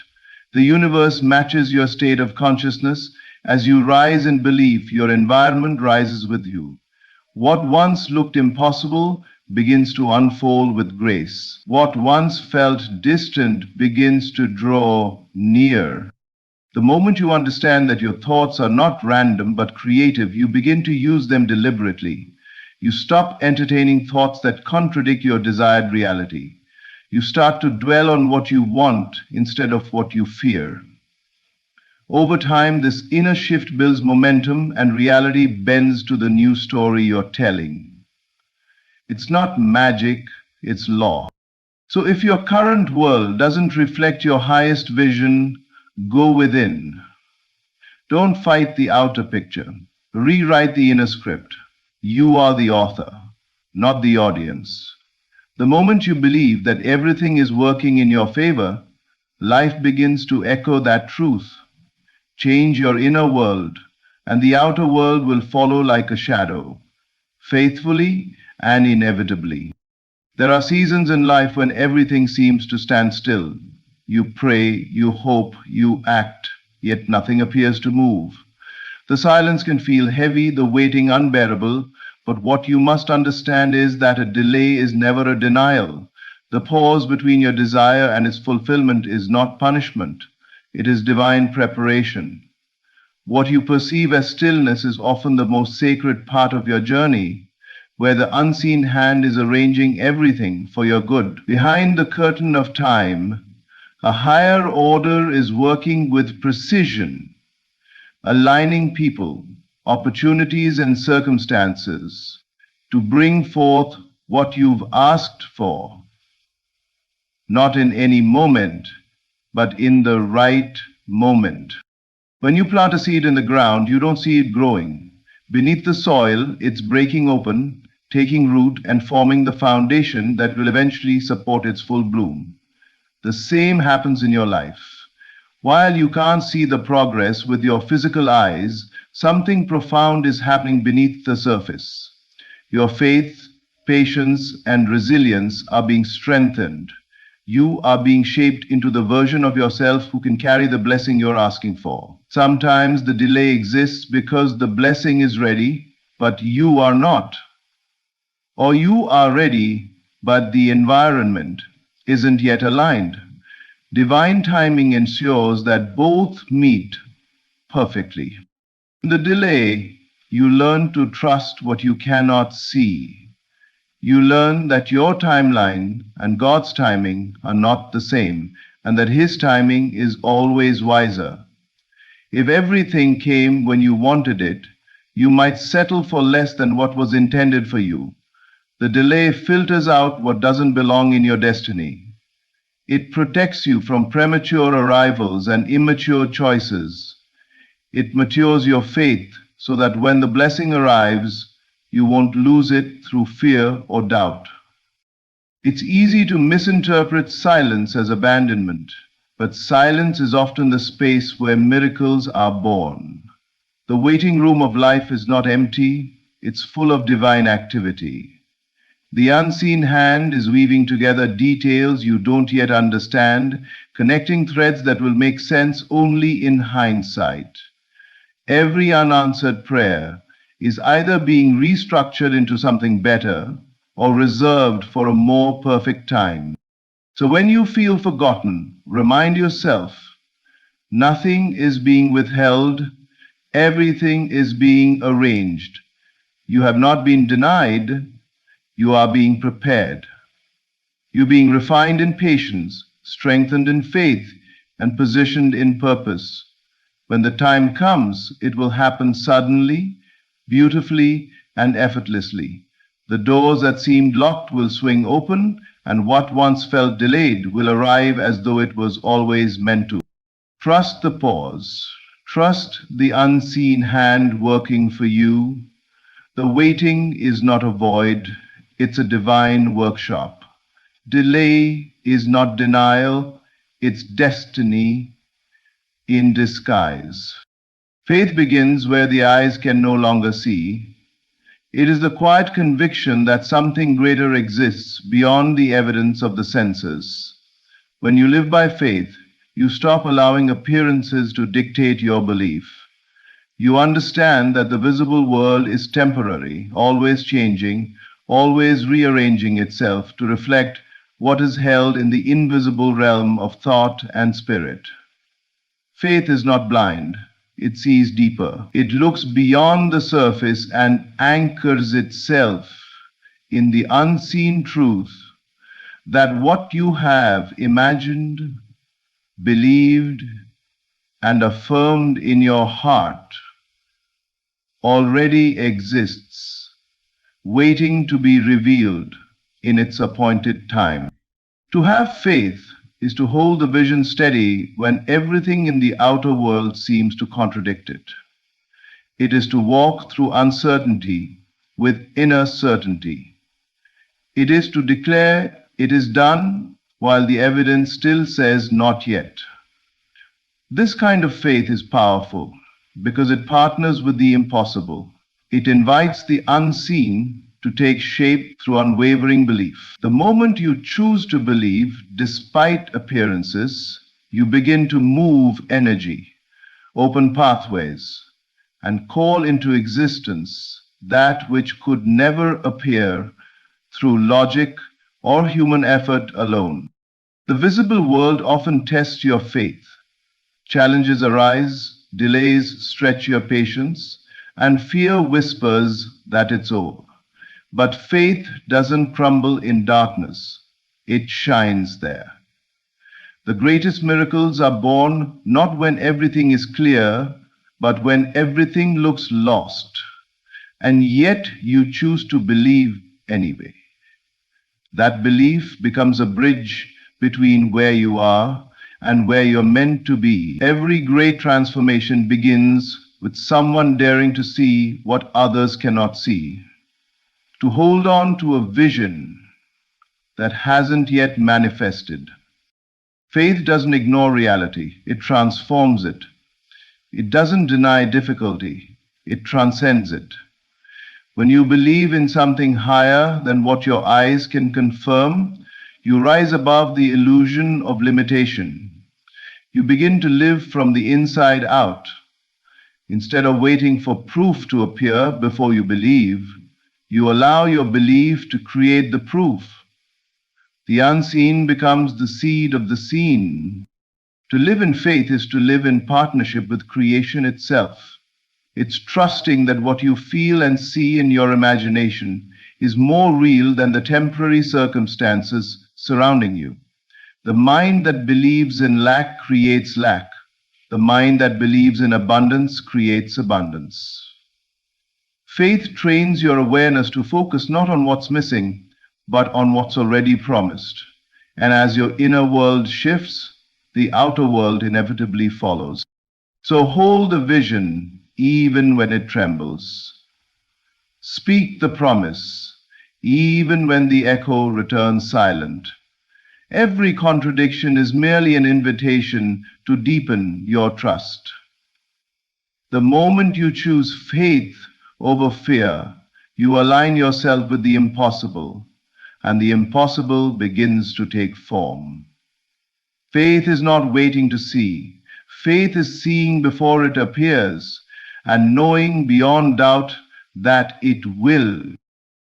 The universe matches your state of consciousness. As you rise in belief, your environment rises with you. What once looked impossible begins to unfold with grace. What once felt distant begins to draw near. The moment you understand that your thoughts are not random but creative, you begin to use them deliberately. You stop entertaining thoughts that contradict your desired reality. You start to dwell on what you want instead of what you fear. Over time, this inner shift builds momentum and reality bends to the new story you're telling. It's not magic, it's law. So if your current world doesn't reflect your highest vision, go within. Don't fight the outer picture. Rewrite the inner script. You are the author, not the audience. The moment you believe that everything is working in your favor, life begins to echo that truth. Change your inner world, and the outer world will follow like a shadow, faithfully and inevitably. There are seasons in life when everything seems to stand still. You pray, you hope, you act, yet nothing appears to move. The silence can feel heavy, the waiting unbearable, but what you must understand is that a delay is never a denial. The pause between your desire and its fulfillment is not punishment. It is divine preparation. What you perceive as stillness is often the most sacred part of your journey, where the unseen hand is arranging everything for your good. Behind the curtain of time, a higher order is working with precision, aligning people, opportunities and circumstances to bring forth what you've asked for, not in any moment, but in the right moment. When you plant a seed in the ground, you don't see it growing. Beneath the soil, it's breaking open, taking root, and forming the foundation that will eventually support its full bloom. The same happens in your life. While you can't see the progress with your physical eyes, something profound is happening beneath the surface. Your faith, patience, and resilience are being strengthened. You are being shaped into the version of yourself who can carry the blessing you're asking for. Sometimes the delay exists because the blessing is ready, but you are not. Or you are ready, but the environment isn't yet aligned. Divine timing ensures that both meet perfectly. In the delay, you learn to trust what you cannot see. You learn that your timeline and God's timing are not the same, and that His timing is always wiser. If everything came when you wanted it, you might settle for less than what was intended for you. The delay filters out what doesn't belong in your destiny. It protects you from premature arrivals and immature choices. It matures your faith so that when the blessing arrives, you won't lose it through fear or doubt. It's easy to misinterpret silence as abandonment, but silence is often the space where miracles are born. The waiting room of life is not empty, it's full of divine activity. The unseen hand is weaving together details you don't yet understand, connecting threads that will make sense only in hindsight. Every unanswered prayer is either being restructured into something better or reserved for a more perfect time. So when you feel forgotten, remind yourself, nothing is being withheld, everything is being arranged. You have not been denied, you are being prepared. You're being refined in patience, strengthened in faith, and positioned in purpose. When the time comes, it will happen suddenly, beautifully, and effortlessly. The doors that seemed locked will swing open, and what once felt delayed will arrive as though it was always meant to. Trust the pause. Trust the unseen hand working for you. The waiting is not a void, it's a divine workshop. Delay is not denial, it's destiny in disguise. Faith begins where the eyes can no longer see. It is the quiet conviction that something greater exists beyond the evidence of the senses. When you live by faith, you stop allowing appearances to dictate your belief. You understand that the visible world is temporary, always changing, always rearranging itself to reflect what is held in the invisible realm of thought and spirit. Faith is not blind. It sees deeper. It looks beyond the surface and anchors itself in the unseen truth that what you have imagined, believed, and affirmed in your heart already exists, waiting to be revealed in its appointed time. To have faith is to hold the vision steady when everything in the outer world seems to contradict it. It is to walk through uncertainty with inner certainty. It is to declare it is done while the evidence still says not yet. This kind of faith is powerful because it partners with the impossible. It invites the unseen to take shape through unwavering belief. The moment you choose to believe, despite appearances, you begin to move energy, open pathways, and call into existence that which could never appear through logic or human effort alone. The visible world often tests your faith. Challenges arise, delays stretch your patience, and fear whispers that it's over. But faith doesn't crumble in darkness. It shines there. The greatest miracles are born not when everything is clear, but when everything looks lost, and yet you choose to believe anyway. That belief becomes a bridge between where you are and where you're meant to be. Every great transformation begins with someone daring to see what others cannot see, to hold on to a vision that hasn't yet manifested. Faith doesn't ignore reality, it transforms it. It doesn't deny difficulty, it transcends it. When you believe in something higher than what your eyes can confirm, you rise above the illusion of limitation. You begin to live from the inside out. Instead of waiting for proof to appear before you believe, you allow your belief to create the proof. The unseen becomes the seed of the seen. To live in faith is to live in partnership with creation itself. It's trusting that what you feel and see in your imagination is more real than the temporary circumstances surrounding you. The mind that believes in lack creates lack. The mind that believes in abundance creates abundance. Faith trains your awareness to focus not on what's missing, but on what's already promised. And as your inner world shifts, the outer world inevitably follows. So hold the vision even when it trembles. Speak the promise even when the echo returns silent. Every contradiction is merely an invitation to deepen your trust. The moment you choose faith over fear, you align yourself with the impossible, and the impossible begins to take form. Faith is not waiting to see. Faith is seeing before it appears, and knowing beyond doubt that it will.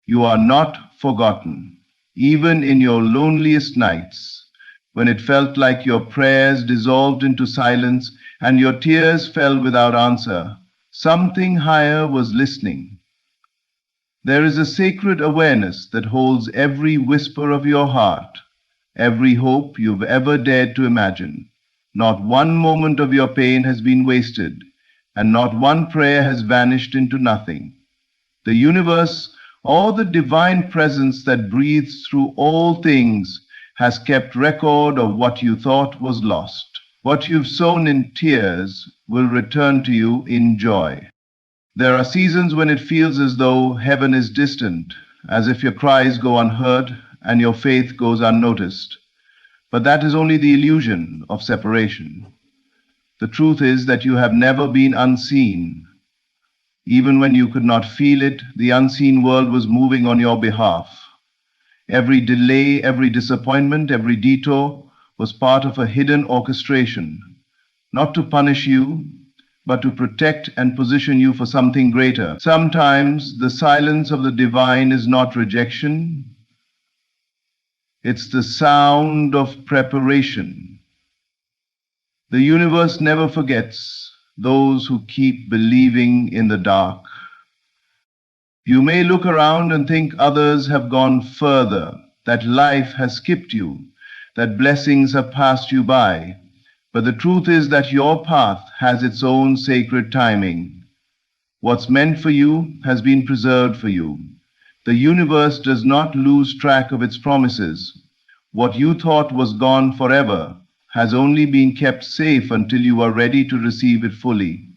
You are not forgotten, even in your loneliest nights, when it felt like your prayers dissolved into silence and your tears fell without answer. Something higher was listening. There is a sacred awareness that holds every whisper of your heart, every hope you've ever dared to imagine. Not one moment of your pain has been wasted, and not one prayer has vanished into nothing. The universe, or the divine presence that breathes through all things, has kept record of what you thought was lost. What you've sown in tears will return to you in joy. There are seasons when it feels as though heaven is distant, as if your cries go unheard and your faith goes unnoticed. But that is only the illusion of separation. The truth is that you have never been unseen. Even when you could not feel it, the unseen world was moving on your behalf. Every delay, every disappointment, every detour was part of a hidden orchestration, not to punish you, but to protect and position you for something greater. Sometimes the silence of the divine is not rejection, it's the sound of preparation. The universe never forgets those who keep believing in the dark. You may look around and think others have gone further, that life has skipped you, that blessings have passed you by. But the truth is that your path has its own sacred timing. What's meant for you has been preserved for you. The universe does not lose track of its promises. What you thought was gone forever has only been kept safe until you are ready to receive it fully,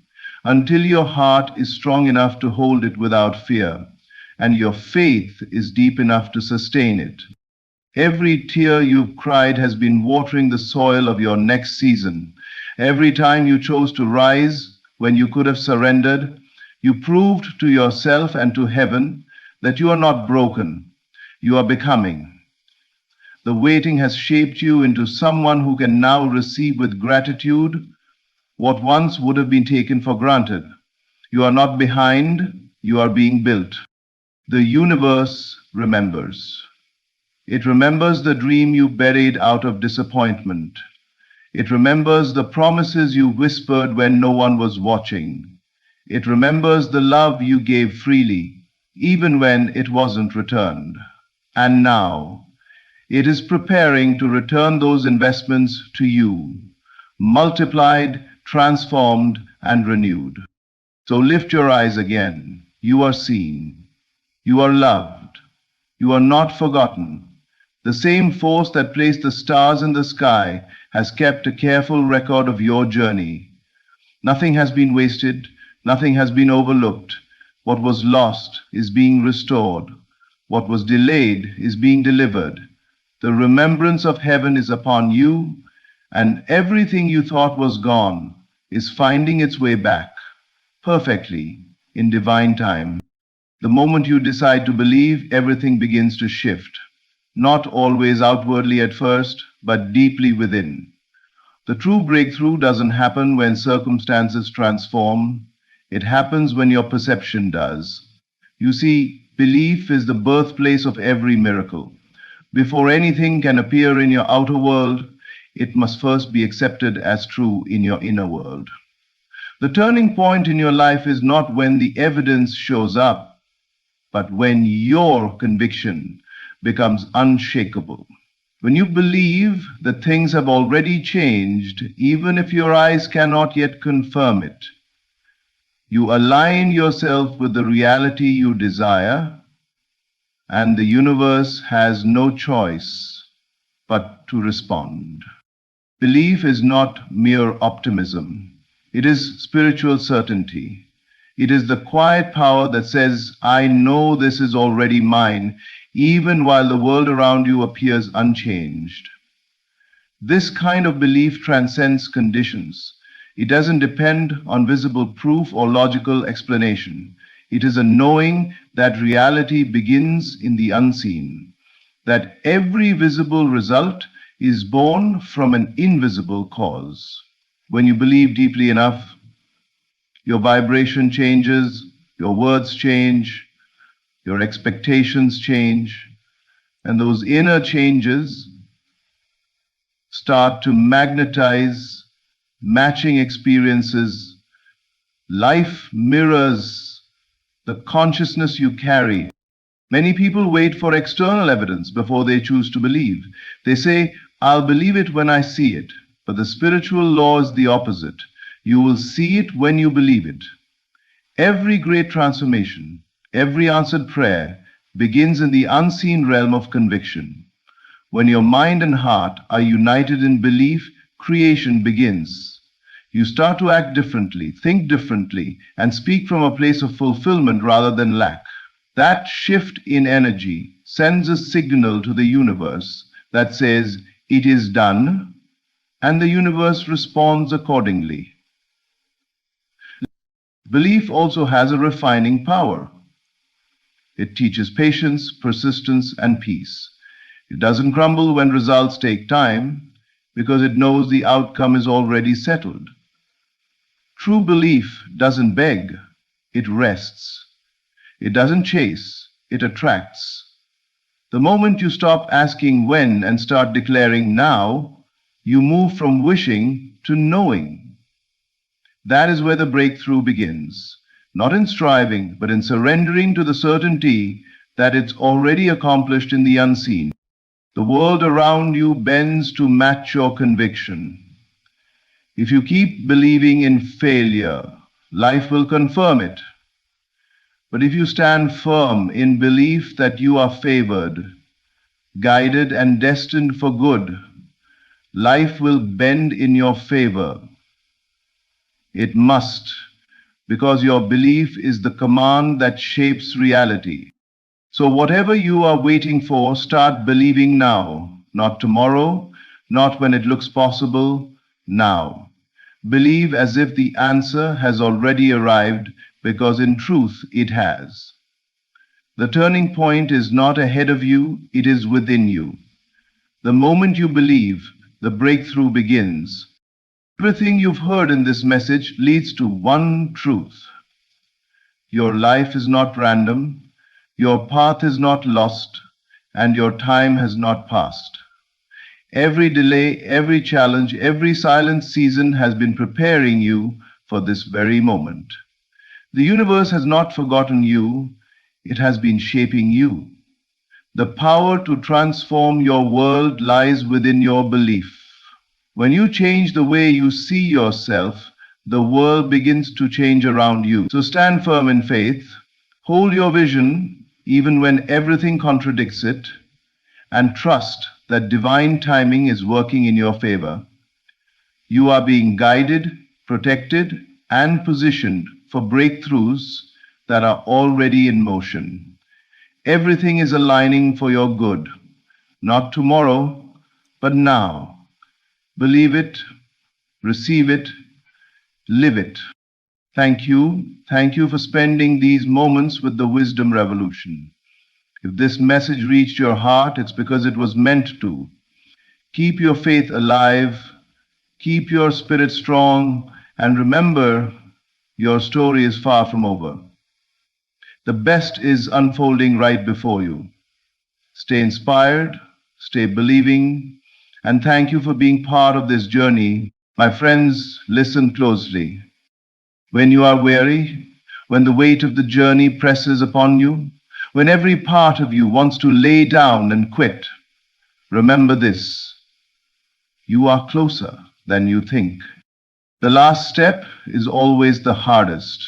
until your heart is strong enough to hold it without fear, and your faith is deep enough to sustain it. Every tear you've cried has been watering the soil of your next season. Every time you chose to rise when you could have surrendered, you proved to yourself and to heaven that you are not broken. You are becoming. The waiting has shaped you into someone who can now receive with gratitude what once would have been taken for granted. You are not behind, you are being built. The universe remembers. It remembers the dream you buried out of disappointment. It remembers the promises you whispered when no one was watching. It remembers the love you gave freely, even when it wasn't returned. And now, it is preparing to return those investments to you, multiplied transformed, and renewed. So lift your eyes again. You are seen. You are loved. You are not forgotten. The same force that placed the stars in the sky has kept a careful record of your journey. Nothing has been wasted. Nothing has been overlooked. What was lost is being restored. What was delayed is being delivered. The remembrance of heaven is upon you, and everything you thought was gone is finding its way back perfectly in divine time. The moment you decide to believe, everything begins to shift, not always outwardly at first, but deeply within. The true breakthrough doesn't happen when circumstances transform. It happens when your perception does. You see, belief is the birthplace of every miracle. Before anything can appear in your outer world, it must first be accepted as true in your inner world. The turning point in your life is not when the evidence shows up, but when your conviction becomes unshakable. When you believe that things have already changed, even if your eyes cannot yet confirm it, you align yourself with the reality you desire, and the universe has no choice but to respond. Belief is not mere optimism. It is spiritual certainty. It is the quiet power that says, I know this is already mine, even while the world around you appears unchanged. This kind of belief transcends conditions. It doesn't depend on visible proof or logical explanation. It is a knowing that reality begins in the unseen, that every visible result is born from an invisible cause. When you believe deeply enough, your vibration changes, your words change, your expectations change, and those inner changes start to magnetize matching experiences. Life mirrors the consciousness you carry. Many people wait for external evidence before they choose to believe. They say, I'll believe it when I see it. But the spiritual law is the opposite. You will see it when you believe it. Every great transformation, every answered prayer begins in the unseen realm of conviction. When your mind and heart are united in belief, creation begins. You start to act differently, think differently, and speak from a place of fulfillment rather than lack. That shift in energy sends a signal to the universe that says, it is done, and the universe responds accordingly. Belief also has a refining power. It teaches patience, persistence, and peace. It doesn't crumble when results take time because it knows the outcome is already settled. True belief doesn't beg, it rests. It doesn't chase, it attracts. The moment you stop asking when and start declaring now, you move from wishing to knowing. That is where the breakthrough begins, not in striving, but in surrendering to the certainty that it's already accomplished in the unseen. The world around you bends to match your conviction. If you keep believing in failure, life will confirm it. But if you stand firm in belief that you are favored, guided, and destined for good, life will bend in your favor. It must, because your belief is the command that shapes reality. So whatever you are waiting for, start believing now, not tomorrow, not when it looks possible, now. Believe as if the answer has already arrived, because in truth it has. The turning point is not ahead of you, it is within you. The moment you believe, the breakthrough begins. Everything you've heard in this message leads to one truth. Your life is not random, your path is not lost, and your time has not passed. Every delay, every challenge, every silent season has been preparing you for this very moment. The universe has not forgotten you, it has been shaping you. The power to transform your world lies within your belief. When you change the way you see yourself, the world begins to change around you. So stand firm in faith, hold your vision even when everything contradicts it, and trust that divine timing is working in your favor. You are being guided, protected, and positioned for breakthroughs that are already in motion. Everything is aligning for your good, not tomorrow, but now. Believe it, receive it, live it. Thank you. Thank you for spending these moments with the Wisdom Revolution. If this message reached your heart, it's because it was meant to. Keep your faith alive, keep your spirit strong, and remember, your story is far from over. The best is unfolding right before you. Stay inspired, stay believing, and thank you for being part of this journey. My friends, listen closely. When you are weary, when the weight of the journey presses upon you, when every part of you wants to lay down and quit, remember this: you are closer than you think. The last step is always the hardest.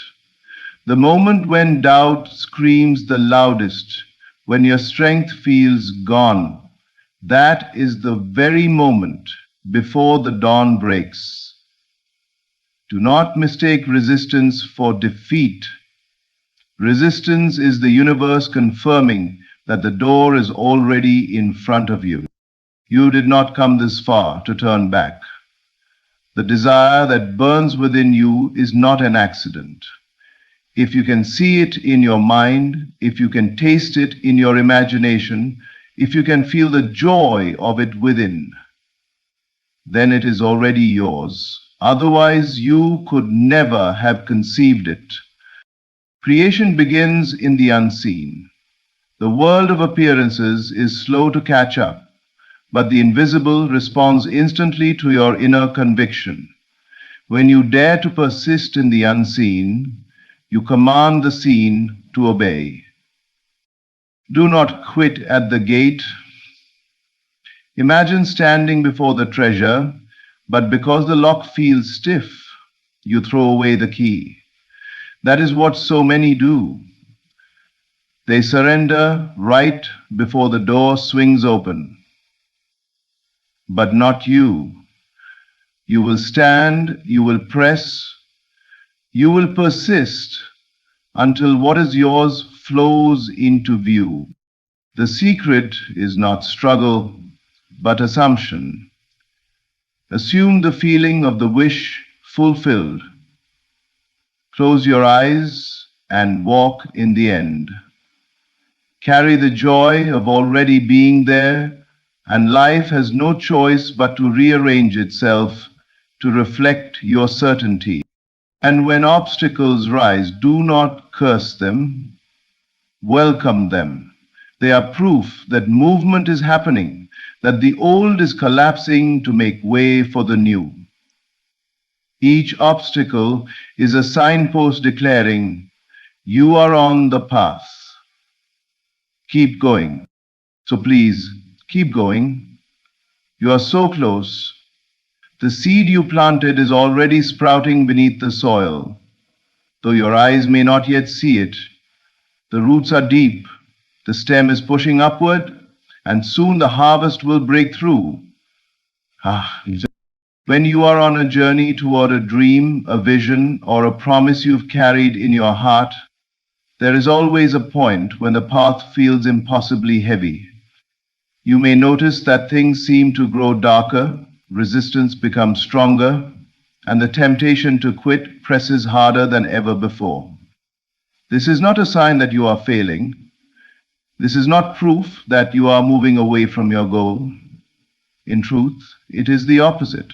The moment when doubt screams the loudest, when your strength feels gone, that is the very moment before the dawn breaks. Do not mistake resistance for defeat. Resistance is the universe confirming that the door is already in front of you. You did not come this far to turn back. The desire that burns within you is not an accident. If you can see it in your mind, if you can taste it in your imagination, if you can feel the joy of it within, then it is already yours. Otherwise, you could never have conceived it. Creation begins in the unseen. The world of appearances is slow to catch up, but the invisible responds instantly to your inner conviction. When you dare to persist in the unseen, you command the seen to obey. Do not quit at the gate. Imagine standing before the treasure, but because the lock feels stiff, you throw away the key. That is what so many do. They surrender right before the door swings open. But not you. You will stand, you will press, you will persist until what is yours flows into view. The secret is not struggle, but assumption. Assume the feeling of the wish fulfilled. Close your eyes and walk in the end. Carry the joy of already being there, and life has no choice but to rearrange itself to reflect your certainty. And when obstacles rise, do not curse them, welcome them. They are proof that movement is happening, that the old is collapsing to make way for the new. Each obstacle is a signpost declaring, you are on the path. Keep going. So please, keep going. You are so close. The seed you planted is already sprouting beneath the soil. Though your eyes may not yet see it, the roots are deep, the stem is pushing upward, and soon the harvest will break through. When you are on a journey toward a dream, a vision, or a promise you've carried in your heart, there is always a point when the path feels impossibly heavy. You may notice that things seem to grow darker, resistance becomes stronger, and the temptation to quit presses harder than ever before. This is not a sign that you are failing. This is not proof that you are moving away from your goal. In truth, it is the opposite.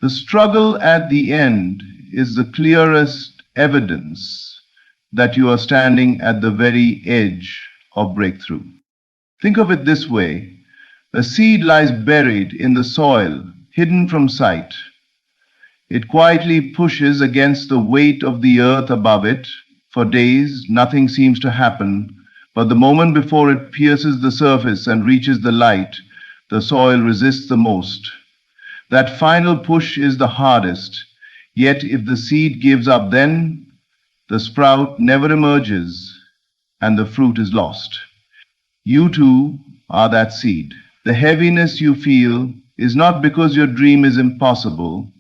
The struggle at the end is the clearest evidence that you are standing at the very edge of breakthrough. Think of it this way. A seed lies buried in the soil, hidden from sight. It quietly pushes against the weight of the earth above it. For days, nothing seems to happen, but the moment before it pierces the surface and reaches the light, the soil resists the most. That final push is the hardest. Yet if the seed gives up then, the sprout never emerges and the fruit is lost. You too are that seed. The heaviness you feel is not because your dream is impossible,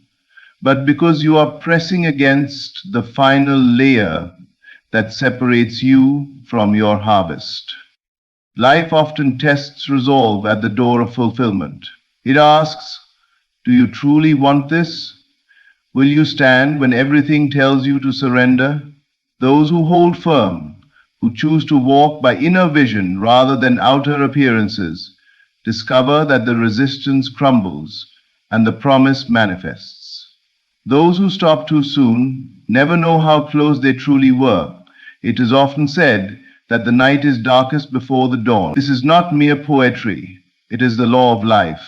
but because you are pressing against the final layer that separates you from your harvest. Life often tests resolve at the door of fulfillment. It asks, do you truly want this? Will you stand when everything tells you to surrender? Those who hold firm, who choose to walk by inner vision rather than outer appearances, discover that the resistance crumbles and the promise manifests. Those who stop too soon never know how close they truly were. It is often said that the night is darkest before the dawn. This is not mere poetry, it is the law of life.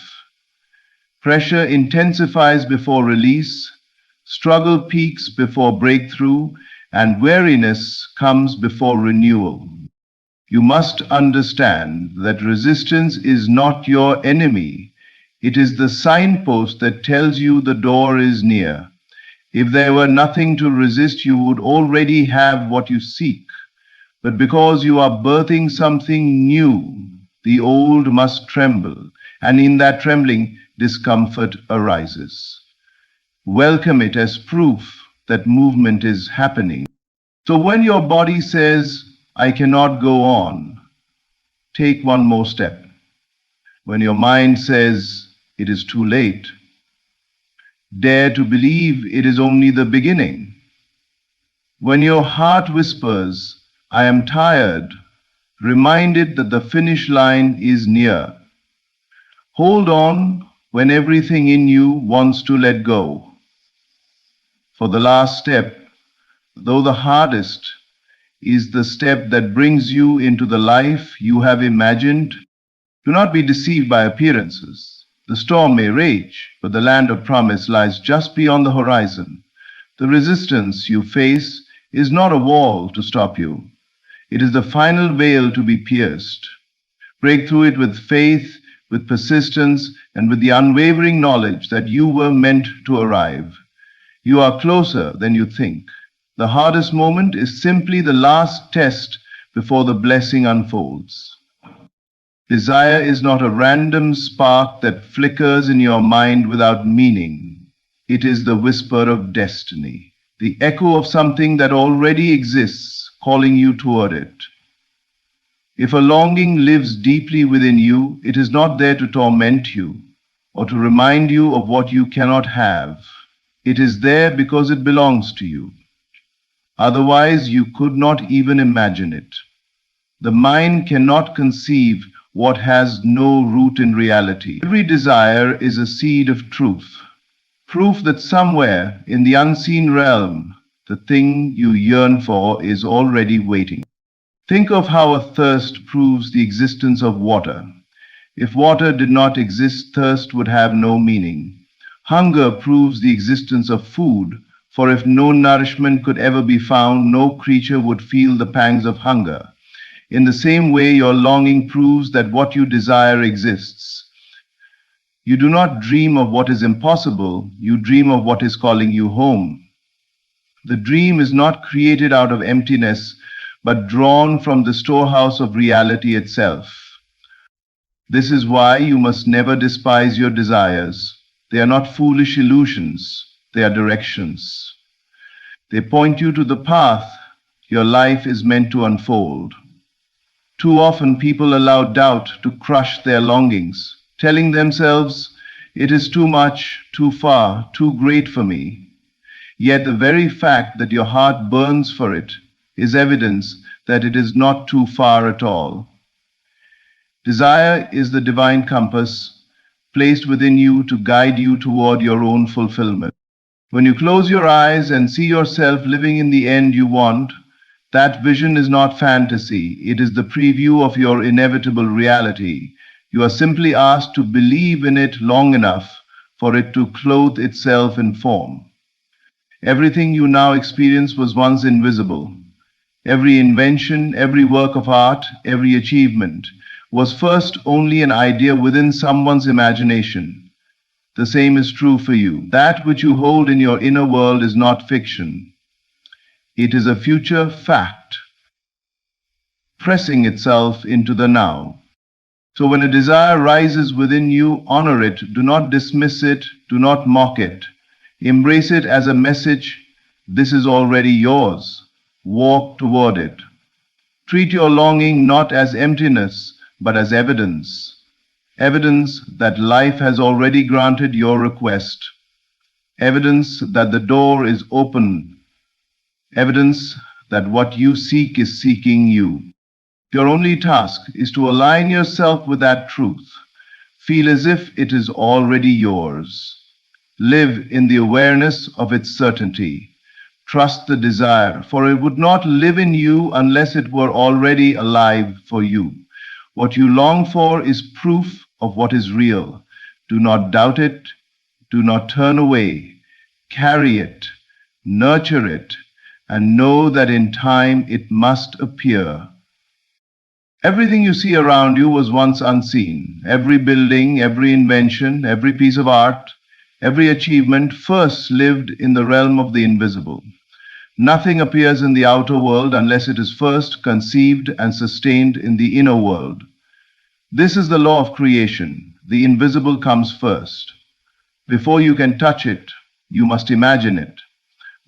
Pressure intensifies before release, struggle peaks before breakthrough, and weariness comes before renewal. You must understand that resistance is not your enemy. It is the signpost that tells you the door is near. If there were nothing to resist, you would already have what you seek. But because you are birthing something new, the old must tremble, and in that trembling, discomfort arises. Welcome it as proof that movement is happening. So when your body says, I cannot go on, take one more step. When your mind says, it is too late, dare to believe it is only the beginning. When your heart whispers, I am tired, remind it that the finish line is near. Hold on when everything in you wants to let go. For the last step, though the hardest, is the step that brings you into the life you have imagined. Do not be deceived by appearances. The storm may rage, but the land of promise lies just beyond the horizon. The resistance you face is not a wall to stop you. It is the final veil to be pierced. Break through it with faith, with persistence, and with the unwavering knowledge that you were meant to arrive. You are closer than you think. The hardest moment is simply the last test before the blessing unfolds. Desire is not a random spark that flickers in your mind without meaning. It is the whisper of destiny, the echo of something that already exists, calling you toward it. If a longing lives deeply within you, it is not there to torment you or to remind you of what you cannot have. It is there because it belongs to you. Otherwise, you could not even imagine it. The mind cannot conceive what has no root in reality. Every desire is a seed of truth, proof that somewhere in the unseen realm, the thing you yearn for is already waiting. Think of how a thirst proves the existence of water. If water did not exist, thirst would have no meaning. Hunger proves the existence of food, for if no nourishment could ever be found, no creature would feel the pangs of hunger. In the same way, your longing proves that what you desire exists. You do not dream of what is impossible, you dream of what is calling you home. The dream is not created out of emptiness, but drawn from the storehouse of reality itself. This is why you must never despise your desires. They are not foolish illusions, they are directions. They point you to the path your life is meant to unfold. Too often people allow doubt to crush their longings, telling themselves, it is too much, too far, too great for me. Yet the very fact that your heart burns for it is evidence that it is not too far at all. Desire is the divine compass placed within you to guide you toward your own fulfillment. When you close your eyes and see yourself living in the end you want, that vision is not fantasy. It is the preview of your inevitable reality. You are simply asked to believe in it long enough for it to clothe itself in form. Everything you now experience was once invisible. Every invention, every work of art, every achievement was first only an idea within someone's imagination. The same is true for you. That which you hold in your inner world is not fiction. It is a future fact, pressing itself into the now. So when a desire rises within you, honor it. Do not dismiss it. Do not mock it. Embrace it as a message. This is already yours. Walk toward it. Treat your longing not as emptiness, but as evidence. Evidence that life has already granted your request. Evidence that the door is open. Evidence that what you seek is seeking you. Your only task is to align yourself with that truth. Feel as if it is already yours. Live in the awareness of its certainty. Trust the desire, for it would not live in you unless it were already alive for you. What you long for is proof of what is real. Do not doubt it. Do not turn away. Carry it. Nurture it. And know that in time it must appear. Everything you see around you was once unseen. Every building, every invention, every piece of art, every achievement first lived in the realm of the invisible. Nothing appears in the outer world unless it is first conceived and sustained in the inner world. This is the law of creation. The invisible comes first. Before you can touch it, you must imagine it.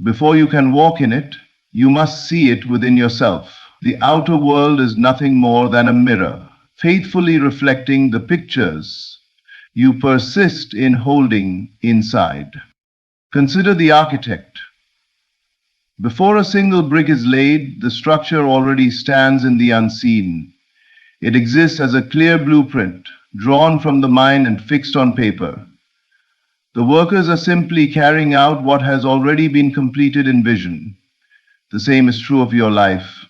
Before you can walk in it, you must see it within yourself. The outer world is nothing more than a mirror, faithfully reflecting the pictures you persist in holding inside. Consider the architect. Before a single brick is laid, the structure already stands in the unseen. It exists as a clear blueprint, drawn from the mind and fixed on paper. The workers are simply carrying out what has already been completed in vision. The same is true of your life.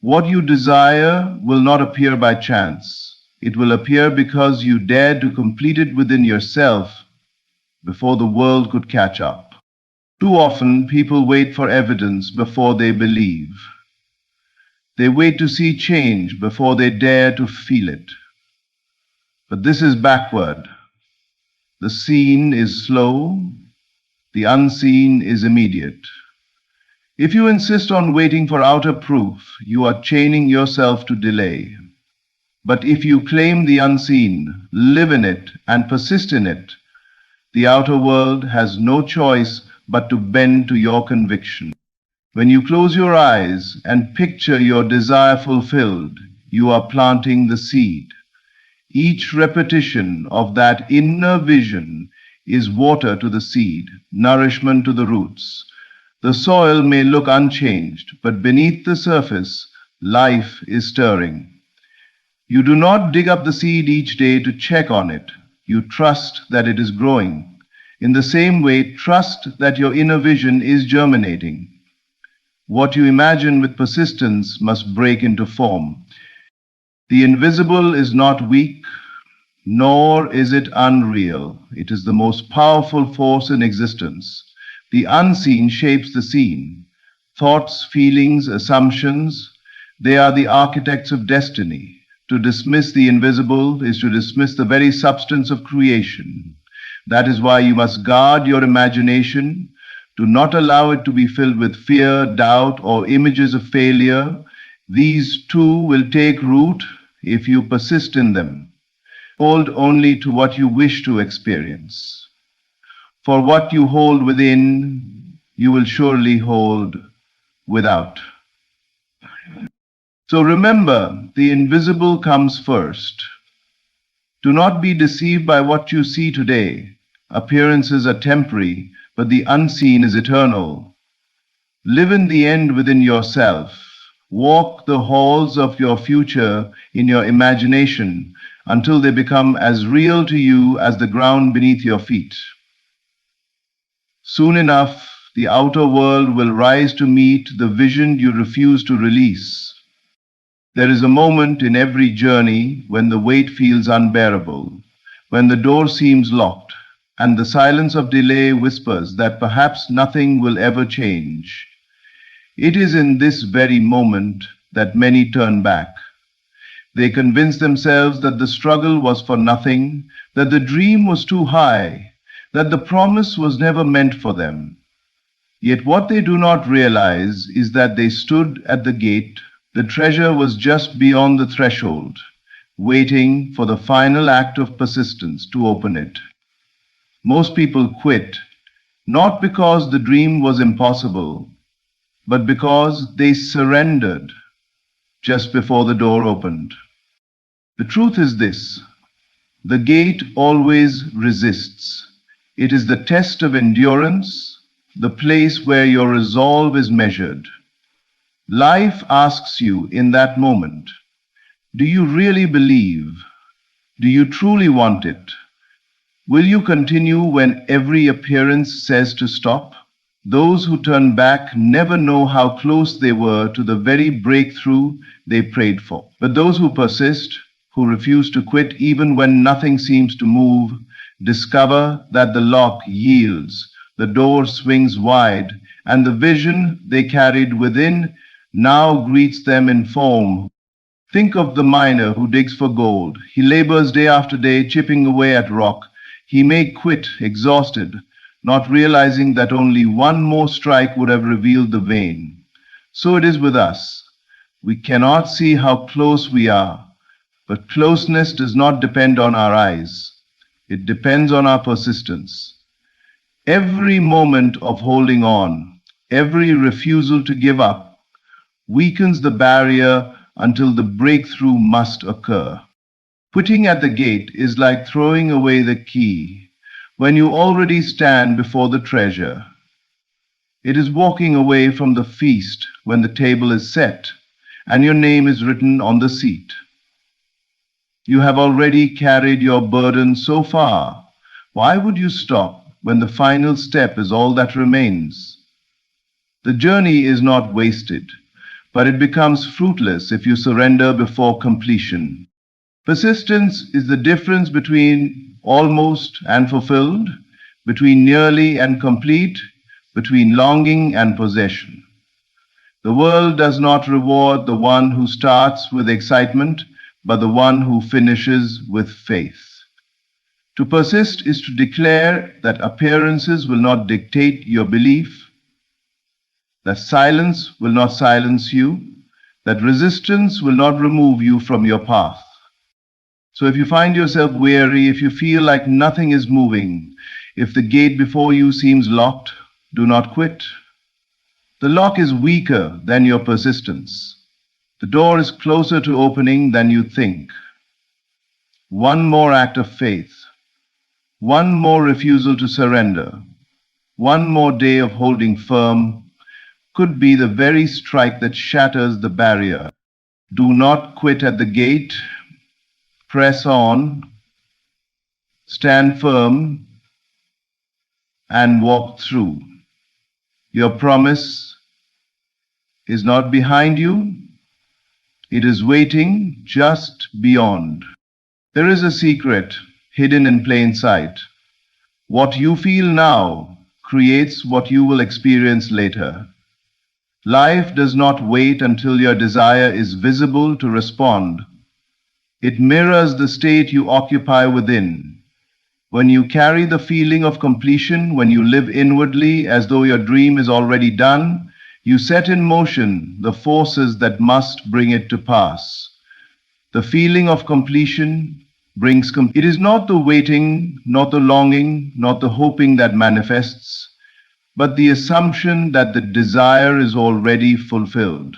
What you desire will not appear by chance. It will appear because you dared to complete it within yourself before the world could catch up. Too often, people wait for evidence before they believe. They wait to see change before they dare to feel it. But this is backward. The seen is slow. The unseen is immediate. If you insist on waiting for outer proof, you are chaining yourself to delay. But if you claim the unseen, live in it, and persist in it, the outer world has no choice but to bend to your conviction. When you close your eyes and picture your desire fulfilled, you are planting the seed. Each repetition of that inner vision is water to the seed, nourishment to the roots. The soil may look unchanged, but beneath the surface, life is stirring. You do not dig up the seed each day to check on it. You trust that it is growing. In the same way, trust that your inner vision is germinating. What you imagine with persistence must break into form. The invisible is not weak, nor is it unreal. It is the most powerful force in existence. The unseen shapes the seen. Thoughts, feelings, assumptions, they are the architects of destiny. To dismiss the invisible is to dismiss the very substance of creation. That is why you must guard your imagination. Do not allow it to be filled with fear, doubt, or images of failure. These too will take root if you persist in them. Hold only to what you wish to experience. For what you hold within, you will surely hold without. So remember, the invisible comes first. Do not be deceived by what you see today. Appearances are temporary, but the unseen is eternal. Live in the end within yourself. Walk the halls of your future in your imagination until they become as real to you as the ground beneath your feet. Soon enough, the outer world will rise to meet the vision you refuse to release. There is a moment in every journey when the weight feels unbearable, when the door seems locked, and the silence of delay whispers that perhaps nothing will ever change. It is in this very moment that many turn back. They convince themselves that the struggle was for nothing, that the dream was too high, that the promise was never meant for them. Yet what they do not realize is that they stood at the gate, the treasure was just beyond the threshold, waiting for the final act of persistence to open it. Most people quit, not because the dream was impossible, but because they surrendered just before the door opened. The truth is this: the gate always resists. It is the test of endurance, the place where your resolve is measured. Life asks you in that moment, do you really believe? Do you truly want it? Will you continue when every appearance says to stop? Those who turn back never know how close they were to the very breakthrough they prayed for. But those who persist, who refuse to quit even when nothing seems to move, discover that the lock yields, the door swings wide, and the vision they carried within now greets them in form. Think of the miner who digs for gold. He labors day after day, chipping away at rock. He may quit, exhausted, not realizing that only one more strike would have revealed the vein. So it is with us. We cannot see how close we are, but closeness does not depend on our eyes. It depends on our persistence. Every moment of holding on, every refusal to give up, weakens the barrier until the breakthrough must occur. Quitting at the gate is like throwing away the key when you already stand before the treasure. It is walking away from the feast when the table is set and your name is written on the seat. You have already carried your burden so far. Why would you stop when the final step is all that remains? The journey is not wasted, but it becomes fruitless if you surrender before completion. Persistence is the difference between almost and fulfilled, between nearly and complete, between longing and possession. The world does not reward the one who starts with excitement, but the one who finishes with faith. To persist is to declare that appearances will not dictate your belief, that silence will not silence you, that resistance will not remove you from your path. So if you find yourself weary, if you feel like nothing is moving, if the gate before you seems locked, do not quit. The lock is weaker than your persistence. The door is closer to opening than you think. One more act of faith, one more refusal to surrender, one more day of holding firm could be the very strike that shatters the barrier. Do not quit at the gate. Press on, stand firm, and walk through. Your promise is not behind you. It is waiting just beyond. There is a secret hidden in plain sight. What you feel now creates what you will experience later. Life does not wait until your desire is visible to respond. It mirrors the state you occupy within. When you carry the feeling of completion, when you live inwardly as though your dream is already done, you set in motion the forces that must bring it to pass. The feeling of completion brings It is not the waiting, not the longing, not the hoping that manifests, but the assumption that the desire is already fulfilled.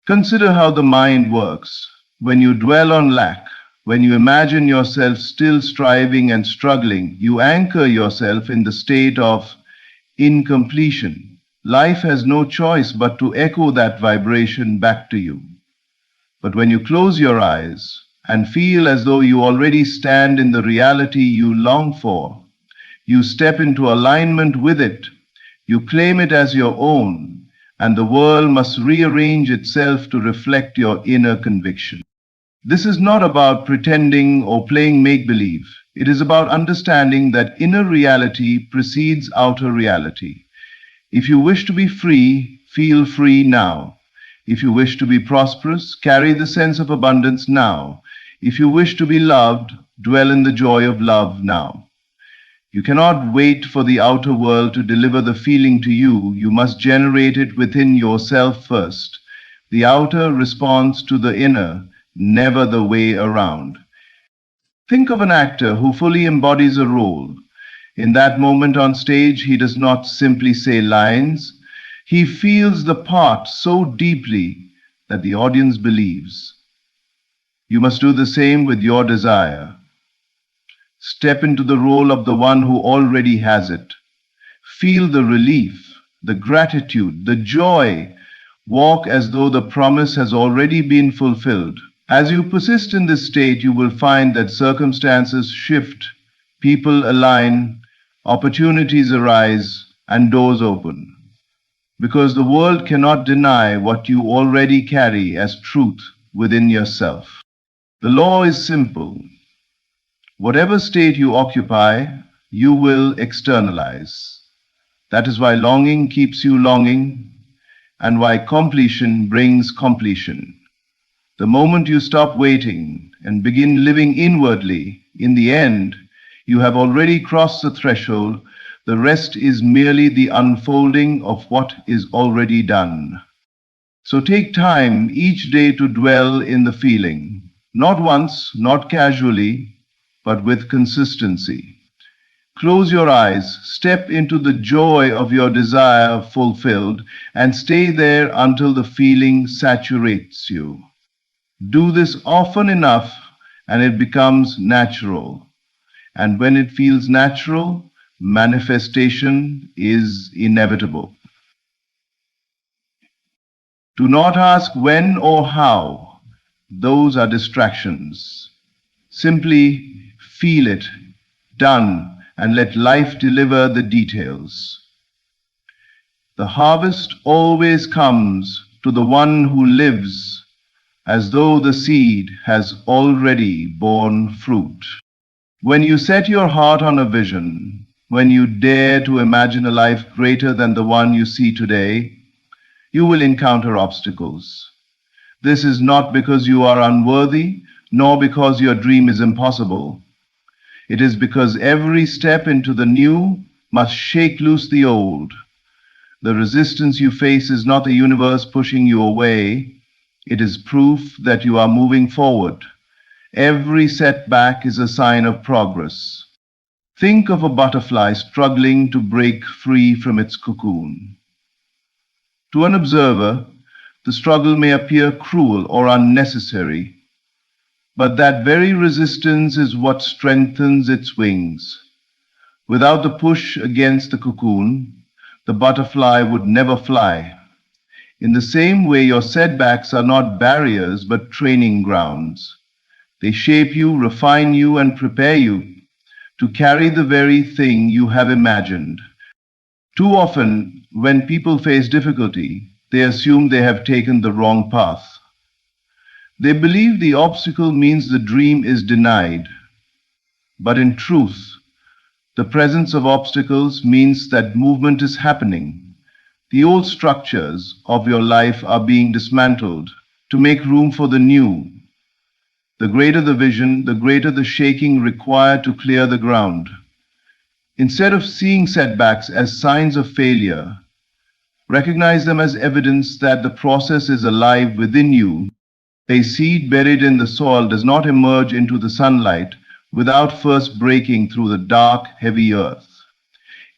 Consider how the mind works. When you dwell on lack, when you imagine yourself still striving and struggling, you anchor yourself in the state of incompletion. Life has no choice but to echo that vibration back to you. But when you close your eyes and feel as though you already stand in the reality you long for, you step into alignment with it, you claim it as your own, and the world must rearrange itself to reflect your inner conviction. This is not about pretending or playing make-believe. It is about understanding that inner reality precedes outer reality. If you wish to be free, feel free now. If you wish to be prosperous, carry the sense of abundance now. If you wish to be loved, dwell in the joy of love now. You cannot wait for the outer world to deliver the feeling to you. You must generate it within yourself first. The outer responds to the inner, never the way around. Think of an actor who fully embodies a role. In that moment on stage, he does not simply say lines. He feels the part so deeply that the audience believes. You must do the same with your desire. Step into the role of the one who already has it. Feel the relief, the gratitude, the joy. Walk as though the promise has already been fulfilled. As you persist in this state, you will find that circumstances shift, people align, opportunities arise, and doors open. Because the world cannot deny what you already carry as truth within yourself. The law is simple. Whatever state you occupy, you will externalize. That is why longing keeps you longing, and why completion brings completion. The moment you stop waiting and begin living inwardly, in the end, you have already crossed the threshold. The rest is merely the unfolding of what is already done. So take time each day to dwell in the feeling, not once, not casually, but with consistency. Close your eyes, step into the joy of your desire fulfilled, and stay there until the feeling saturates you. Do this often enough, and it becomes natural. And when it feels natural, manifestation is inevitable. Do not ask when or how. Those are distractions. Simply feel it, done, and let life deliver the details. The harvest always comes to the one who lives as though the seed has already borne fruit. When you set your heart on a vision, when you dare to imagine a life greater than the one you see today, you will encounter obstacles. This is not because you are unworthy, nor because your dream is impossible. It is because every step into the new must shake loose the old. The resistance you face is not the universe pushing you away. It is proof that you are moving forward. Every setback is a sign of progress. Think of a butterfly struggling to break free from its cocoon. To an observer, the struggle may appear cruel or unnecessary, but that very resistance is what strengthens its wings. Without the push against the cocoon, the butterfly would never fly. In the same way, your setbacks are not barriers but training grounds. They shape you, refine you, and prepare you to carry the very thing you have imagined. Too often, when people face difficulty, they assume they have taken the wrong path. They believe the obstacle means the dream is denied. But in truth, the presence of obstacles means that movement is happening. The old structures of your life are being dismantled to make room for the new. The greater the vision, the greater the shaking required to clear the ground. Instead of seeing setbacks as signs of failure, recognize them as evidence that the process is alive within you. A seed buried in the soil does not emerge into the sunlight without first breaking through the dark, heavy earth.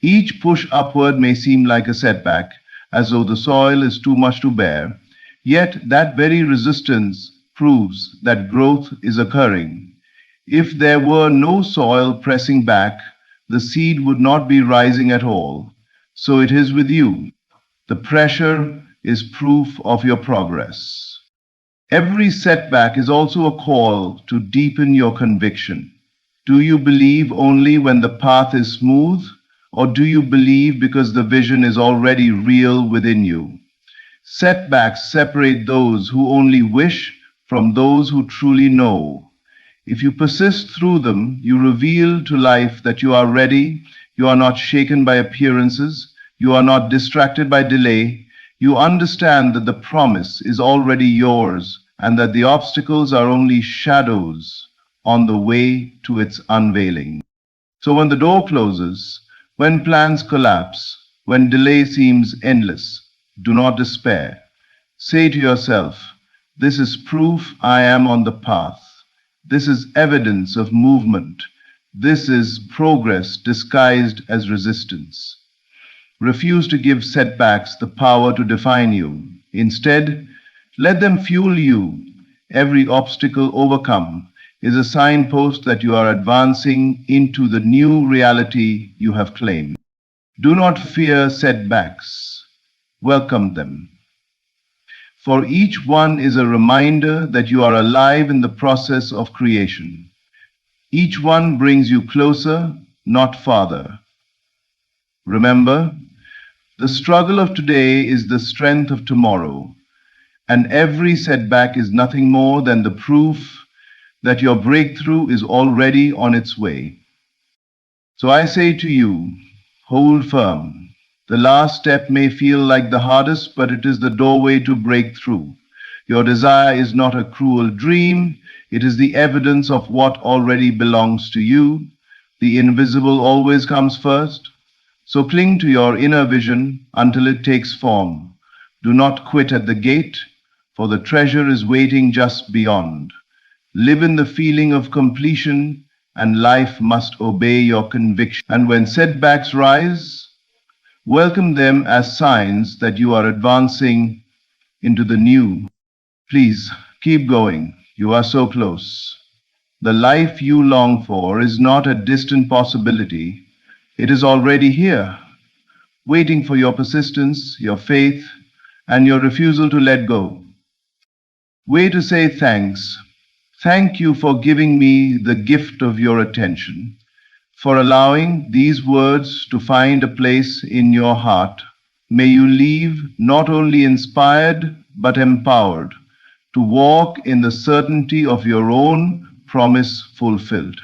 Each push upward may seem like a setback, as though the soil is too much to bear, yet that very resistance proves that growth is occurring. If there were no soil pressing back, the seed would not be rising at all. So it is with you. The pressure is proof of your progress. Every setback is also a call to deepen your conviction. Do you believe only when the path is smooth, or do you believe because the vision is already real within you? Setbacks separate those who only wish from those who truly know. If you persist through them, you reveal to life that you are ready, you are not shaken by appearances, you are not distracted by delay. You understand that the promise is already yours and that the obstacles are only shadows on the way to its unveiling. So when the door closes, when plans collapse, when delay seems endless, do not despair. Say to yourself, this is proof I am on the path. This is evidence of movement. This is progress disguised as resistance. Refuse to give setbacks the power to define you. Instead, let them fuel you. Every obstacle overcome is a signpost that you are advancing into the new reality you have claimed. Do not fear setbacks. Welcome them. For each one is a reminder that you are alive in the process of creation. Each one brings you closer, not farther. Remember, the struggle of today is the strength of tomorrow, and every setback is nothing more than the proof that your breakthrough is already on its way. So I say to you, hold firm. The last step may feel like the hardest, but it is the doorway to breakthrough. Your desire is not a cruel dream. It is the evidence of what already belongs to you. The invisible always comes first. So cling to your inner vision until it takes form. Do not quit at the gate, for the treasure is waiting just beyond. Live in the feeling of completion, and life must obey your conviction. And when setbacks rise, welcome them as signs that you are advancing into the new. Please keep going. You are so close. The life you long for is not a distant possibility. It is already here, waiting for your persistence, your faith, and your refusal to let go. Way to say thanks. Thank you for giving me the gift of your attention, for allowing these words to find a place in your heart. May you leave not only inspired, but empowered to walk in the certainty of your own promise fulfilled.